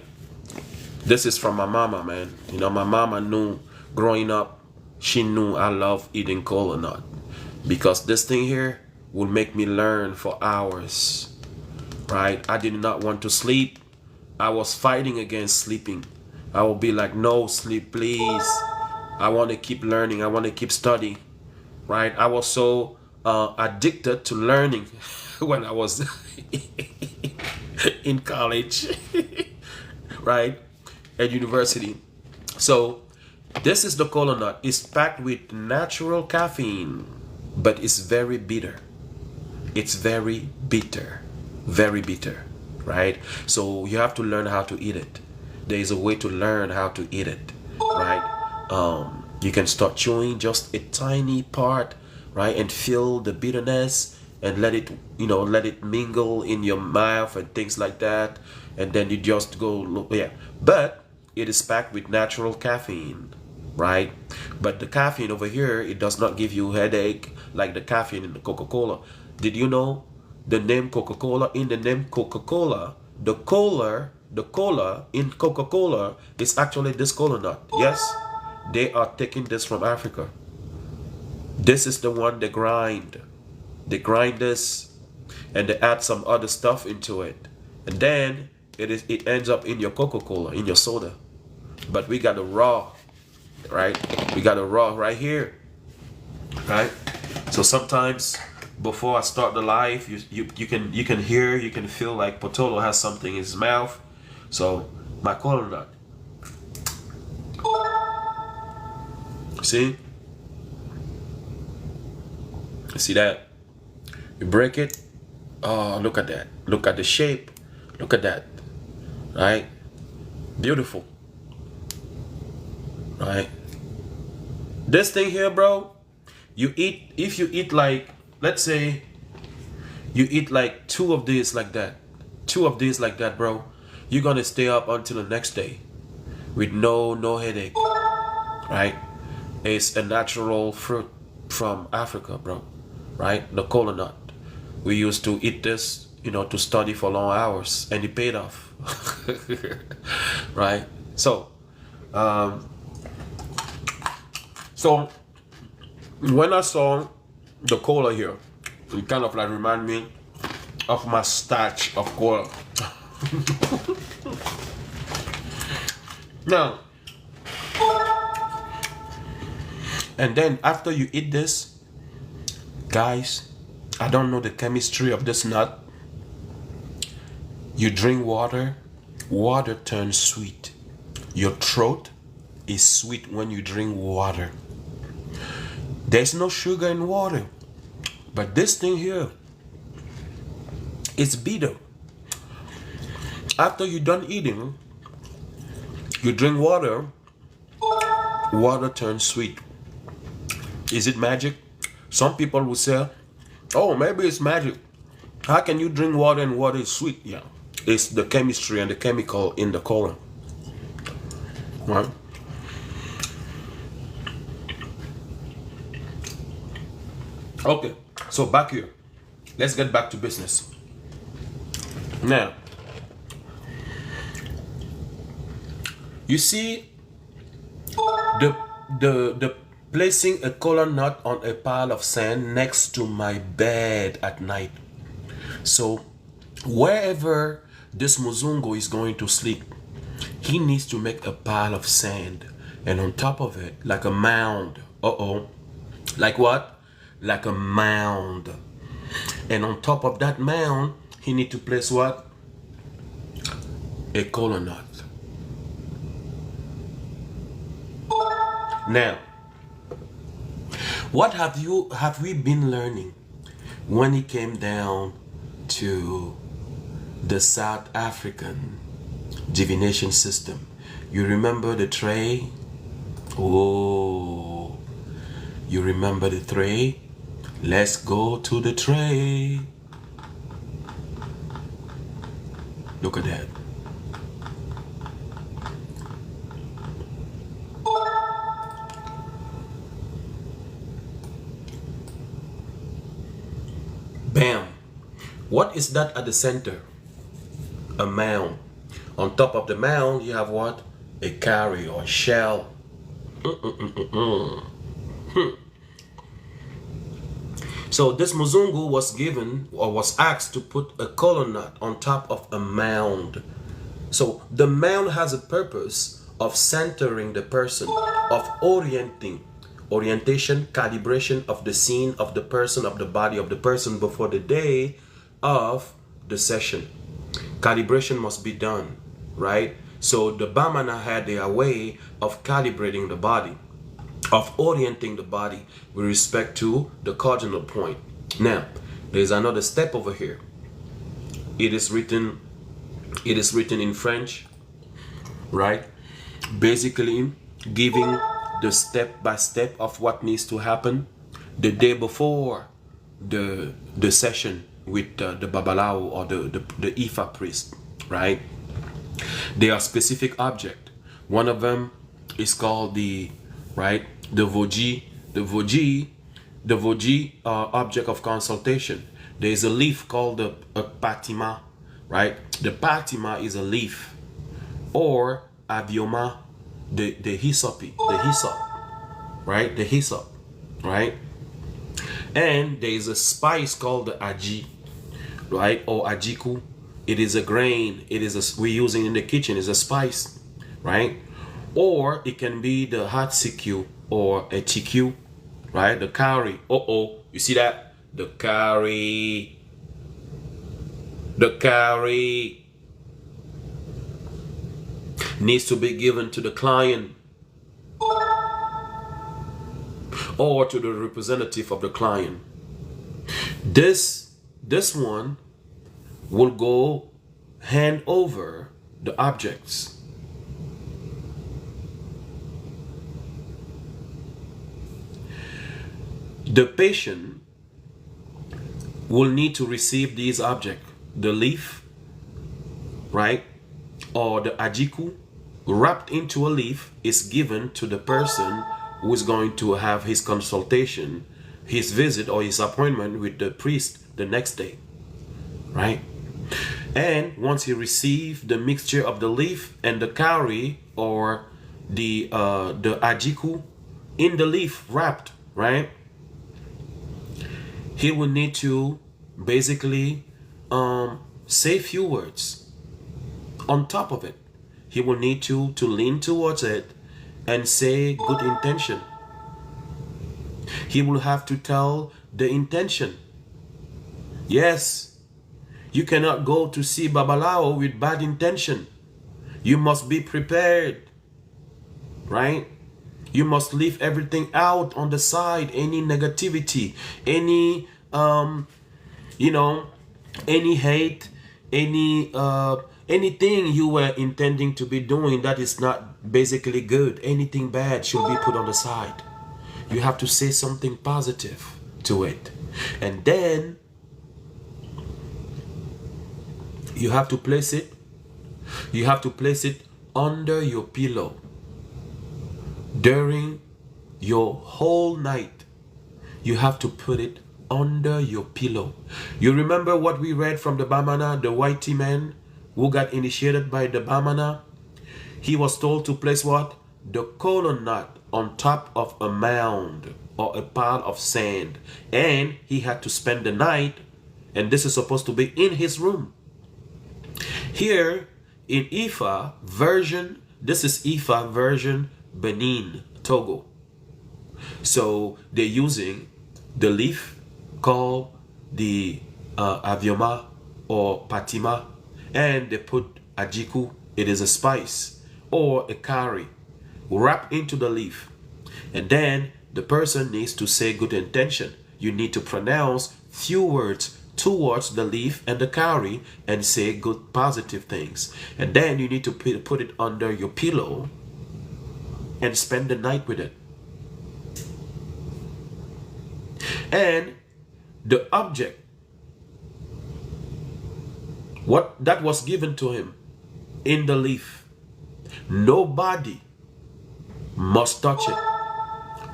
this is from my mama, man. You know, my mama knew growing up, she knew I love eating kola nut. Because this thing here will make me learn for hours, right? I did not want to sleep. I was fighting against sleeping. I will be like, no, sleep, please. I want to keep learning. I want to keep studying, right? I was so addicted to learning when I was in college, right? At university. So this is the kola nut. It's packed with natural caffeine, but it's very bitter. It's very bitter, right? So you have to learn how to eat it. There is a way to learn how to eat it, right? You can start chewing just a tiny part, right, and feel the bitterness and let it, you know, let it mingle in your mouth and things like that, and then you just go, yeah. But it is packed with natural caffeine, right? But the caffeine over here, it does not give you headache like the caffeine in the Coca-Cola. Did you know the name Coca-Cola? In the name Coca-Cola, the cola in Coca-Cola is actually this kola nut. Yes, they are taking this from Africa. This is the one they grind. They grind this and they add some other stuff into it, and then it ends up in your Coca-Cola, in your soda. But we got the raw, right? We got the raw right here, right? So sometimes before I start the live, you can hear, you can feel like Potolo has something in his mouth. So my kola nut. See? See that? You break it. Oh, look at that. Look at the shape. Look at that. Right? Beautiful. Right? This thing here, bro, you eat, if you eat like, let's say You eat like 2 of these like that. 2 of these like that, bro. You're gonna stay up until the next day with no headache. Right? It's a natural fruit from Africa, bro. Right? The kola nut. We used to eat this, to study for long hours, and it paid off. Right? So, when I saw the cola here, it kind of like remind me of my starch of cola. Now, and then after you eat this, guys, I don't know the chemistry of this nut. You drink water, water turns sweet. Your throat is sweet when you drink water. There's no sugar in water, but this thing here, it's bitter. After you're done eating, you drink water, water turns sweet. Is it magic? Some people will say, oh, maybe it's magic. How can you drink water and water is sweet? Yeah, it's the chemistry and the chemical in the cola. Right? Okay, so back here. Let's get back to business. Now, you see the placing a kola nut on a pile of sand next to my bed at night. So wherever this Muzungu is going to sleep, he needs to make a pile of sand, and on top of it, like a mound. Like what? Like a mound. And on top of that mound, he need to place what? A kola nut. Now, what have we been learning when it came down to the South African divination system? You remember the tray? Oh, you remember the tray? Let's go to the tray. Look at that. Bam. What is that at the center? A mound. On top of the mound, you have what? A carry or shell. So this Muzungu was given or was asked to put a kola nut on top of a mound. So the mound has a purpose of centering the person, of orientation, calibration of the scene of the person, of the body of the person before the day of the session. Calibration must be done, right? So the Bamana had their way of calibrating the body, of orienting the body with respect to the cardinal point. Now, there's another step over here. It is written in French, right? Basically giving the step by step of what needs to happen the day before the session with the Babalao or the Ifa priest, right? There are specific objects. One of them is called the Voji. The Voji object of consultation. There is a leaf called a Patima, right? The Patima is a leaf, or Abioma, the hyssop, right? The hyssop, right? And there is a spice called the Aji, right? Or Ajiku. It is a grain. It is we're using in the kitchen. It's a spice, right? Or it can be the Hatsiku or a TQ, right? The curry. You see that? The curry. The curry needs to be given to the client or to the representative of the client. This one will go hand over the objects. The patient will need to receive these objects, the leaf, right, or the ajiku, wrapped into a leaf, is given to the person who is going to have his consultation, his visit, or his appointment with the priest the next day, right? And once he received the mixture of the leaf and the kauri, or the ajiku in the leaf wrapped, right, he will need to basically say a few words on top of it. He will need to lean towards it and say good intention. He will have to tell the intention. Yes, you cannot go to see Babalao with bad intention. You must be prepared, right? You must leave everything out on the side, any negativity, any any hate, anything you were intending to be doing that is not basically good, anything bad should be put on the side. You have to say something positive to it. And then you have to place it under your pillow during your whole night. You have to put it under your pillow. You remember what we read from the Bamana, the white man who got initiated by the Bamana? He was told to place what? The kola nut on top of a mound or a pile of sand. And he had to spend the night, and this is supposed to be in his room. Here in Ifa version, this is Ifa version Benin, Togo. So they're using the leaf called the avioma or patima, and they put ajiku, it is a spice, or a curry, wrapped into the leaf. And then the person needs to say good intention. You need to pronounce few words towards the leaf and the curry and say good positive things. And then you need to put it under your pillow and spend the night with it. And the object, what that was given to him in the leaf, nobody must touch it.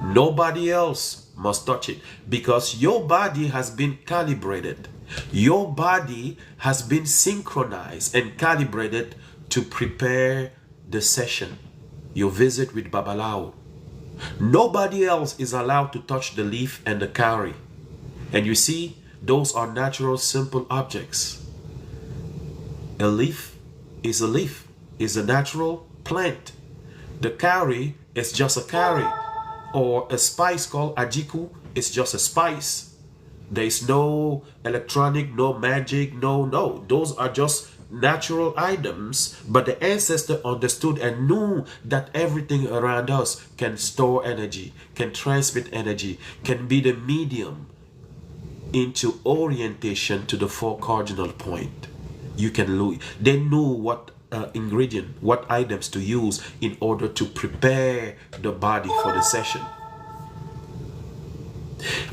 Nobody else must touch it, because your body has been calibrated. Your body has been synchronized and calibrated to prepare the session, your visit with Babalao. Nobody else is allowed to touch the leaf and the curry. And you see, those are natural, simple objects. A leaf, is a natural plant. The curry is just a curry, or a spice called ajiku is just a spice. There is no electronic, no magic, no. Those are just natural items, but the ancestor understood and knew that everything around us can store energy, can transmit energy, can be the medium into orientation to the four cardinal point. They knew what ingredient, what items to use in order to prepare the body for the session.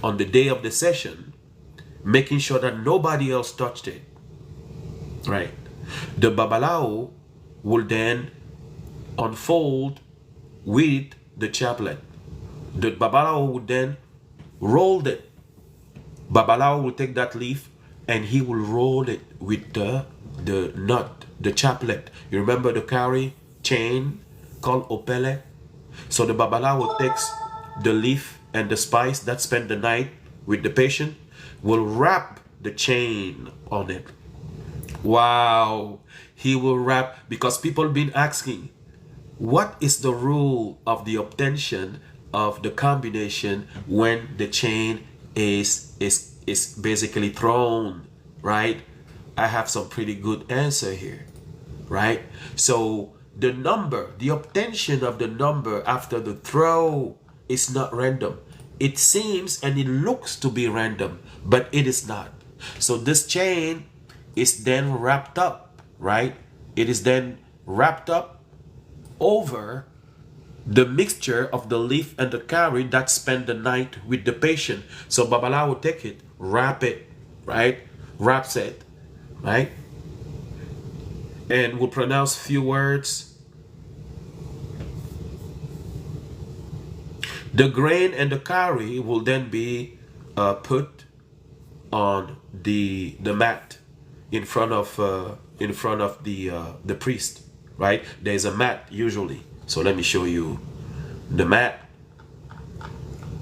On the day of the session, making sure that nobody else touched it, right? The Babalao will then unfold with the chaplet. The Babalao would then roll it. Babalao will take that leaf and he will roll it with the nut, the chaplet. You remember the curry chain called opele? So the Babalao takes the leaf and the spice that spent the night with the patient, will wrap the chain on it. Wow, he will wrap, because people been asking, what is the rule of the obtention of the combination when the chain is basically thrown, right? I have some pretty good answer here, right? So the number, the obtention of the number after the throw is not random. It seems and it looks to be random, but it is not. So this chain is then wrapped up, right? It is then wrapped up over the mixture of the leaf and the curry that spent the night with the patient. So Babala will take it, wrap it right? Rap set, right? And will pronounce few words. The grain and the curry will then be put on the mat in front of the priest, right? There's a mat usually. So let me show you the mat.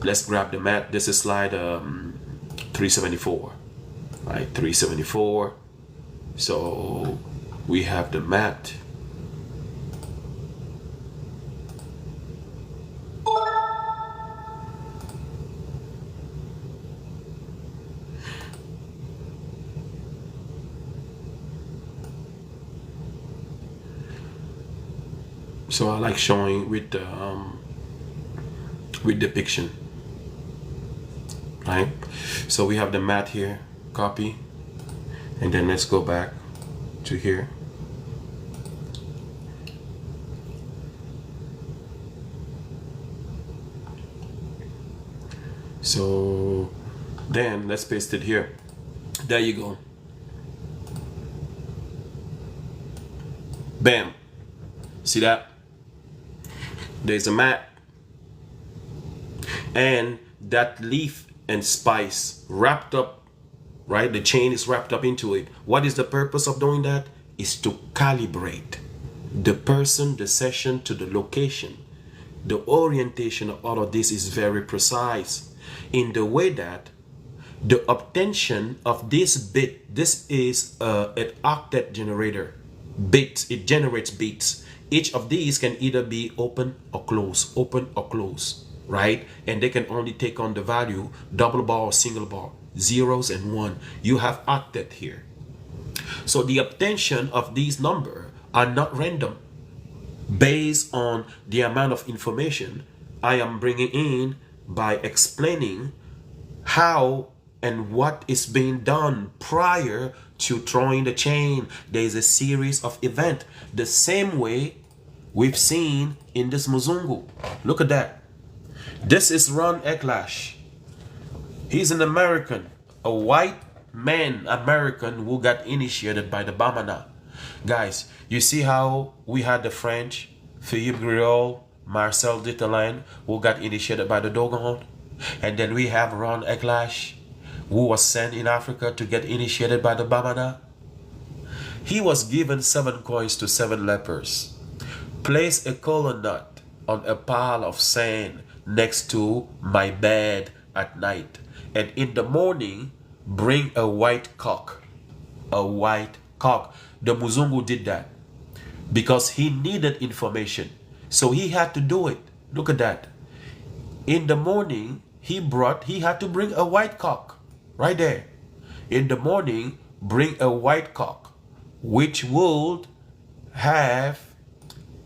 Let's grab the mat. This is slide 374, right? 374. So we have the mat. So I like showing with depiction, right? So we have the mat here, copy, and then let's go back to here. So then let's paste it here. There you go. Bam. See that? There's a mat, and that leaf and spice wrapped up, right? The chain is wrapped up into it. What is the purpose of doing that? Is to calibrate the person, the session to the location. The orientation of all of this is very precise in the way that the obtention of this bit, this is an octet generator. Bits, it generates bits. Each of these can either be open or close, right? And they can only take on the value double bar or single bar, zeros and one. You have octet here. So the obtention of these numbers are not random. Based on the amount of information I am bringing in by explaining how and what is being done prior to throwing the chain. There is a series of events. The same way we've seen in this Muzungu. Look at that. This is Ron Eklash. He's an American, a white man American who got initiated by the Bamana. Guys, you see how we had the French, Philippe Griol, Marcel Dittelin, who got initiated by the Dogon? And then we have Ron Eklash, who was sent in Africa to get initiated by the Bamana. He was given 7 coins to 7 lepers. Place a kola nut on a pile of sand next to my bed at night, and in the morning bring a white cock. A white cock. The Muzungu did that because he needed information, so he had to do it. Look at that. In the morning he had to bring a white cock. Right there. In the morning bring a white cock, which would have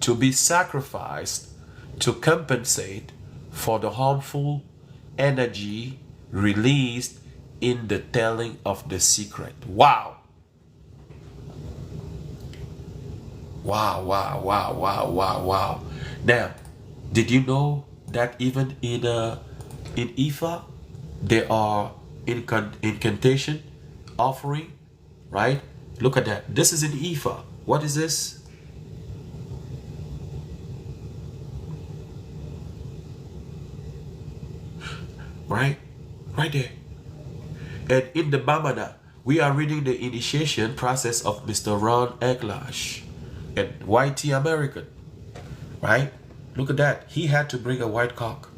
to be sacrificed to compensate for the harmful energy released in the telling of the secret. Wow. Wow, wow, wow, wow, wow, wow. Now, did you know that even in Ifa, there are incantation offering, right? Look at that. This is in Ifa. What is this? Right there. And in the Bamana, we are reading the initiation process of Mr. Ron Eklash, and YT American, right? Look at that. He had to bring a white cock.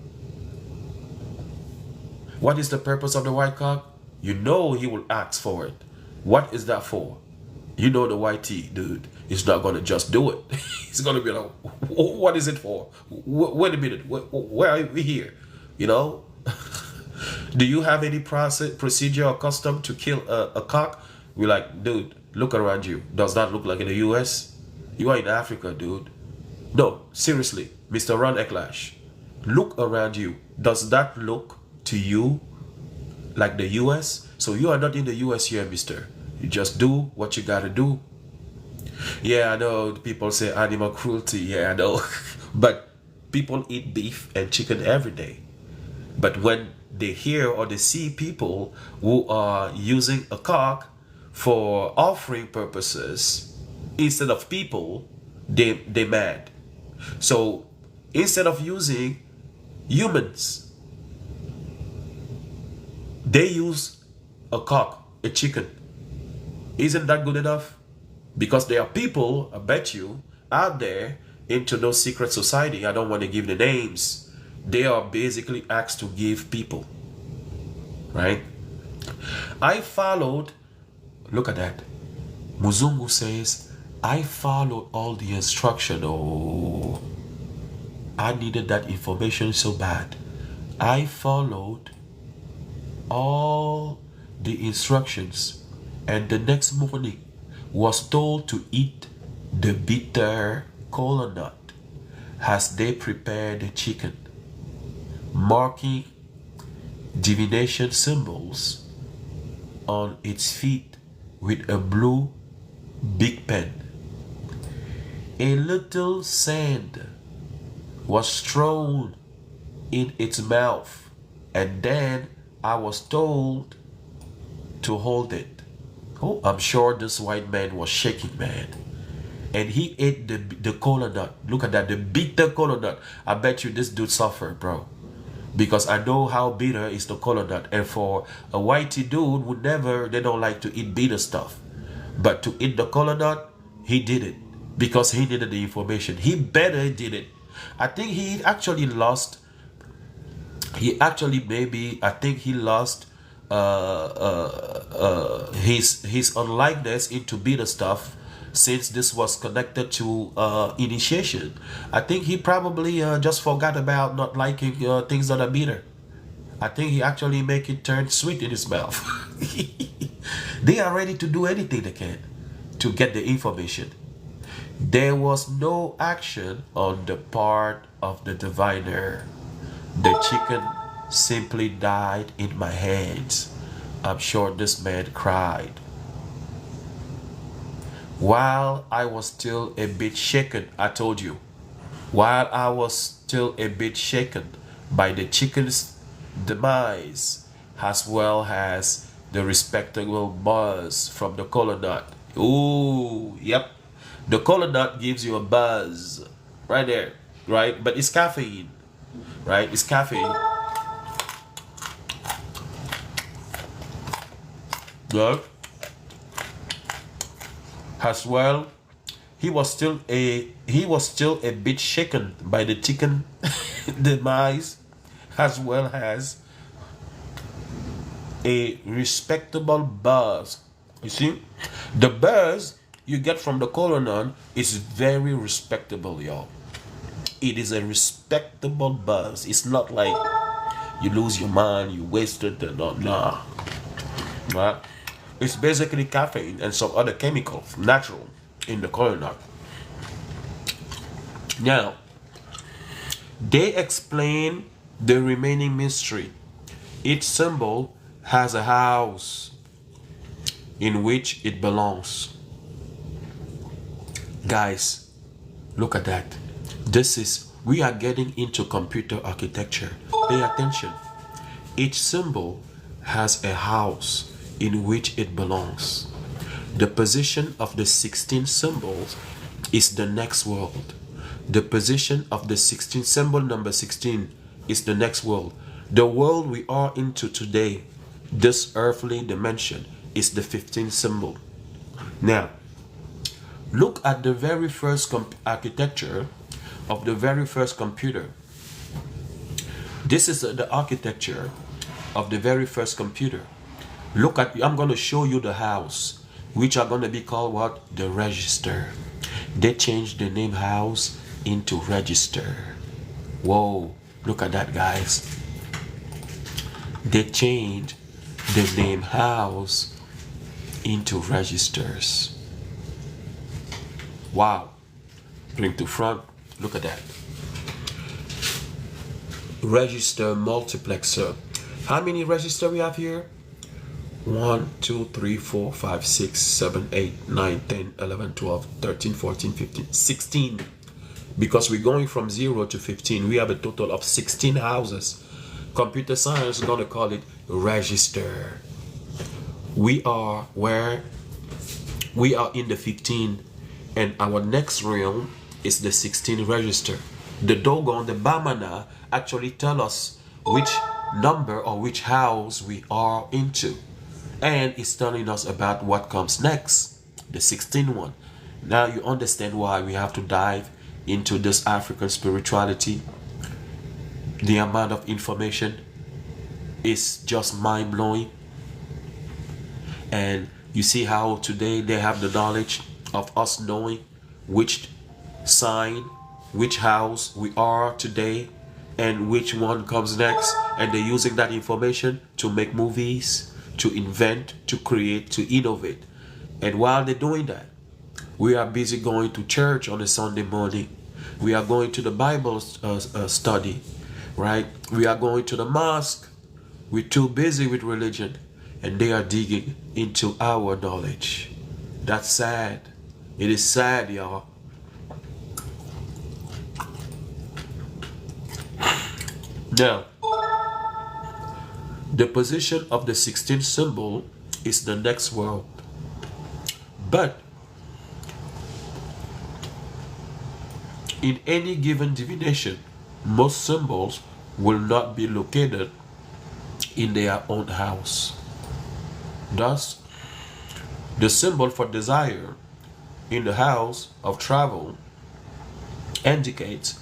What is the purpose of the white cock? You know he will ask for it. What is that for? You know the YT dude is not going to just do it. He's going to be like, what is it for? Wait a minute. Where are we here? You know? Do you have any procedure or custom to kill a cock? We're like, dude, look around you. Does that look like in the US? You are in Africa, dude. No, seriously, Mr. Ron Eklash, look around you. Does that look to you like the US? So you are not in the US here, mister. You just do what you gotta do. Yeah, I know people say animal cruelty. Yeah, I know. But people eat beef and chicken every day. But when they hear or they see people who are using a cock for offering purposes instead of people, they mad. So instead of using humans, they use a cock, a chicken. Isn't that good enough? Because there are people, I bet you, out there into those secret society. I don't want to give the names. They are basically asked to give people, right? I followed, look at that. Muzungu says, I followed all the instruction. Oh, I needed that information so bad. I followed all the instructions, and the next morning was told to eat the bitter kola nut as they prepared the chicken, marking divination symbols on its feet with a blue big pen. A little sand was thrown in its mouth, and then I was told to hold it. Oh, I'm sure this white man was shaking, man. And he ate the kola nut. Look at that, the bitter kola nut. I bet you this dude suffered, bro. Because I know how bitter is the kola nut. And for a whitey dude would never, they don't like to eat bitter stuff. But to eat the kola nut, he did it. Because he needed the information. He better did it. I think he actually lost. He actually maybe, I think he lost his unlikeness into bitter stuff, since this was connected to initiation. I think he probably just forgot about not liking things that are bitter. I think he actually make it turn sweet in his mouth. They are ready to do anything they can to get the information. There was no action on the part of the diviner. The chicken simply died in my hands. I'm sure this man cried. While I was still a bit shaken, I told you, while I was still a bit shaken by the chicken's demise, as well as the respectable buzz from the kola nut. Ooh, yep. The kola nut gives you a buzz right there, right? But it's caffeine, right? It's caffeine. Good. As well, he was still a bit shaken by the chicken demise, as well as a respectable buzz. You see, the buzz you get from the kola nut is very respectable, y'all. It is a respectable buzz. It's not like you lose your mind, you wasted it. Nah. Right? It's basically caffeine and some other chemicals, natural, in the kola nut. Now, they explain the remaining mystery. Each symbol has a house in which it belongs. Guys, look at that. We are getting into computer architecture. Pay attention. Each symbol has a house in which it belongs. The position of the 16 symbols is the next world. The position of the 16 symbol number 16 is the next world. The world we are into today, this earthly dimension, is the 15th symbol. Now, look at the very first architecture of the very first computer. This is the architecture of the very first computer. Look at, I'm going to show you the house, which are going to be called what? The register. They changed the name house into register. Whoa, look at that, guys. They changed the name house into registers. Wow. Bring to front, look at that. Register multiplexer. How many registers we have here? 1, 2, 3, 4, 5, 6, 7, 8, 9, 10, 11, 12, 13, 14, 15, 16. Because we're going from 0 to 15. We have a total of 16 houses Computer science is going to call it register. We are where? We are in the 15, and our next realm is the 16 register. The Dogon, the Bamana, actually tell us which number or which house we are into. And it's telling us about what comes next, the 16th one. Now you understand why we have to dive into this African spirituality. The amount of information is just mind-blowing. And you see how today they have the knowledge of us knowing which sign, which house we are today, and which one comes next. And they're using that information to make movies, to invent, to create, to innovate. And while they're doing that, we are busy going to church on a Sunday morning. We are going to the Bible study, right? We are going to the mosque. We're too busy with religion, and they are digging into our knowledge. That's sad. It is sad, y'all. Now, the position of the 16th symbol is the next world. But in any given divination, most symbols will not be located in their own house. Thus, the symbol for desire in the house of travel indicates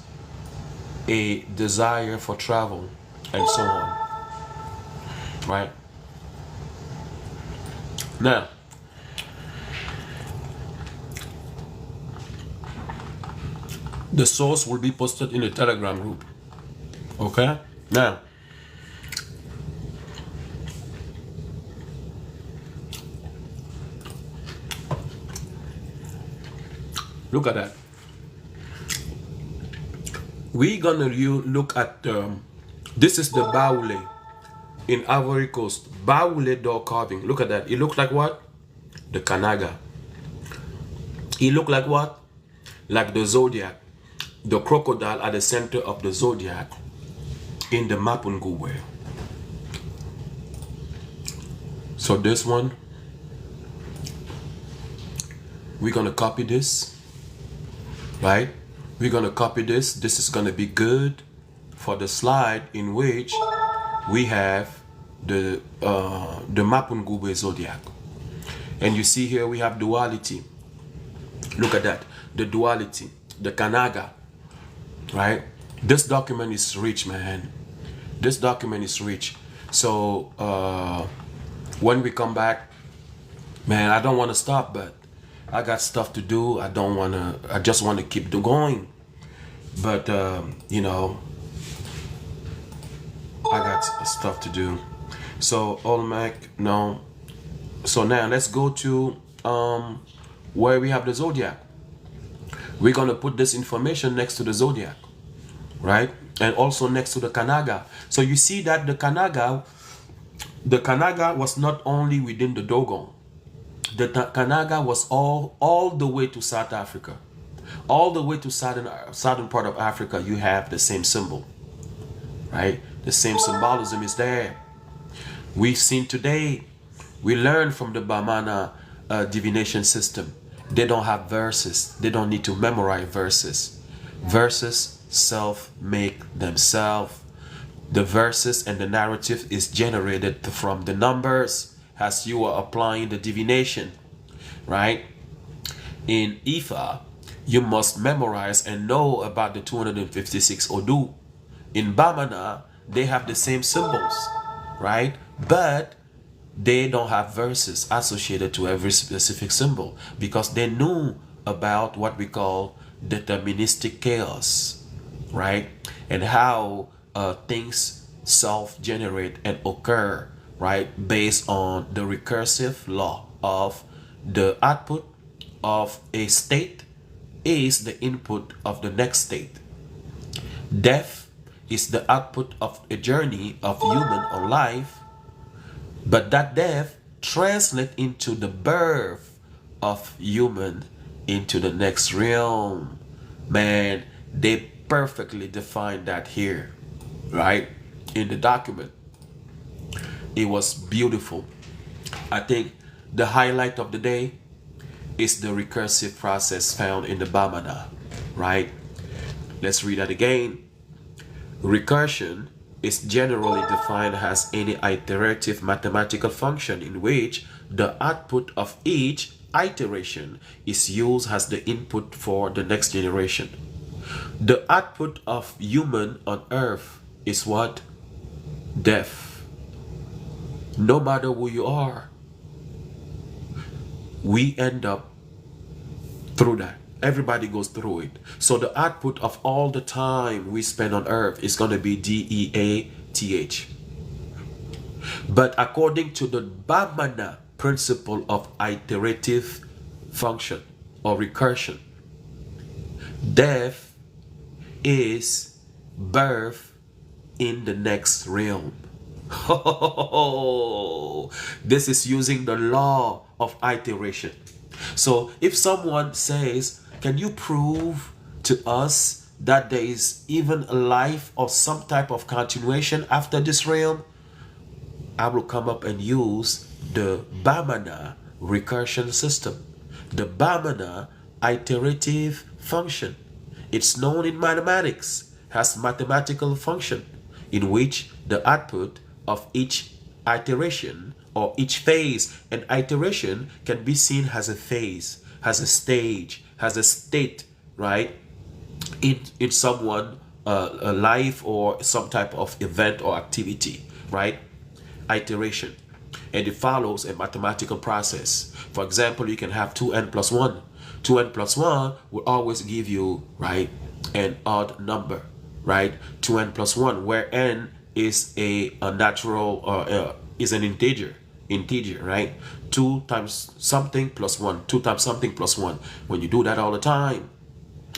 a desire for travel and so on. Right? Now, the source will be posted in the Telegram group. Okay? Now, look at that. We're gonna look at this is the Baule in Ivory Coast. Baule door carving. Look at that. It looks like what? The Kanaga. It looked like what? Like the zodiac. The crocodile at the center of the zodiac in the Mapungubwe. So this one, we're gonna copy this, right? We're gonna copy this. This is gonna be good for the slide in which we have the Mapungubwe zodiac. And you see here we have duality. Look at that, the duality, the Kanaga, right? This document is rich, man. This document is rich. So when we come back, man, I don't want to stop, but I got stuff to do. I just want to keep going. But you know, I got stuff to do. So Olmec, no. So now let's go to where we have the zodiac. We're gonna put this information next to the zodiac, right? And also next to the Kanaga. So you see that the Kanaga was not only within the Dogon. The Kanaga was all the way to South Africa. All the way to southern part of Africa, you have the same symbol, right? The same symbolism is there. We've seen today, we learn from the Bamana divination system. They don't have verses. They don't need to memorize verses. Verses self-make themselves. The verses and the narrative is generated from the numbers as you are applying the divination, right? In Ifa, you must memorize and know about the 256 Odu. In Bamana, they have the same symbols, right? But they don't have verses associated to every specific symbol because they knew about what we call deterministic chaos, right? And how things self-generate and occur, right? Based on the recursive law of the output of a state is the input of the next state. Death is the output of a journey of human or life, but that death translates into the birth of human into the next realm. Man, they perfectly define that here, right? in the document. It was beautiful. I think the highlight of the day is the recursive process found in the Bamana, right? Let's read that again. Recursion is generally defined as any iterative mathematical function in which the output of each iteration is used as the input for the next generation. The output of human on earth is what? Death. No matter who you are, we end up through that. Everybody goes through it. So the output of all the time we spend on earth is going to be DEATH. But according to the Bamana principle of iterative function or recursion, death is birth in the next realm. This is using the law of iteration. So if someone says, can you prove to us that there is even a life or some type of continuation after this realm? I will come up and use the Bamana recursion system, the Bamana iterative function. It's known in mathematics as mathematical function in which the output of each iteration or each phase, and iteration can be seen as a phase, as a stage, as a state, right? In someone a life or some type of event or activity, right? Iteration. And it follows a mathematical process. For example, you can have 2n plus 1. 2n plus 1 will always give you, right, an odd number, right? 2n plus 1, where n is a natural, is an integer, right? 2 times something plus 1, 2 times something plus 1. When you do that all the time,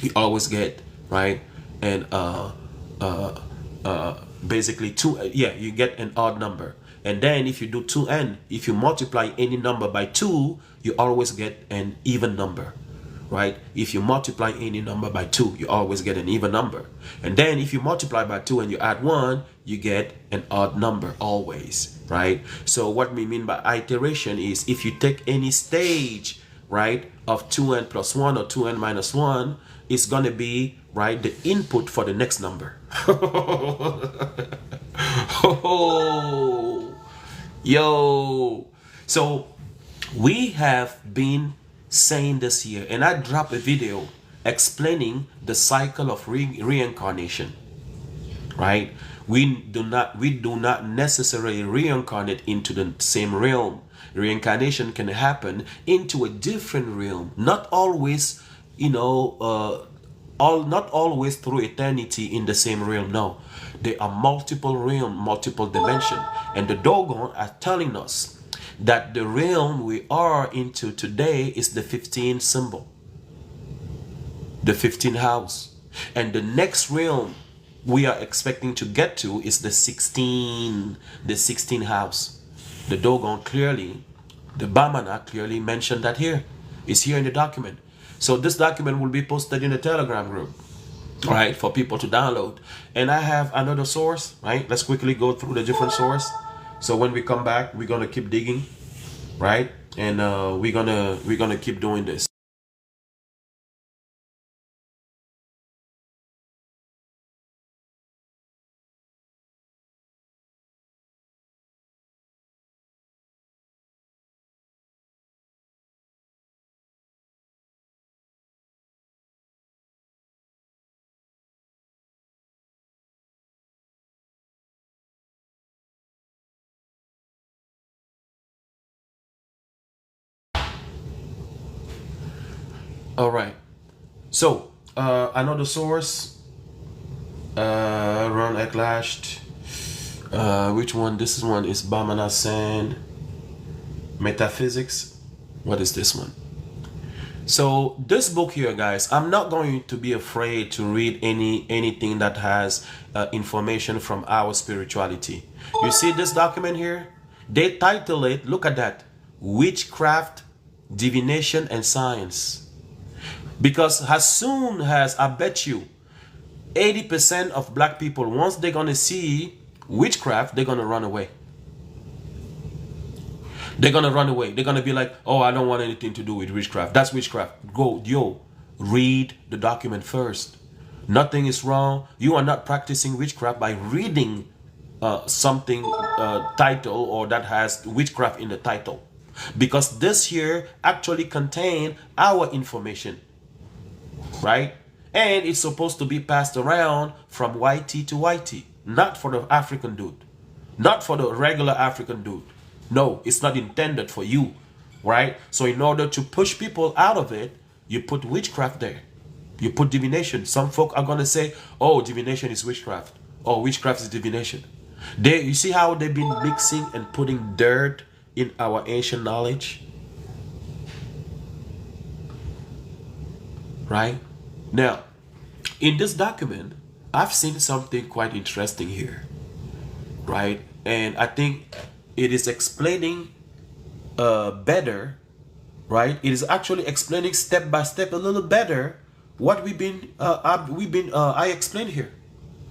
you always get, right, and basically you get an odd number. And then if you do 2n, if you multiply any number by 2, you always get an even number, right? If you multiply any number by 2, you always get an even number. And then if you multiply by 2 and you add 1, you get an odd number always, right? So what we mean by iteration is if you take any stage, right, of 2n plus 1 or 2n minus 1, it's going to be, right, the input for the next number. Yo, so we have been saying this here, and I dropped a video explaining the cycle of reincarnation, right? We do not necessarily reincarnate into the same realm. Reincarnation can happen into a different realm, not always, not always through eternity in the same realm. No, there are multiple realms, multiple dimensions, and the Dogon are telling us that the realm we are into today is the 15 symbol, the 15 house, and the next realm we are expecting to get to is the 16 house. The Dogon clearly, the Bamana clearly mentioned that here. It's here in the document. So this document will be posted in the Telegram group, right, for people to download. And I have another source, right? Let's quickly go through the different source. So when we come back, we're gonna keep digging, right? And we're gonna keep doing this. All right. So another source, Ron Ecklashed. Which one? This one is Bamana Sand Metaphysics. What is this one? So this book here, guys, I'm not going to be afraid to read anything that has information from our spirituality. You see this document here? They title it, look at that, Witchcraft, Divination, and Science. Because as soon as, I bet you, 80% of black people, once they're going to see witchcraft, they're gonna run away. They're gonna run away. They're gonna be like, oh, I don't want anything to do with witchcraft. That's witchcraft. Go, yo, read the document first. Nothing is wrong. You are not practicing witchcraft by reading something title or that has witchcraft in the title, because this here actually contain our information, right? And it's supposed to be passed around from YT to YT, not for the African dude, not for the regular African dude. No, it's not intended for you, right? So in order to push people out of it, you put witchcraft there. You put divination. Some folk are going to say, oh, divination is witchcraft. Oh, witchcraft is divination. You see how they've been mixing and putting dirt in our ancient knowledge? Right? Now, in this document, I've seen something quite interesting here. Right? And I think it is explaining better, right? It is actually explaining step by step a little better what I explained here.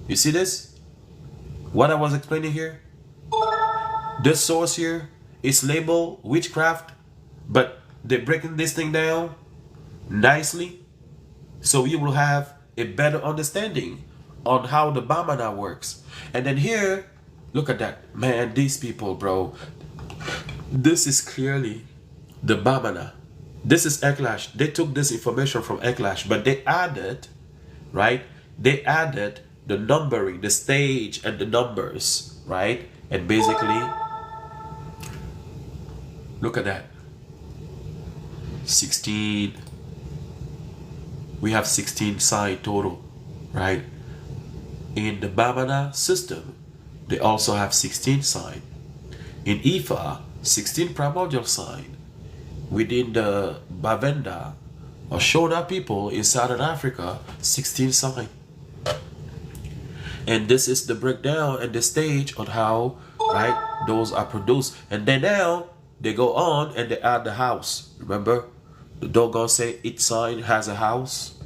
You see this? What I was explaining here? This source here is labeled witchcraft, but they're breaking this thing down nicely, so you will have a better understanding on how the Bamana works. And then here, look at that. Man, these people, bro. This is clearly the Bamana. This is Eklash. They took this information from Eklash, but they added, right? They added the numbering, the stage and the numbers, right? And basically, look at that. 16. We have 16 sign total, right? In the Bamana system, they also have 16 sign. In Ifa, 16 primordial sign. Within the Bavenda or Shona people in Southern Africa, 16 sign. And this is the breakdown and the stage on how, right, those are produced. And then now they go on and they add the house. Remember, the doggone say each sign has a house,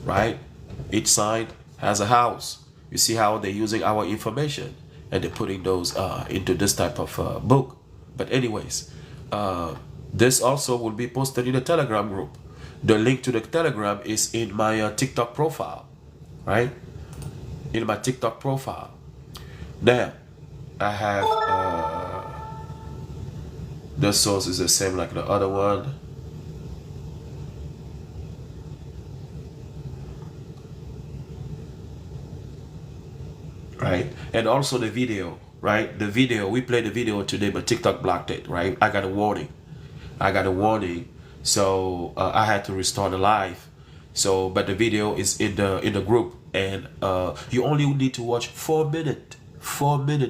right? Each sign has a house. You see how they're using our information and they're putting those into this type of book. But anyways, this also will be posted in the Telegram group. The link to the Telegram is in my TikTok profile, right? In my TikTok profile. Now, I have the source is the same like the other one. Right? And also the video, right? The video, we played the video today, but TikTok blocked it, right? I got a warning. So I had to restart the live. So, but the video is in the group, and you only need to watch 4 minutes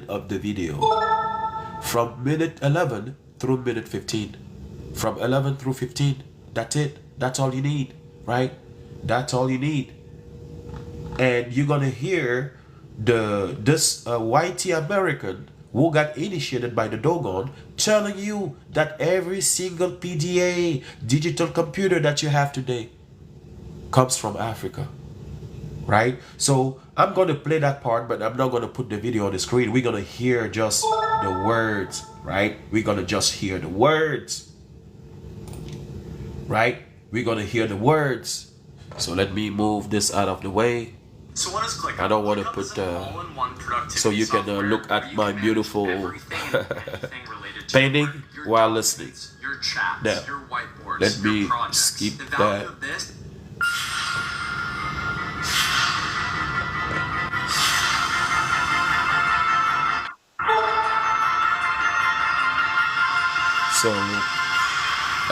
of the video, from minute 11 through minute 15, from 11 through 15. That's it. That's all you need, right? That's all you need. And you're gonna hear this whitey American who got initiated by the Dogon telling you that every single PDA digital computer that you have today comes from Africa, right? So I'm going to play that part, but I'm not going to put the video on the screen. We're going to hear just the words, right? We're going to just hear the words, right? We're going to hear the words. So let me move this out of the way. So what is ClickUp? I don't want to put so you can look at my beautiful painting while listening. Your chats, Now, your whiteboards, let me your projects. skip The value that. of this. So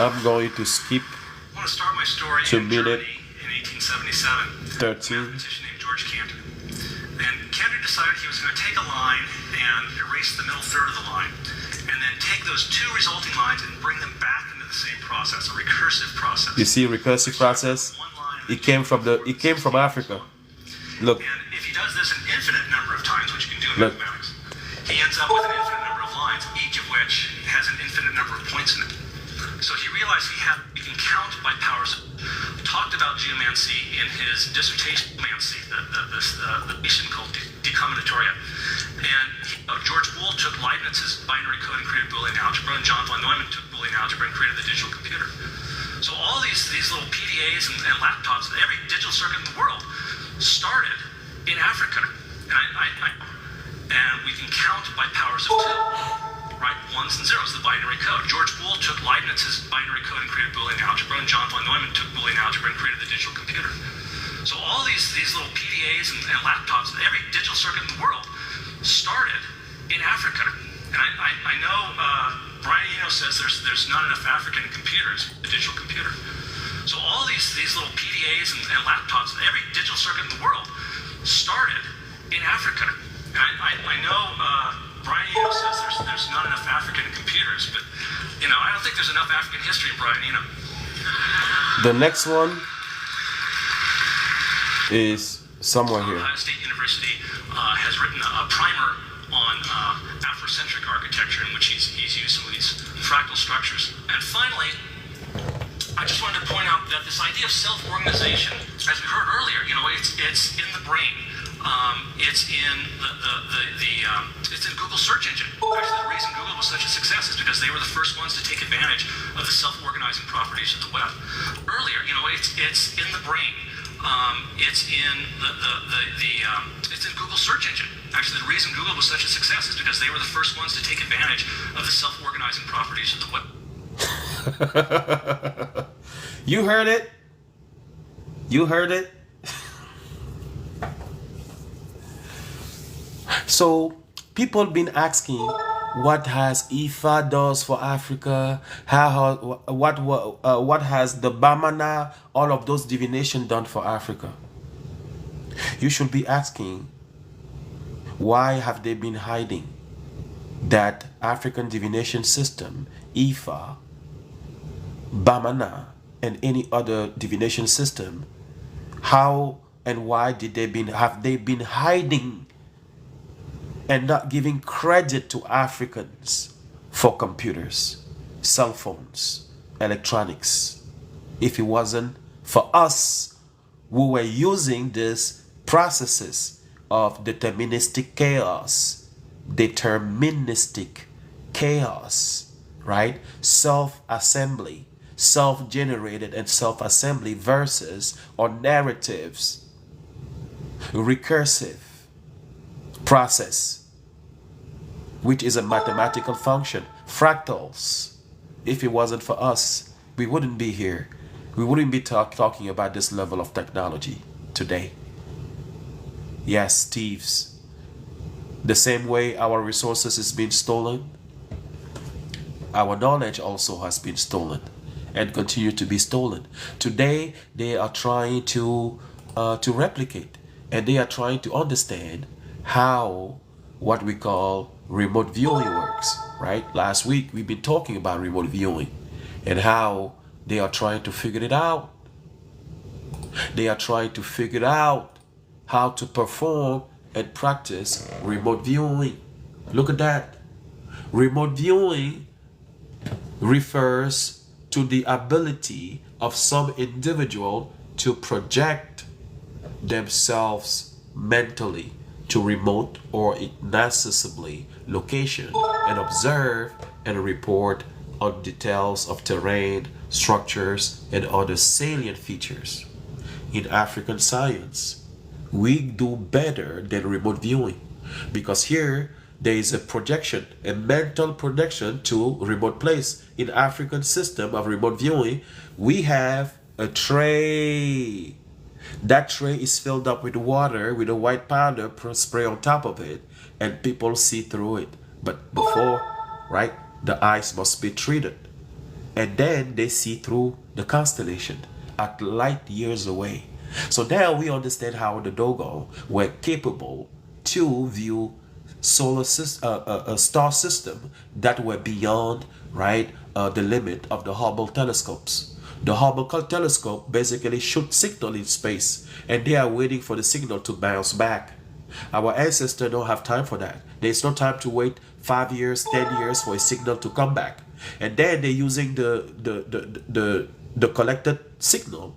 I'm going to skip I want to start my story to in minute Germany in 1877. 13. A mathematician named George Cantor. And Cantor decided he was going to take a line and erase the middle third of the line, and then take those two resulting lines and bring them back into the same process, a recursive process. You see, recursive process. It came from Africa. Look. And if he does this an infinite number of times, which you can do in mathematics, he ends up with an infinite number of lines, each of which has an infinite number of points in it. So he realized he can count by powers of talked about geomancy in his dissertation, the nation called De Combinatoria. And George Boole took Leibniz's binary code and created Boolean algebra, and John von Neumann took Boolean algebra and created the digital computer. So all these little PDAs and laptops, every digital circuit in the world started in Africa. And we can count by powers of two, right? Ones and zeros, the binary code. George Boole took Leibniz's binary code and created Boolean algebra, and John von Neumann took Boolean algebra and created the digital computer. So all these little PDAs and laptops, every digital circuit in the world started in Africa. And I know Brian Eno says there's not enough African computers, the digital computer. So all these little PDAs and laptops, every digital circuit in the world started in Africa. And I know Brian Eno says there's not enough African computers, but I don't think there's enough African history in Brian Eno. The next one is somewhere here. Ohio State University has written a primer on Afrocentric architecture, in which he's used some of these fractal structures. And finally, I just wanted to point out that this idea of self-organization, as we heard earlier, it's in the brain. It's in it's in Google search engine. Actually, the reason Google was such a success is because they were the first ones to take advantage of the self-organizing properties of the web. Earlier, it's in the brain. It's in it's in Google search engine. Actually, the reason Google was such a success is because they were the first ones to take advantage of the self-organizing properties of the web. You heard it. You heard it. So people been asking, what has IFA does for Africa? What has the Bamana, all of those divination done for Africa? You should be asking, why have they been hiding that African divination system, IFA, Bamana, and any other divination system? How and why have they been hiding and not giving credit to Africans for computers, cell phones, electronics? If it wasn't for us who were using these processes of deterministic chaos, right? Self-assembly, self-generated and self-assembly versus or narratives, recursive process, which is a mathematical function, fractals. If it wasn't for us, we wouldn't be here. We wouldn't be talking about this level of technology today. Yes, thieves. The same way our resources is being stolen, our knowledge also has been stolen and continue to be stolen. Today, they are trying to replicate, and they are trying to understand how what we call remote viewing works, right? Last week, we've been talking about remote viewing and how they are trying to figure it out. They are trying to figure out how to perform and practice remote viewing. Look at that. Remote viewing refers to the ability of some individual to project themselves mentally to remote or inaccessibly location and observe and report on details of terrain, structures, and other salient features. In African science, we do better than remote viewing, because here there is a projection, a mental projection to remote place. In African system of remote viewing, we have a tray. That tray is filled up with water with a white powder spray on top of it, and people see through it. But before, right, the eyes must be treated, and then they see through the constellation at light years away. So now we understand how the Dogon were capable to view solar a star system that were beyond, right, the limit of the Hubble telescopes. The Hubble telescope basically shoots signal in space, and they are waiting for the signal to bounce back. Our ancestors don't have time for that. There's no time to wait 5 years, 10 years for a signal to come back. And then they're using the collected signal,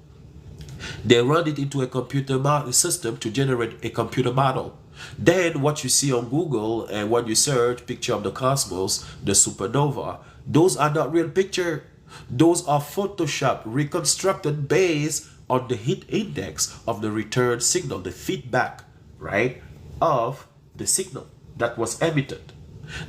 they run it into a computer system to generate a computer model. Then what you see on Google and when you search picture of the cosmos, the supernova, those are not real picture. Those are Photoshop reconstructed based on the heat index of the return signal, the feedback, right, of the signal that was emitted.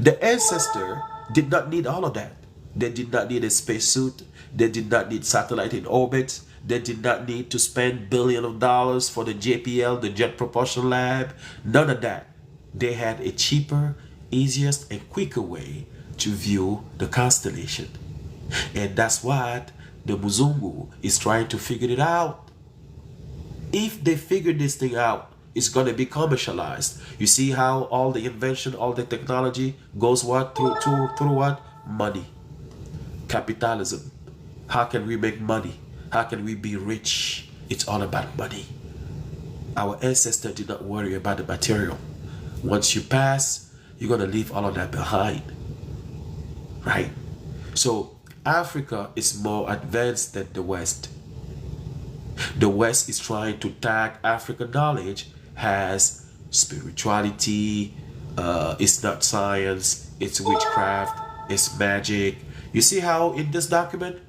The ancestor did not need all of that. They did not need a spacesuit. They did not need satellite in orbit. They did not need to spend billions of dollars for the JPL, the Jet Propulsion Lab. None of that. They had a cheaper, easiest, and quicker way to view the constellation. And that's what the Muzungu is trying to figure it out. If they figure this thing out, it's going to be commercialized. You see how all the invention, all the technology goes what? Through what? Money. Capitalism. How can we make money? How can we be rich? It's all about money. Our ancestors did not worry about the material. Once you pass, you're going to leave all of that behind. Right? So Africa is more advanced than the West. The West is trying to tag African knowledge as spirituality, it's not science, it's witchcraft, it's magic. You see how in this document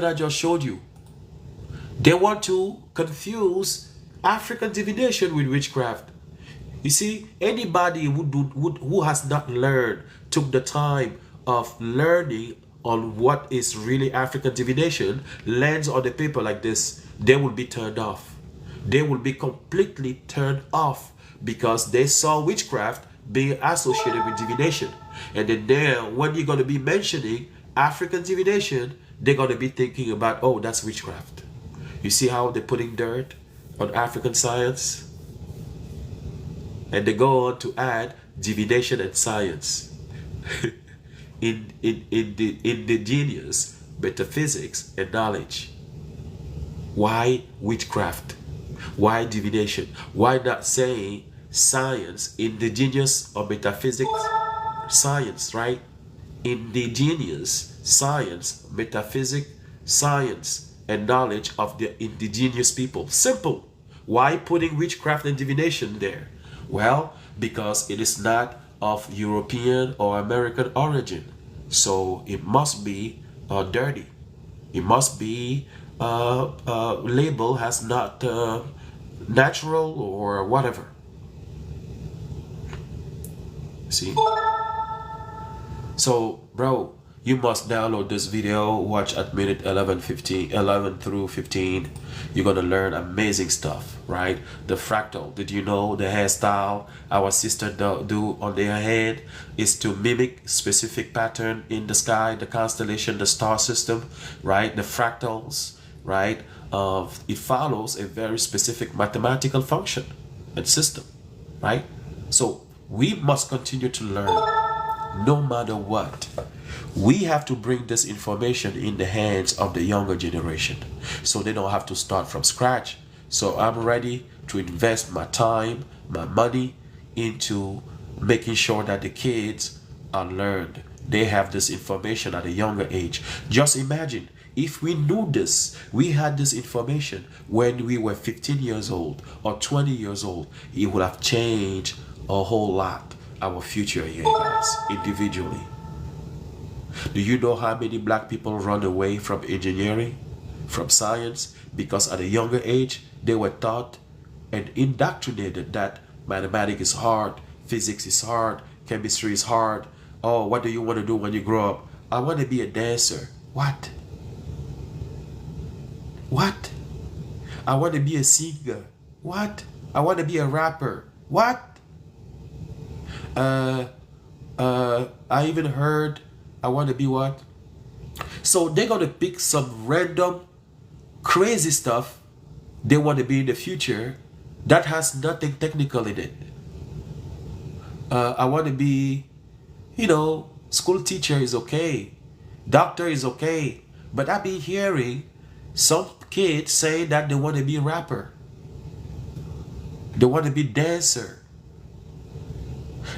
I just showed you, they want to confuse African divination with witchcraft. You see, anybody who has not learned, took the time of learning on what is really African divination, lands on the paper like this, they will be turned off. They will be completely turned off because they saw witchcraft being associated with divination. And then there, when you're going to be mentioning African divination, they're going to be thinking about, oh, that's witchcraft. You see how they're putting dirt on African science? And they go on to add divination and science. in the indigenous metaphysics and knowledge. Why witchcraft? Why divination? Why not saying science, indigenous or metaphysics? Science, right? Indigenous science, metaphysics, science, and knowledge of the indigenous people. Simple. Why putting witchcraft and divination there? Well, because it is not of European or American origin. So it must be dirty. It must be labeled as not natural or whatever. See? So, bro, you must download this video, watch at minute 11 through 15. You're gonna learn amazing stuff, right? The fractal. Did you know the hairstyle our sister do on their head is to mimic specific pattern in the sky, the constellation, the star system, right? The fractals, right? It follows a very specific mathematical function and system, right? So we must continue to learn no matter what. We have to bring this information in the hands of the younger generation so they don't have to start from scratch. So I'm ready to invest my time, my money into making sure that the kids are learned. They have this information at a younger age. Just imagine if we knew this, we had this information when we were 15 years old or 20 years old, it would have changed a whole lot our future here, guys, individually. Do you know how many black people run away from engineering, from science, because at a younger age they were taught and indoctrinated that mathematics is hard, physics is hard, chemistry is hard. Oh, what do you want to do when you grow up? I want to be a dancer. What? What? I want to be a singer. What? I want to be a rapper. What? I even heard I want to be what? So they're going to pick some random crazy stuff they want to be in the future that has nothing technical in it. I want to be, school teacher is okay. Doctor is okay. But I be hearing some kids say that they want to be a rapper. They want to be dancer.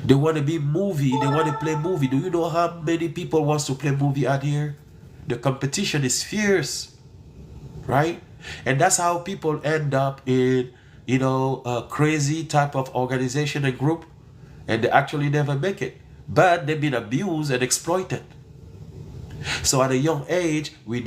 They want to be movie. They want to play movie. Do you know how many people wants to play movie out here? The competition is fierce, right? And that's how people end up in, a crazy type of organization and group, and they actually never make it. But they've been abused and exploited. So at a young age, we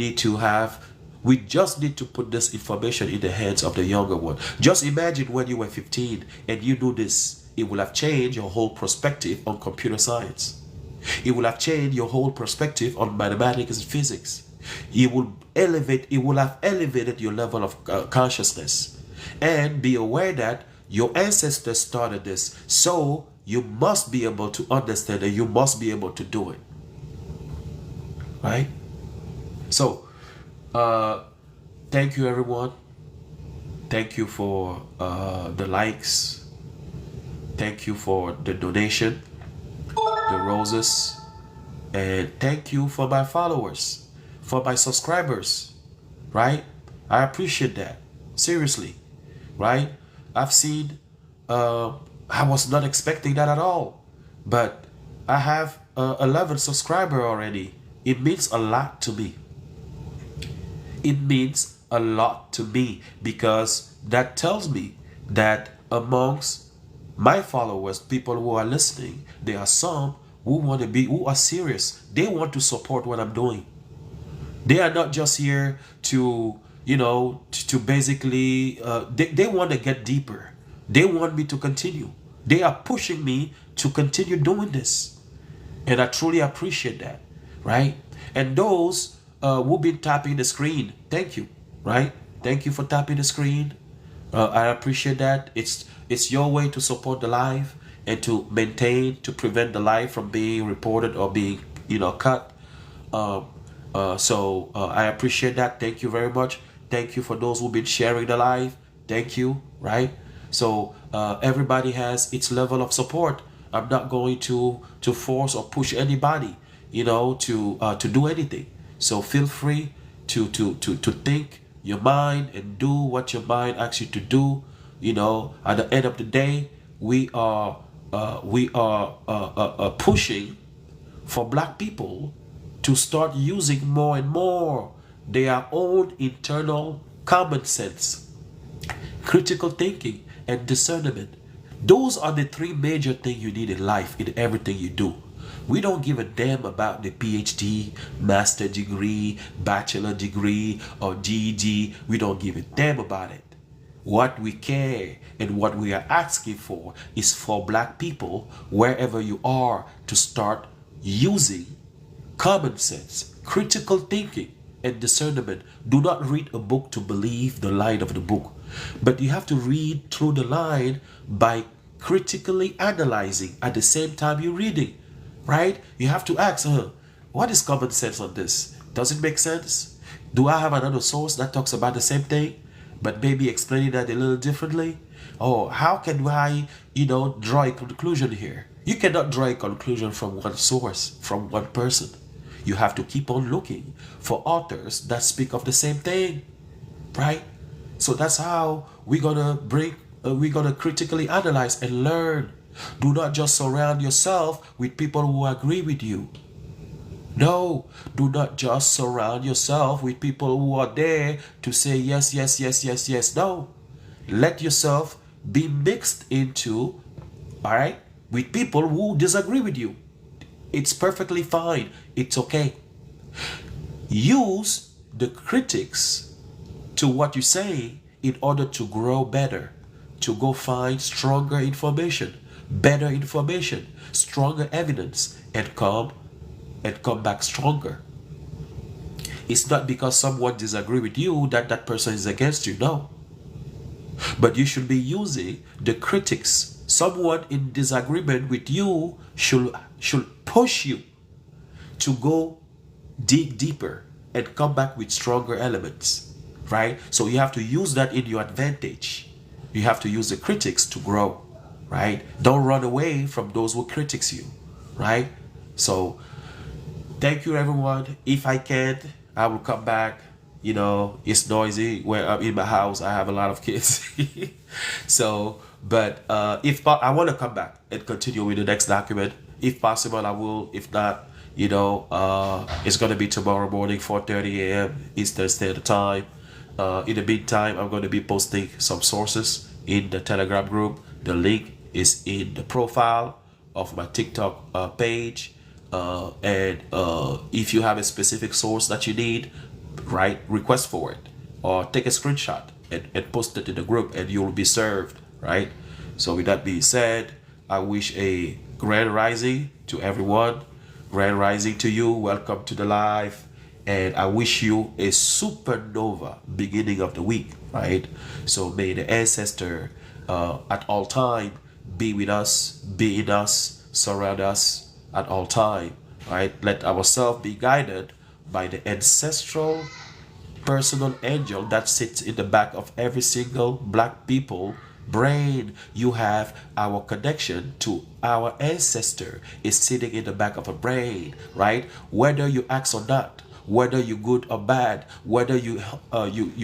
just need to put this information in the hands of the younger one. Just imagine when you were 15 and you knew this, it will have changed your whole perspective on computer science. It will have changed your whole perspective on mathematics and physics. It will have elevated your level of consciousness. And be aware that your ancestors started this. So you must be able to understand and you must be able to do it. Right? So, thank you everyone. Thank you for the likes. Thank you for the donation, the roses. And thank you for my followers, for my subscribers. Right? I appreciate that. Seriously. Right? I've seen, I was not expecting that at all. But I have 11 subscribers already. It means a lot to me. It means a lot to me because that tells me that amongst my followers, people who are listening, there are some who are serious. They want to support what I'm doing. They are not just here to, to basically, they want to get deeper. They want me to continue. They are pushing me to continue doing this. And I truly appreciate that. Right? And those who've been tapping the screen, thank you. Right? Thank you for tapping the screen. I appreciate that. It's your way to support the live and to prevent the live from being reported or being, cut. So I appreciate that. Thank you very much. Thank you for those who've been sharing the live. Thank you. Right? So everybody has its level of support. I'm not going to force or push anybody, to do anything. So feel free to think your mind and do what your mind asks you to do. At the end of the day, we are pushing for black people to start using more and more their own internal common sense, critical thinking, and discernment. Those are the three major things you need in life, in everything you do. We don't give a damn about the PhD, master degree, bachelor degree, or GED. We don't give a damn about it. What we care and what we are asking for is for black people, wherever you are, to start using common sense, critical thinking, and discernment. Do not read a book to believe the line of the book, but you have to read through the line by critically analyzing at the same time you're reading, right? You have to ask, what is common sense on this? Does it make sense? Do I have another source that talks about the same thing, but maybe explaining that a little differently? Or how can I, draw a conclusion here? You cannot draw a conclusion from one source, from one person. You have to keep on looking for authors that speak of the same thing, right? So that's how we're gonna critically analyze and learn. Do not just surround yourself with people who agree with you. No, do not just surround yourself with people who are there to say yes, yes, yes, yes, yes. No, let yourself be mixed into, all right, with people who disagree with you. It's perfectly fine. It's okay. Use the critics to what you say in order to grow better, to go find stronger information, better information, stronger evidence, and come back stronger. It's not because someone disagrees with you that that person is against you. No. But you should be using the critics. Someone in disagreement with you should push you to go dig deeper and come back with stronger elements, right? So you have to use that in your advantage. You have to use the critics to grow, right? Don't run away from those who critics you, right? So thank you everyone. If I can, I will come back. It's noisy where I'm in my house. I have a lot of kids. So, but if I want to come back and continue with the next document, if possible, I will. If not, You know, it's gonna be tomorrow morning, 4:30 a.m. Eastern Standard Time. In the meantime, I'm going to be posting some sources in the Telegram group. The link is in the profile of my TikTok page. And if you have a specific source that you need, right, request for it or take a screenshot and post it in the group, and you will be served, right? So with that being said, I wish a grand rising to everyone. Grand rising to you. Welcome to the live. And I wish you a supernova beginning of the week, right? So may the ancestor at all time be with us, be in us, surround us at all time, right? Let ourselves be guided by the ancestral personal angel that sits in the back of every single black people brain. You have our connection to our ancestor is sitting in the back of a brain, right? Whether you ask or not, whether you good or bad, whether you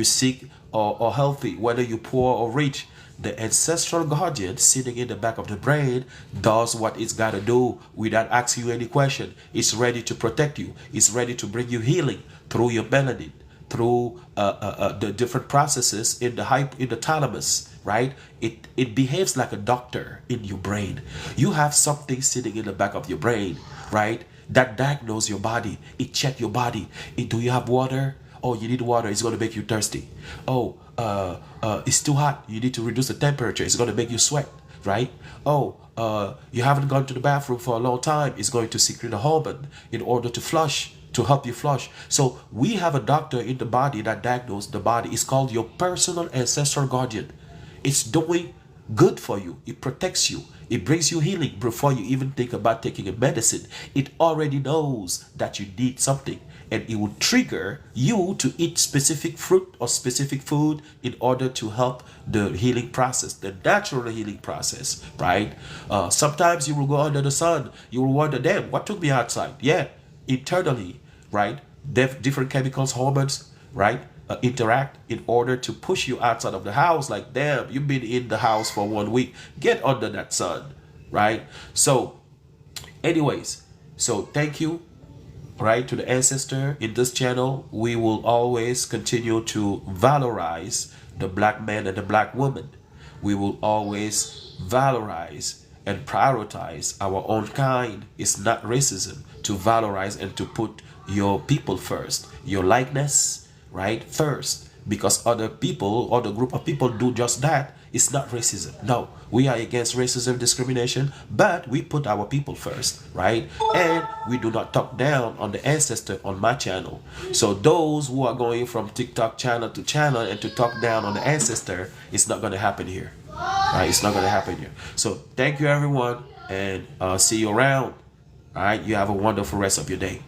sick or healthy, whether you poor or rich, the ancestral guardian sitting in the back of the brain does what it's got to do without asking you any question. It's ready to protect you. It's ready to bring you healing through your melanin, through the different processes in the thalamus, right? It behaves like a doctor in your brain. You have something sitting in the back of your brain, right? That diagnose your body. It check your body. Do you have water? Oh, you need water. It's going to make you thirsty. Oh, it's too hot. You need to reduce the temperature. It's going to make you sweat, right? Oh, you haven't gone to the bathroom for a long time. It's going to secrete a hormone in order to flush, to help you flush. So we have a doctor in the body that diagnoses the body. It's called your personal ancestral guardian. It's doing good for you. It protects you. It brings you healing before you even think about taking a medicine. It already knows that you need something, and it will trigger you to eat specific fruit or specific food in order to help the healing process, the natural healing process, right? Sometimes you will go under the sun. You will wonder, damn, what took me outside? Yeah, internally, right? Different chemicals, hormones, right? Interact in order to push you outside of the house. Like, damn, you've been in the house for 1 week. Get under that sun, right? So, anyways, so thank you, right, to the ancestor. In this channel, we will always continue to valorize the black man and the black woman. We will always valorize and prioritize our own kind. It's not racism to valorize and to put your people first, your likeness, right, first, because other people, other group of people do just that. It's not racism. No, we are against racism, discrimination, but we put our people first, right? And we do not talk down on the ancestor on my channel. So those who are going from TikTok channel to channel and to talk down on the ancestor, it's not going to happen here, right? It's not going to happen here. So thank you, everyone, and see you around. All right, you have a wonderful rest of your day.